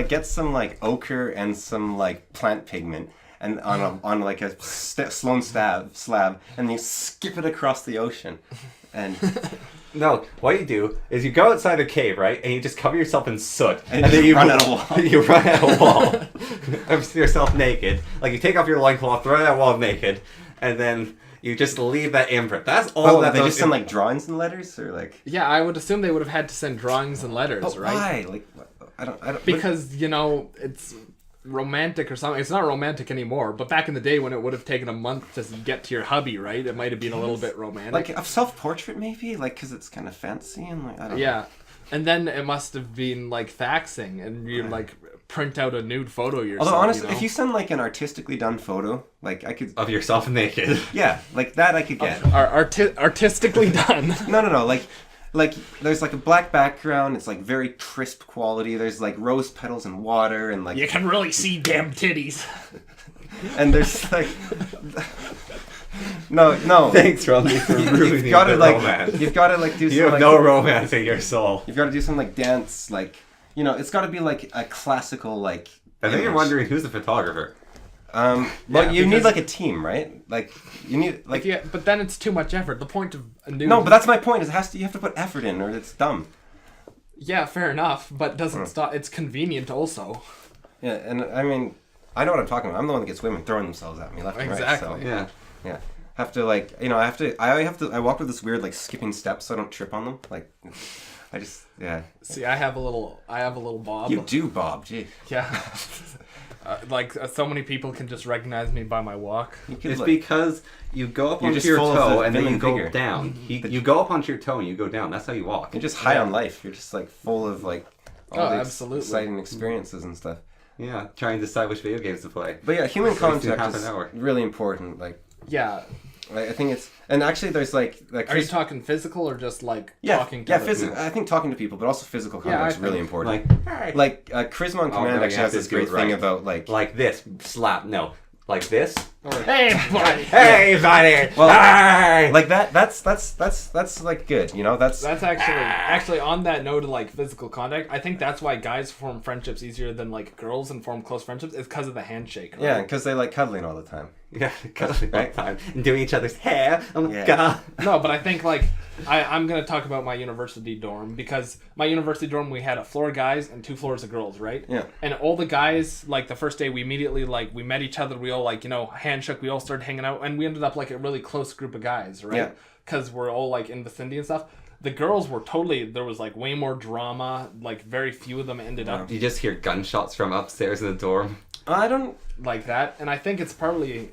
get some like ochre and some like plant pigment. And on like a Sloan slab, and you skip it across the ocean, and No, what you do is you go outside a cave, right? And you just cover yourself in soot. And you run at a wall. You run at a wall. Of yourself naked. Like you take off your loincloth, run at that wall naked, and then you just leave that imprint. That's all that they those just send like drawings and letters, or like Yeah, I would assume they would have had to send drawings and letters, but right? why? Like I don't Because you know it's romantic or something. It's not romantic anymore, but back in the day when it would have taken a month to get to your hubby, right? It might have been a little bit romantic. like a self-portrait maybe, like because it's kind of fancy and like I don't know. Yeah, and then it must have been like faxing, and you like print out a nude photo of yourself. Although honestly, you know? if you send like an artistically done photo, like I could, of yourself naked. yeah, like that I could get. are artistically done. No, like there's like a black background. It's like very crisp quality. There's like rose petals and water and like You can really see damn titties. and there's like No. Thanks, Romney, for ruining You've got to the like, romance. you've got to like do. You some, have like, no romance in your soul. You've got to do some like dance, like it's got to be like a classical like. I think you're image. wondering who's the photographer. Well, Yeah, you need because- like a team, right? Like you need like. But then it's too much effort. The point of a nude. No, but that's my point. Is you have to put effort in, or it's dumb. Yeah, fair enough, but doesn't stop. It's convenient also. Yeah, and I mean, I know what I'm talking about. I'm the one that gets women throwing themselves at me left and right. Exactly. So, Yeah. yeah. Have to like, I walk with this weird like skipping steps so I don't trip on them. Like, I just, yeah. See, I have a little bob. You do, Bob. Gee. Yeah. So many people can just recognize me by my walk. You could, It's like, because you go up You're onto just your full of toe the and then vim you and go vigor. down. You go up onto your toe and you go down. That's how you walk. you're just high on life. You're just like full of like all the absolutely. exciting experiences and stuff. Yeah, trying to decide which video games to play. But yeah, human Wasting contact half is an hour. really important. Like, Yeah. I think it's, and actually there's like Are you talking physical or just like talking to yeah, other physical. people? I think talking to people, but also physical Yeah, contact is I really think, important. Like, Charisma on Oh, Command no, actually you has have to this do great it thing right. about like like this, slap, no. Like this. Hey, buddy. Hey, buddy! Well, Hey! like that's like good, that's That's actually on that note of like physical contact. I think that's why guys form friendships easier than like girls and form close friendships is because of the handshake. Right? yeah, because they like cuddling all the time. Yeah, cuddling all the time. And doing each other's hair. Oh my Yeah. god. No, but I think like I'm gonna talk about my university dorm because my university dorm we had a floor of guys and 2 floors of girls, right? Yeah. And all the guys like the first day we immediately like we met each other, we all like handshook, we all started hanging out, and we ended up like a really close group of guys, right? Yeah. Because we're all like in vicinity and stuff. The girls were there was like way more drama. Like very few of them ended up You just hear gunshots from upstairs in the dorm. I don't. like that, and I think it's partly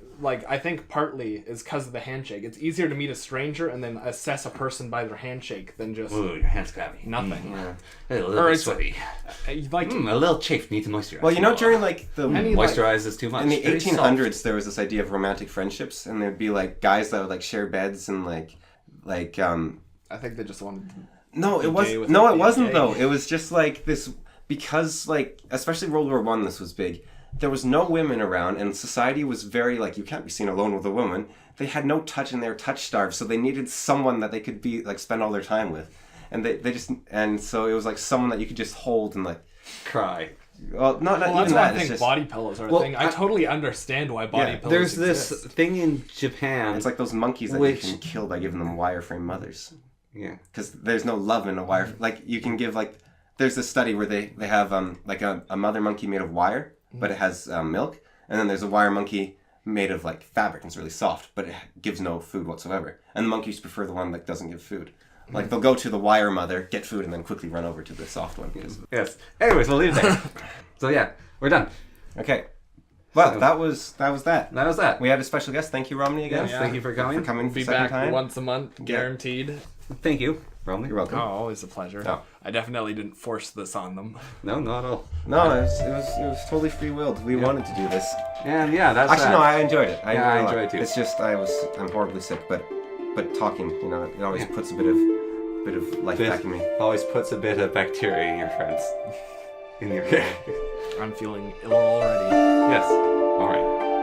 is because of the handshake. It's easier to meet a stranger and then assess a person by their handshake than just Ooh, your hands grabby. nothing. Yeah. A little Or bit it's- sweaty. Like A little chafed. Need to moisturize. Well, during like the Any, like- moisturize is too much. in the Very 1800s, there was this idea of romantic friendships, and there'd be like guys that would like share beds and I think they just wanted. No, it was gay with no, it it being wasn't gay. though. It was just like this because like especially World War One, this was big. There was no women around, and society was very like you can't be seen alone with a woman. They had no touch, and they were touch starved, so they needed someone that they could be like spend all their time with, and they just and so it was like someone that you could just hold and like cry. well not Well, even that's why that. I It's think just body pillows are a Well, thing. I totally understand why body Yeah, pillows There's this exist. thing in Japan. it's like those monkeys that Which- you can kill by giving them wireframe mothers. Yeah. Because there's no love in a wire. Like you can give like there's this study where they have like a mother monkey made of wire, but it has milk, and then there's a wire monkey made of like fabric and it's really soft, but it gives no food whatsoever. And the monkeys prefer the one that doesn't give food. Like they'll go to the wire mother, get food, and then quickly run over to the soft one. Because... Yes. Anyways, we'll leave it there. So yeah, we're done. Okay. Well, So- that was that. That was that. We had a special guest. Thank you, Romney, again. Yes, thank you for coming. For coming We'll for be the second back time. once a month, guaranteed. Thank you, Romney. You're welcome. Oh, always a pleasure. Oh. I definitely didn't force this on them. No, not at all. No, it was totally free willed. We wanted to do this. And yeah, that's Actually, that. no, I enjoyed it. Yeah, I enjoyed it a lot. enjoyed it too. It's just I'm horribly sick, but talking, it always puts a bit of life back in me. Always puts a bit of bacteria in your friends. In your I'm feeling ill already. Yes. All right.